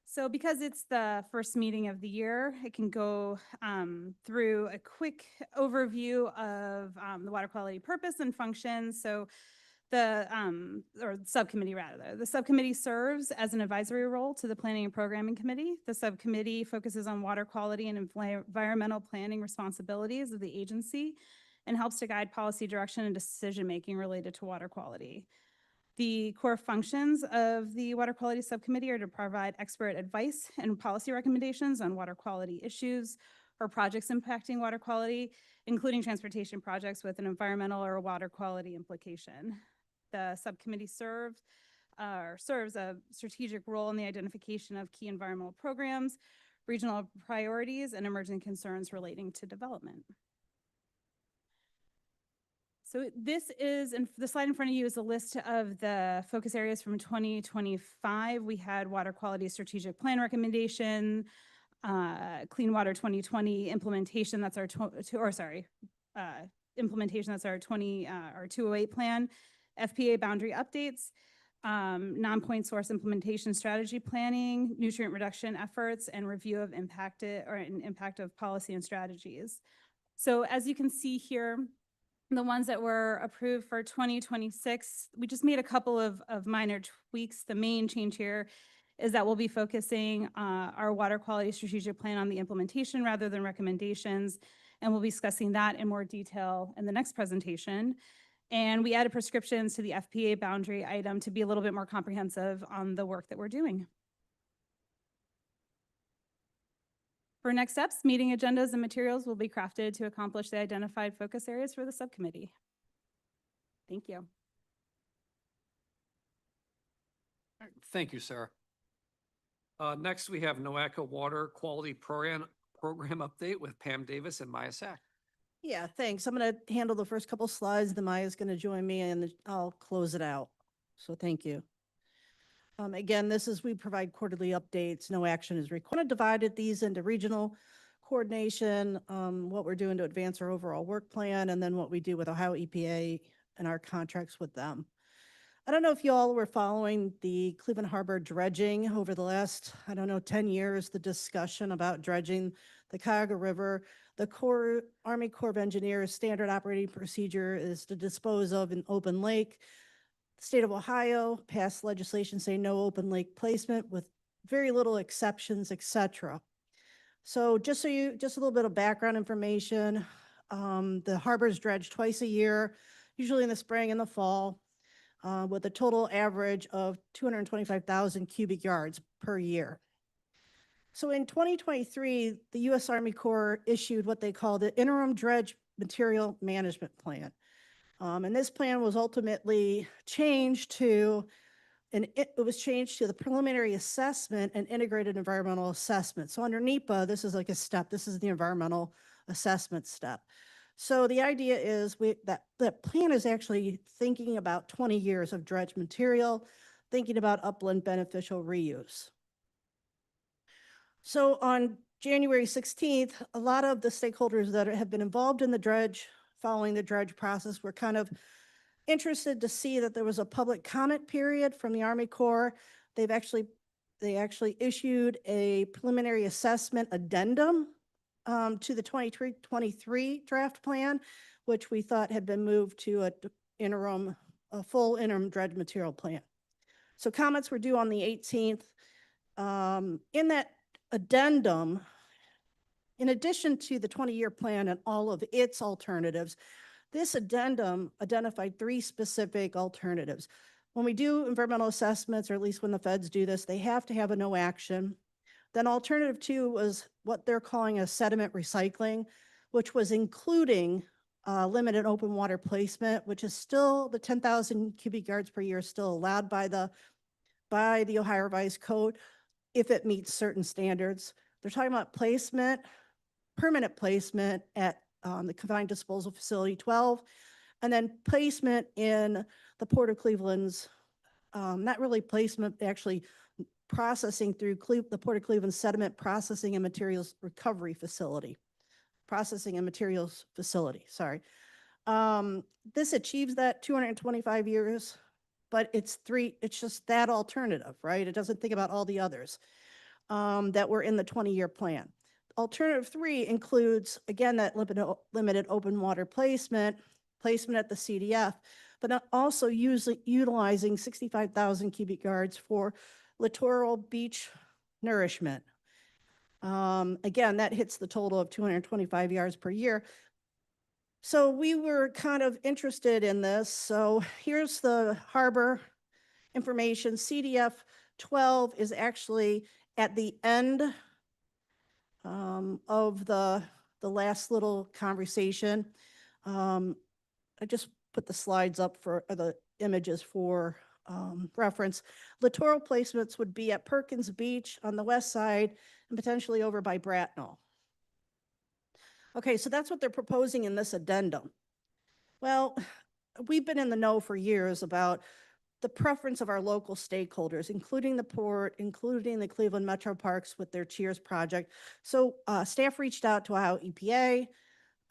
So because it's the first meeting of the year, I can go through a quick overview of the water quality purpose and function. So the subcommittee rather. The subcommittee serves as an advisory role to the Planning and Programming Committee. The subcommittee focuses on water quality and environmental planning responsibilities of the agency and helps to guide policy direction and decision-making related to water quality. The core functions of the Water Quality Subcommittee are to provide expert advice and policy recommendations on water quality issues or projects impacting water quality, including transportation projects with an environmental or water quality implication. The subcommittee serves a strategic role in the identification of key environmental programs, regional priorities, and emerging concerns relating to development. So this is, and the slide in front of you is a list of the focus areas from 2025. We had water quality strategic plan recommendation, Clean Water 2020 implementation, that's our, implementation, that's our 208 plan, FPA boundary updates, non-point source implementation strategy planning, nutrient reduction efforts, and review of impact of policy and strategies. So as you can see here, the ones that were approved for 2026, we just made a couple of minor tweaks. The main change here is that we'll be focusing our water quality strategic plan on the implementation rather than recommendations, and we'll be discussing that in more detail in the next presentation. And we added prescriptions to the FPA boundary item to be a little bit more comprehensive on the work that we're doing. For next steps, meeting agendas and materials will be crafted to accomplish the identified focus areas for the subcommittee. Thank you. Thank you, Sarah. Next, we have NOACA Water Quality Program update with Pam Davis and Maya Sack. Yeah, thanks. I'm going to handle the first couple slides. Then Maya's going to join me and I'll close it out. So thank you. Again, we provide quarterly updates. No action is required. Divided these into regional coordination, what we're doing to advance our overall work plan, and then what we do with Ohio EPA and our contracts with them. I don't know if you all were following the Cleveland Harbor dredging over the last, 10 years, the discussion about dredging the Cuyahoga River. The Army Corps of Engineers standard operating procedure is to dispose of an open lake. The state of Ohio passed legislation saying no open lake placement with very little exceptions, etc. So just a little bit of background information. The harbor is dredged twice a year, usually in the spring and the fall, with a total average of 225,000 cubic yards per year. So in 2023, the U.S. Army Corps issued what they called the Interim Dredge Material Management Plan. And this plan was ultimately changed to, the preliminary assessment and integrated environmental assessment. So under NEPA, this is like a step. This is the environmental assessment step. So the idea is that plan is actually thinking about 20 years of dredge material, thinking about upland beneficial reuse. So on January 16th, a lot of the stakeholders that have been involved in the dredge, following the dredge process, were kind of interested to see that there was a public comment period from the Army Corps. They actually issued a preliminary assessment addendum to the 2023 draft plan, which we thought had been moved to a full interim dredge material plan. So comments were due on the 18th. In that addendum, in addition to the 20-year plan and all of its alternatives, this addendum identified 3 specific alternatives. When we do environmental assessments, or at least when the feds do this, they have to have a no action. Then alternative 2 was what they're calling a sediment recycling, which was including limited open water placement, which is still the 10,000 cubic yards per year is still allowed by the Ohio Revised Code if it meets certain standards. They're talking about placement, permanent placement at the Confined Disposal Facility 12, and then placement in the Port of Cleveland's, not really placement, actually processing through the Port of Cleveland Sediment Processing and Materials Recovery Facility. Processing and Materials Facility, sorry. This achieves that 225 years, but it's just that alternative, right? It doesn't think about all the others that were in the 20-year plan. Alternative 3 includes, again, that limited open water placement at the CDF, but also utilizing 65,000 cubic yards for littoral beach nourishment. Again, that hits the total of 225 yards per year. So we were kind of interested in this. So here's the harbor information. CDF 12 is actually at the end of the last little conversation. I just put the slides up for the images for reference. Littoral placements would be at Perkins Beach on the west side and potentially over by Bracknell. Okay, so that's what they're proposing in this addendum. Well, we've been in the know for years about the preference of our local stakeholders, including the port, including the Cleveland Metro Parks with their Cheers project. So staff reached out to Ohio EPA.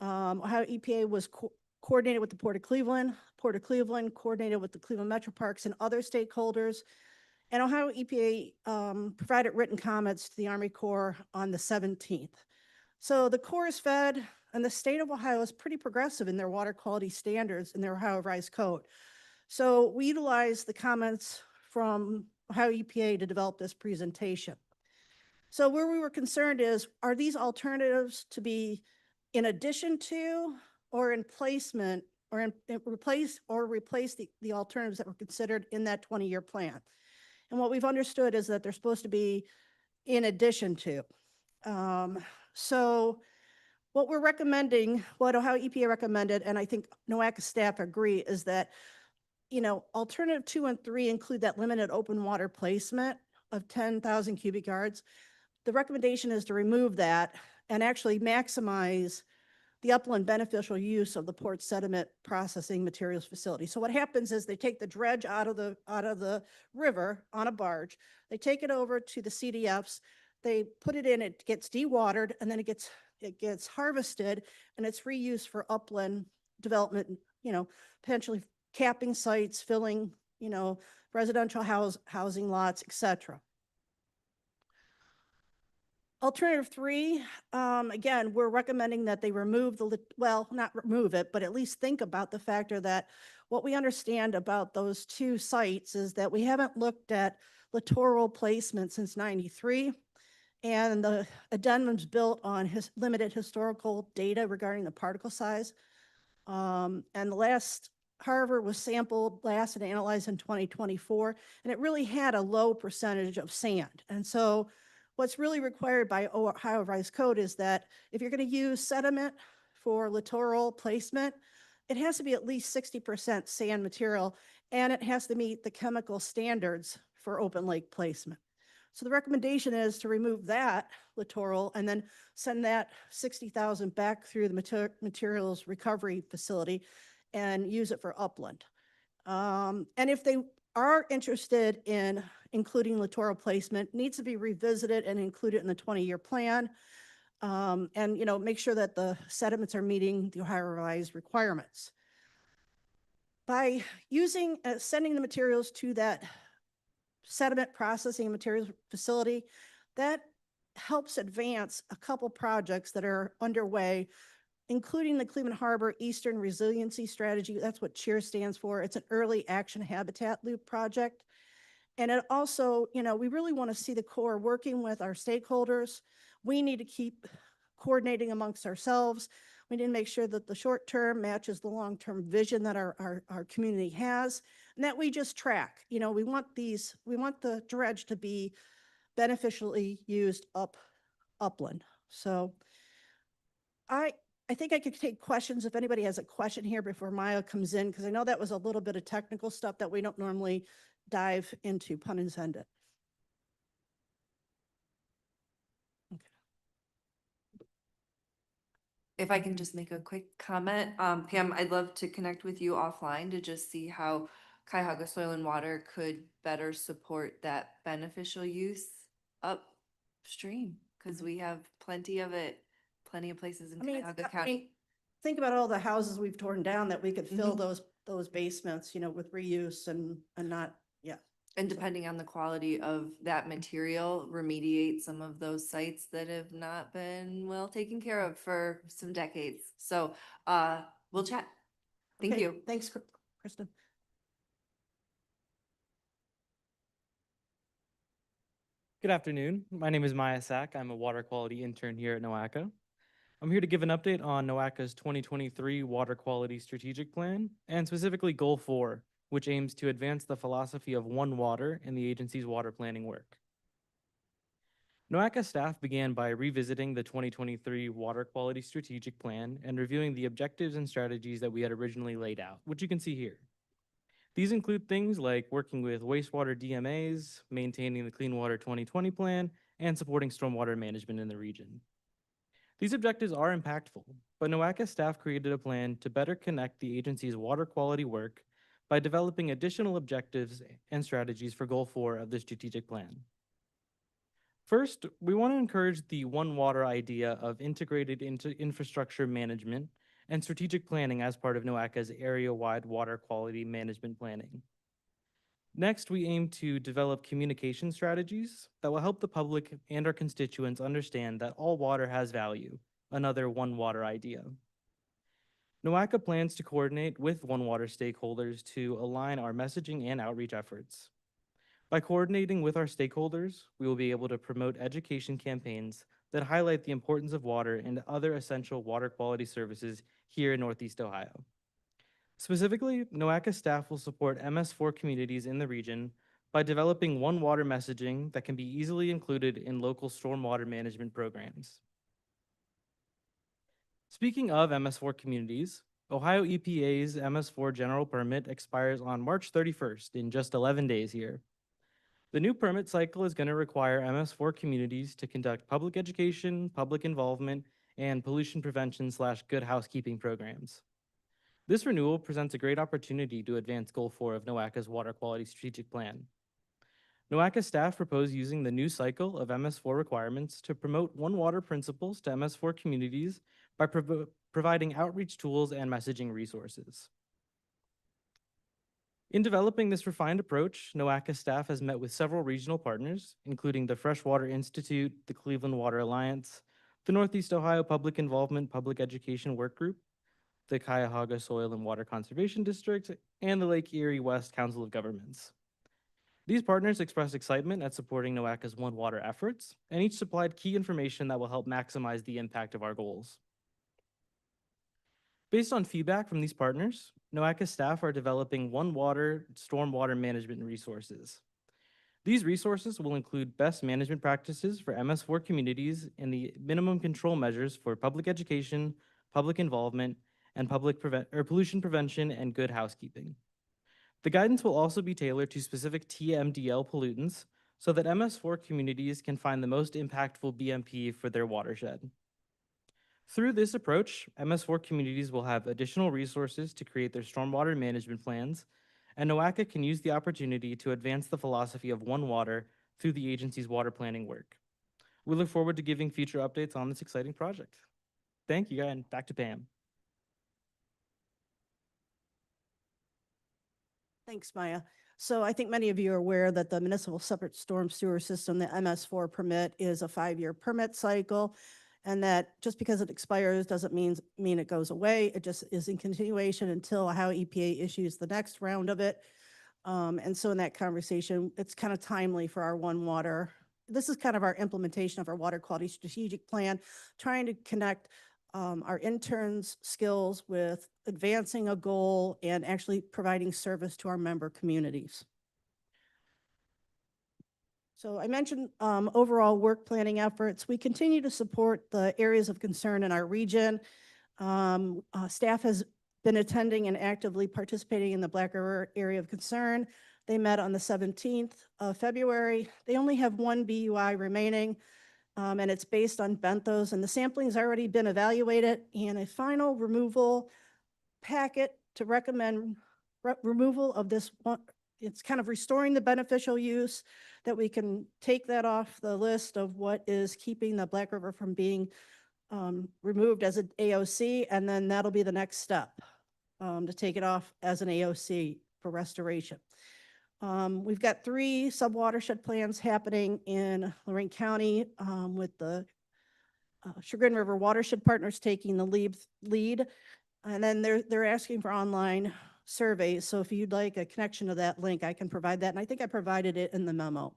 Ohio EPA was coordinated with the Port of Cleveland. Port of Cleveland coordinated with the Cleveland Metro Parks and other stakeholders. And Ohio EPA provided written comments to the Army Corps on the 17th. So the Corps is fed, and the state of Ohio is pretty progressive in their water quality standards in their Ohio Revised Code. So we utilized the comments from Ohio EPA to develop this presentation. So where we were concerned is, are these alternatives to be in addition to or in placement or replace the alternatives that were considered in that 20-year plan? And what we've understood is that they're supposed to be in addition to. So what we're recommending, what Ohio EPA recommended, and I think NOACA staff agree, is that, alternative 2 and 3 include that limited open water placement of 10,000 cubic yards. The recommendation is to remove that and actually maximize the upland beneficial use of the port sediment processing materials facility. So what happens is they take the dredge out of the river on a barge, they take it over to the CDFs, they put it in, it gets dewatered, and then it gets harvested, and it's reused for upland development, potentially capping sites, filling, residential housing lots, etc. Alternative 3, again, we're recommending that they remove not remove it, but at least think about the factor that what we understand about those two sites is that we haven't looked at littoral placement since '93. And the addendum's built on limited historical data regarding the particle size. And the last Harvard was sampled last and analyzed in 2024, and it really had a low percentage of sand. And so what's really required by Ohio Revised Code is that if you're going to use sediment for littoral placement, it has to be at least 60% sand material, and it has to meet the chemical standards for open lake placement. So the recommendation is to remove that littoral and then send that 60,000 back through the materials recovery facility and use it for upland. And if they are interested in including littoral placement, it needs to be revisited and included in the 20-year plan. And make sure that the sediments are meeting the Ohio Revised requirements. By sending the materials to that sediment processing and materials facility, that helps advance a couple projects that are underway, including the Cleveland Harbor Eastern Resiliency Strategy. That's what CHEER stands for. It's an early action habitat loop project. And it also, we really want to see the Corps working with our stakeholders. We need to keep coordinating amongst ourselves. We need to make sure that the short term matches the long-term vision that our community has, and that we just track. We want the dredge to be beneficially used upland. So I I think I could take questions if anybody has a question here before Maya comes in, because I know that was a little bit of technical stuff that we don't normally dive into, pun intended. If I can just make a quick comment, Pam, I'd love to connect with you offline to just see how Cuyahoga Soil and Water could better support that beneficial use upstream, because we have plenty of it, plenty of places in Cuyahoga County. Think about all the houses we've torn down that we could fill Mhm. those basements, with reuse and not, yeah. And depending on the quality of that material, remediate some of those sites that have not been well taken care of for some decades. So we'll chat. Thank Okay, you. Thanks, Kristen. Good afternoon. My name is Maya Sack. I'm a water quality intern here at NOACA. I'm here to give an update on NOACA's 2023 Water Quality Strategic Plan, and specifically Goal 4, which aims to advance the philosophy of one water in the agency's water planning work. NOACA staff began by revisiting the 2023 Water Quality Strategic Plan and reviewing the objectives and strategies that we had originally laid out, which you can see here. These include things like working with wastewater DMAs, maintaining the Clean Water 2020 plan, and supporting stormwater management in the region. These objectives are impactful, but NOACA staff created a plan to better connect the agency's water quality work by developing additional objectives and strategies for Goal 4 of the strategic plan. First, we want to encourage the one water idea of integrated infrastructure management and strategic planning as part of NOACA's area-wide water quality management planning. Next, we aim to develop communication strategies that will help the public and our constituents understand that all water has value, another one water idea. NOACA plans to coordinate with One Water stakeholders to align our messaging and outreach efforts. By coordinating with our stakeholders, we will be able to promote education campaigns that highlight the importance of water and other essential water quality services here in Northeast Ohio. Specifically, NOACA staff will support MS4 communities in the region by developing one water messaging that can be easily included in local stormwater management programs. Speaking of MS4 communities, Ohio EPA's MS4 general permit expires on March 31st in just 11 days here. The new permit cycle is going to require MS4 communities to conduct public education, public involvement, and pollution prevention / good housekeeping programs. This renewal presents a great opportunity to advance Goal 4 of NOACA's Water Quality Strategic Plan. NOACA staff propose using the new cycle of MS4 requirements to promote one water principles to MS4 communities by providing outreach tools and messaging resources. In developing this refined approach, NOACA staff has met with several regional partners, including the Freshwater Institute, the Cleveland Water Alliance, the Northeast Ohio Public Involvement Public Education Work Group, the Cuyahoga Soil and Water Conservation District, and the Lake Erie West Council of Governments. These partners expressed excitement at supporting NOACA's One Water efforts, and each supplied key information that will help maximize the impact of our goals. Based on feedback from these partners, NOACA staff are developing One Water stormwater management resources. These resources will include best management practices for MS4 communities and the minimum control measures for public education, public involvement, and pollution prevention and good housekeeping. The guidance will also be tailored to specific TMDL pollutants so that MS4 communities can find the most impactful BMP for their watershed. Through this approach, MS4 communities will have additional resources to create their stormwater management plans, and NOACA can use the opportunity to advance the philosophy of one water through the agency's water planning work. We look forward to giving future updates on this exciting project. Thank you, and back to Pam. Thanks, Maya. So I think many of you are aware that the municipal separate storm sewer system, the MS4 permit, is a 5-year permit cycle, and that just because it expires doesn't mean it goes away. It just is in continuation until Ohio EPA issues the next round of it. And so in that conversation, it's kind of timely for our One Water. This is kind of our implementation of our water quality strategic plan, trying to connect our interns' skills with advancing a goal and actually providing service to our member communities. So I mentioned overall work planning efforts. We continue to support the areas of concern in our region. Staff has been attending and actively participating in the Black River Area of Concern. They met on the 17th of February. They only have one BUI remaining, and it's based on benthos, and the sampling has already been evaluated, and a final removal packet to recommend removal of this one. It's kind of restoring the beneficial use, that we can take that off the list of what is keeping the Black River from being removed as an AOC, and then that'll be the next step, to take it off as an AOC for restoration. We've got 3 sub-watershed plans happening in Lorraine County, with the Chagrin River Watershed Partners taking the lead. And then they're asking for online surveys. So if you'd like a connection to that link, I can provide that. And I think I provided it in the memo.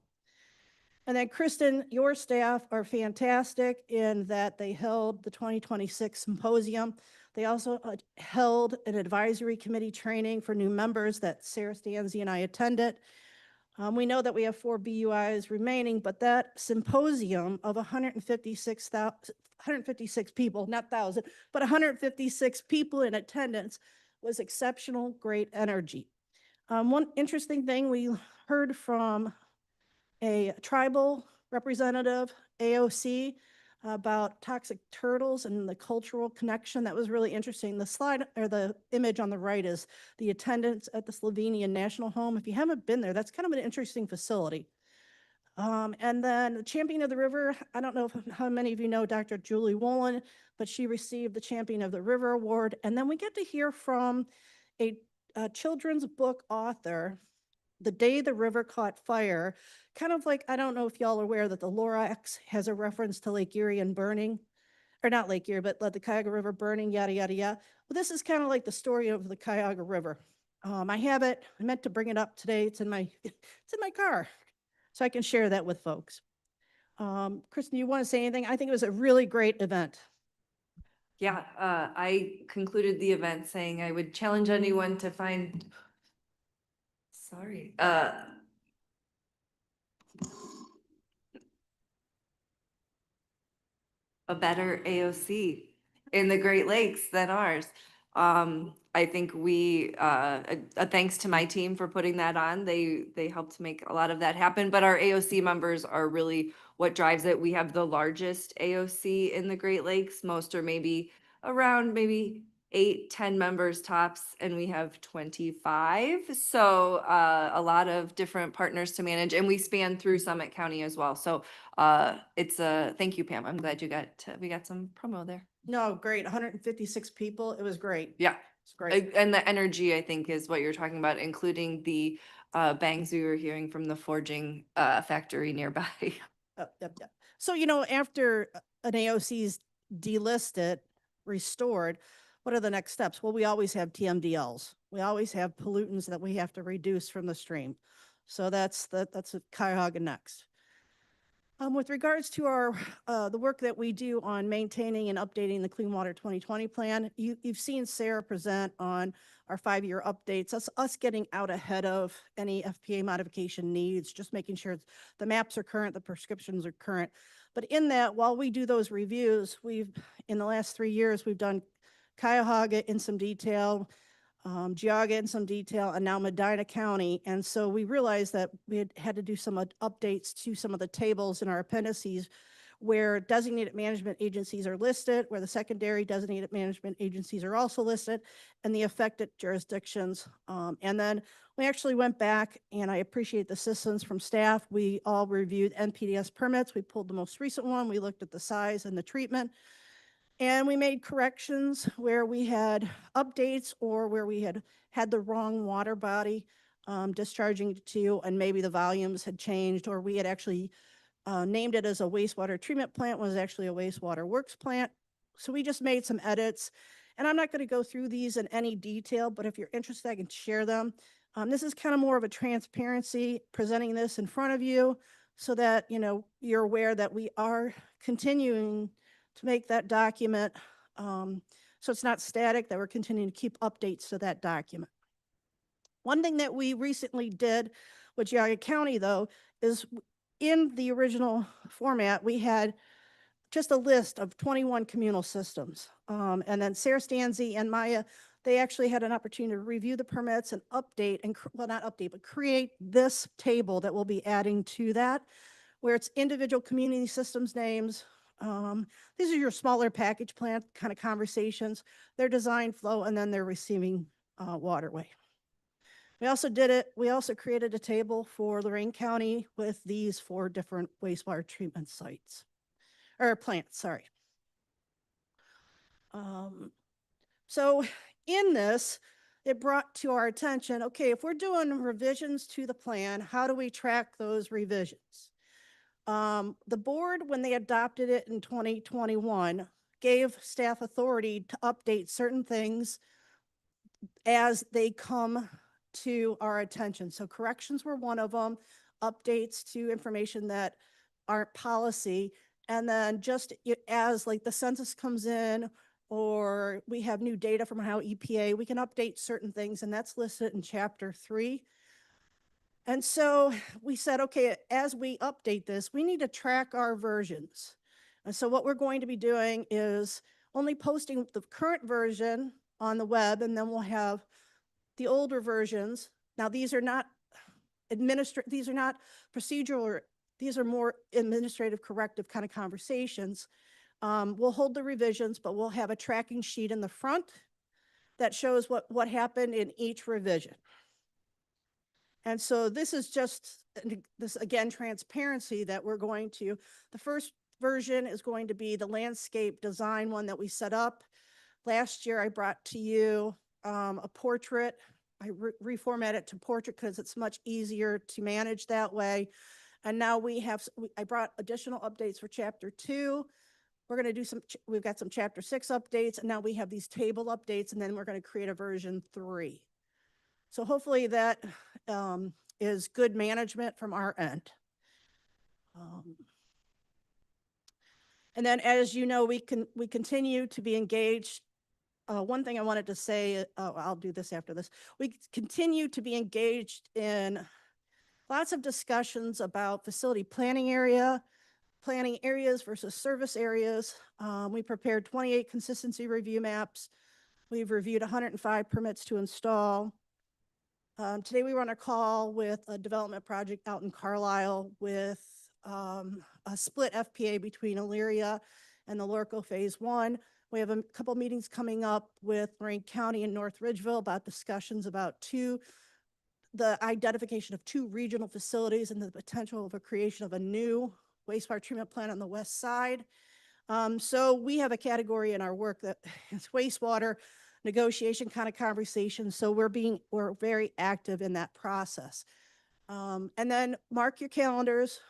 And then Kristen, your staff are fantastic in that they held the 2026 symposium. They also held an advisory committee training for new members that Sarah Stanzi and I attended. We know that we have 4 BUIs remaining, but that symposium of 156 people, not 1,000, but 156 people in attendance was exceptional, great energy. One interesting thing, we heard from a tribal representative, AOC, about toxic turtles and the cultural connection. That was really interesting. The slide or the image on the right is the attendance at the Slovenian National Home. If you haven't been there, that's kind of an interesting facility. And then the Champion of the River, I don't know how many of you know Dr. Julie Wolin, but she received the Champion of the River Award. And then we get to hear from a children's book author, The Day the River Caught Fire, kind of like, I don't know if y'all are aware that the Lorax has a reference to Lake Erie and burning, or not Lake Erie, but the Cuyahoga River burning, yada, yada, yada. Well, this is kind of like the story of the Cuyahoga River. I have it, I meant to bring it up today. It's in my car, so I can share that with folks. Kristen, you want to say anything? I think it was a really great event. Yeah, I concluded the event saying I would challenge anyone to find, sorry, a better AOC in the Great Lakes than ours. I think a thanks to my team for putting that on. They helped make a lot of that happen, but our AOC members are really what drives it. We have the largest AOC in the Great Lakes. Most are maybe around 8, 10 members tops, and we have 25. So a lot of different partners to manage, and we span through Summit County as well. So it's thank you, Pam. I'm glad we got some promo there. No, great, 156 people, it was great. Yeah. It's great. And the energy, I think, is what you're talking about, including the bangs we were hearing from the forging factory nearby. Yep. So, after an AOC's delisted, restored, what are the next steps? Well, we always have TMDLs. We always have pollutants that we have to reduce from the stream. So that's a Cuyahoga next. With regards to our the work that we do on maintaining and updating the Clean Water 2020 plan, you've seen Sarah present on our 5-year updates, us getting out ahead of any FPA modification needs, just making sure the maps are current, the prescriptions are current. But in that, while we do those reviews, in the last 3 years, we've done Cuyahoga in some detail, Geauga in some detail, and now Medina County. And so we realized that we had to do some updates to some of the tables in our appendices where designated management agencies are listed, where the secondary designated management agencies are also listed, and the affected jurisdictions. And then we actually went back, and I appreciate the assistance from staff. We all reviewed NPDES permits. We pulled the most recent one. We looked at the size and the treatment. And we made corrections where we had updates or where we had the wrong water body discharging to, and maybe the volumes had changed, or we had actually named it as a wastewater treatment plant when it was actually a wastewater works plant. So we just made some edits. And I'm not going to go through these in any detail, but if you're interested, I can share them. This is kind of more of a transparency, presenting this in front of you so that you're aware that we are continuing to make that document so it's not static, that we're continuing to keep updates to that document. One thing that we recently did with Geauga County, though, is in the original format, we had just a list of 21 communal systems. And then Sarah Stanzi and Maya, they actually had an opportunity to review the permits and update and, well, not update, but create this table that we'll be adding to that, where it's individual community systems names. These are your smaller package plant kind of conversations, their design flow, and then their receiving waterway. We also created a table for Lorraine County with these 4 different wastewater treatment sites, or plants, sorry. So in this, it brought to our attention, okay, if we're doing revisions to the plan, how do we track those revisions? The board, when they adopted it in 2021, gave staff authority to update certain things as they come to our attention. So corrections were one of them, updates to information that aren't policy. And then just as like the census comes in or we have new data from how EPA, we can update certain things, and that's listed in chapter 3. And so we said, okay, as we update this, we need to track our versions. And so what we're going to be doing is only posting the current version on the web, and then we'll have the older versions. Now, these are not these are not procedural, these are more administrative corrective kind of conversations. We'll hold the revisions, but we'll have a tracking sheet in the front that shows what happened in each revision. And so this is just, this again, transparency that we're going to, the first version is going to be the landscape design one that we set up. Last year, I brought to you a portrait. I reformatted it to portrait because it's much easier to manage that way. And now I brought additional updates for chapter 2. We're going to do we've got some chapter 6 updates, and now we have these table updates, and then we're going to create a version 3. So hopefully that is good management from our end. And then, as you know, we continue to be engaged. One thing I wanted to say, I'll do this after this. We continue to be engaged in lots of discussions about facility planning areas versus service areas. We prepared 28 consistency review maps. We've reviewed 105 permits to install. Today we were on a call with a development project out in Carlisle with a split FPA between Elyria and the Lorco Phase 1. We have a couple meetings coming up with Lorraine County and North Ridgeville about discussions about the identification of 2 regional facilities and the potential of a creation of a new wastewater treatment plant on the west side. So we have a category in our work that is wastewater negotiation kind of conversation. So we're very active in that process. And then mark your calendars.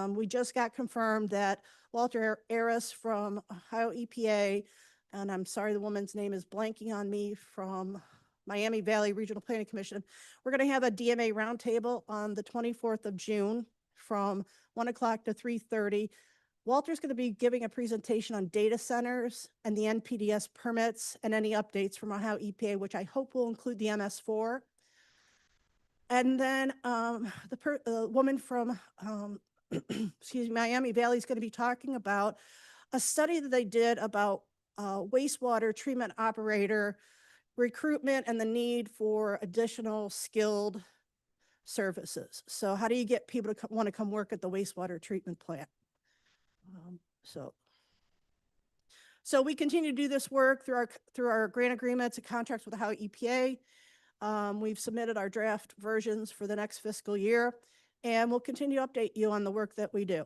We just got confirmed that Walter Aris from Ohio EPA, and I'm sorry, the woman's name is blanking on me, from Miami Valley Regional Planning Commission. We're going to have a DMA roundtable on the 24th of June from 1 o'clock to 3:30. Walter's going to be giving a presentation on data centers and the NPDS permits and any updates from Ohio EPA, which I hope will include the MS4. And then the woman from excuse me, Miami Valley is going to be talking about a study that they did about wastewater treatment operator recruitment and the need for additional skilled services. So how do you get people to want to come work at the wastewater treatment plant? So we continue to do this work through our grant agreements and contracts with the Ohio EPA. We've submitted our draft versions for the next fiscal year, and we'll continue to update you on the work that we do.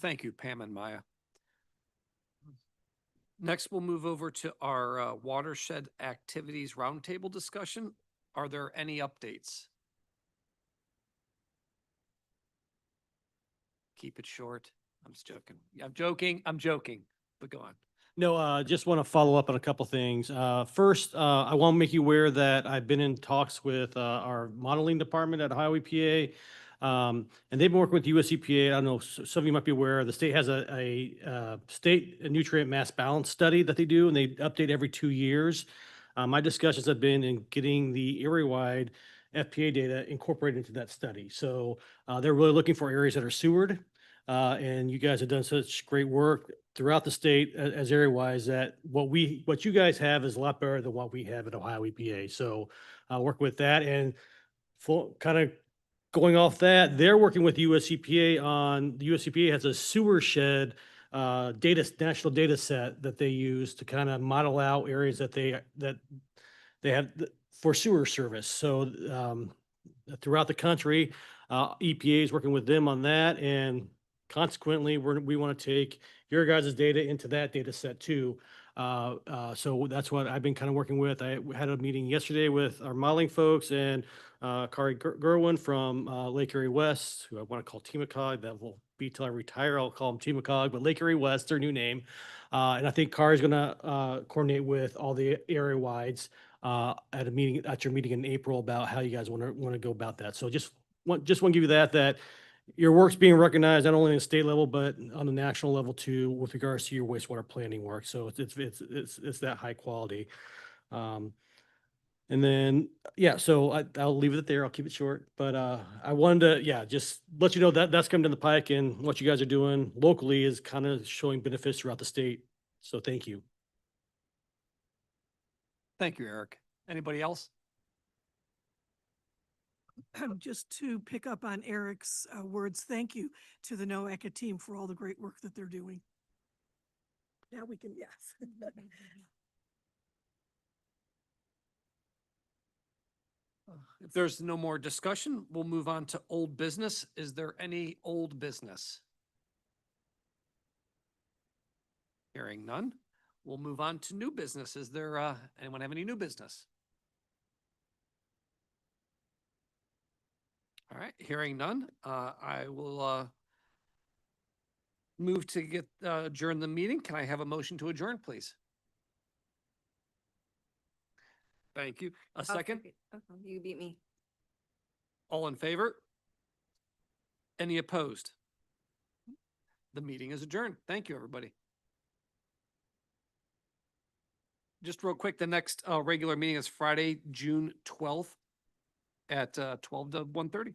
Thank you, Pam and Maya. Next, we'll move over to our watershed activities roundtable discussion. Are there any updates? Keep it short. I'm just joking. I'm joking, but go on. No, just want to follow up on a couple things. First, I want to make you aware that I've been in talks with our modeling department at Ohio EPA, and they've been working with US EPA. I don't know, some of you might be aware, the state has a state nutrient mass balance study that they do, and they update every 2 years. My discussions have been in getting the area-wide FPA data incorporated into that study. So they're really looking for areas that are sewered. And you guys have done such great work throughout the state as area-wise that what you guys have is a lot better than what we have at Ohio EPA. So work with that and kind of going off that, they're working with US EPA on, the US EPA has a sewer shed national data set that they use to kind of model out areas that they have for sewer service. So throughout the country, EPA is working with them on that, and consequently, we want to take your guys' data into that data set too. So that's what I've been kind of working with. I had a meeting yesterday with our modeling folks and Kari Gerwin from Lake Erie West, who I want to call Temacog. That will be till I retire. I'll call them Temacog, but Lake Erie West, their new name. And I think Kari's going to coordinate with all the area wides at your meeting in April about how you guys want to go about that. So just want to give you that your work's being recognized not only in the state level, but on the national level too, with regards to your wastewater planning work. So it's that high quality. And then, yeah, so I'll leave it there. I'll keep it short, but I wanted to, just let you know that that's coming down the pike, and what you guys are doing locally is kind of showing benefits throughout the state. So thank you. Thank you, Eric. Anybody else? Just to pick up on Eric's words, thank you to the NOACA team for all the great work that they're doing. Now we can, yes. If there's no more discussion, we'll move on to old business. Is there any old business? Hearing none, we'll move on to new business. Is there anyone have any new business? All right, hearing none, I will move to adjourn the meeting. Can I have a motion to adjourn, please? Thank you. A second? You beat me. All in favor? Any opposed? The meeting is adjourned. Thank you, everybody. Just real quick, the next regular meeting is Friday, June 12th at 12 to 1:30.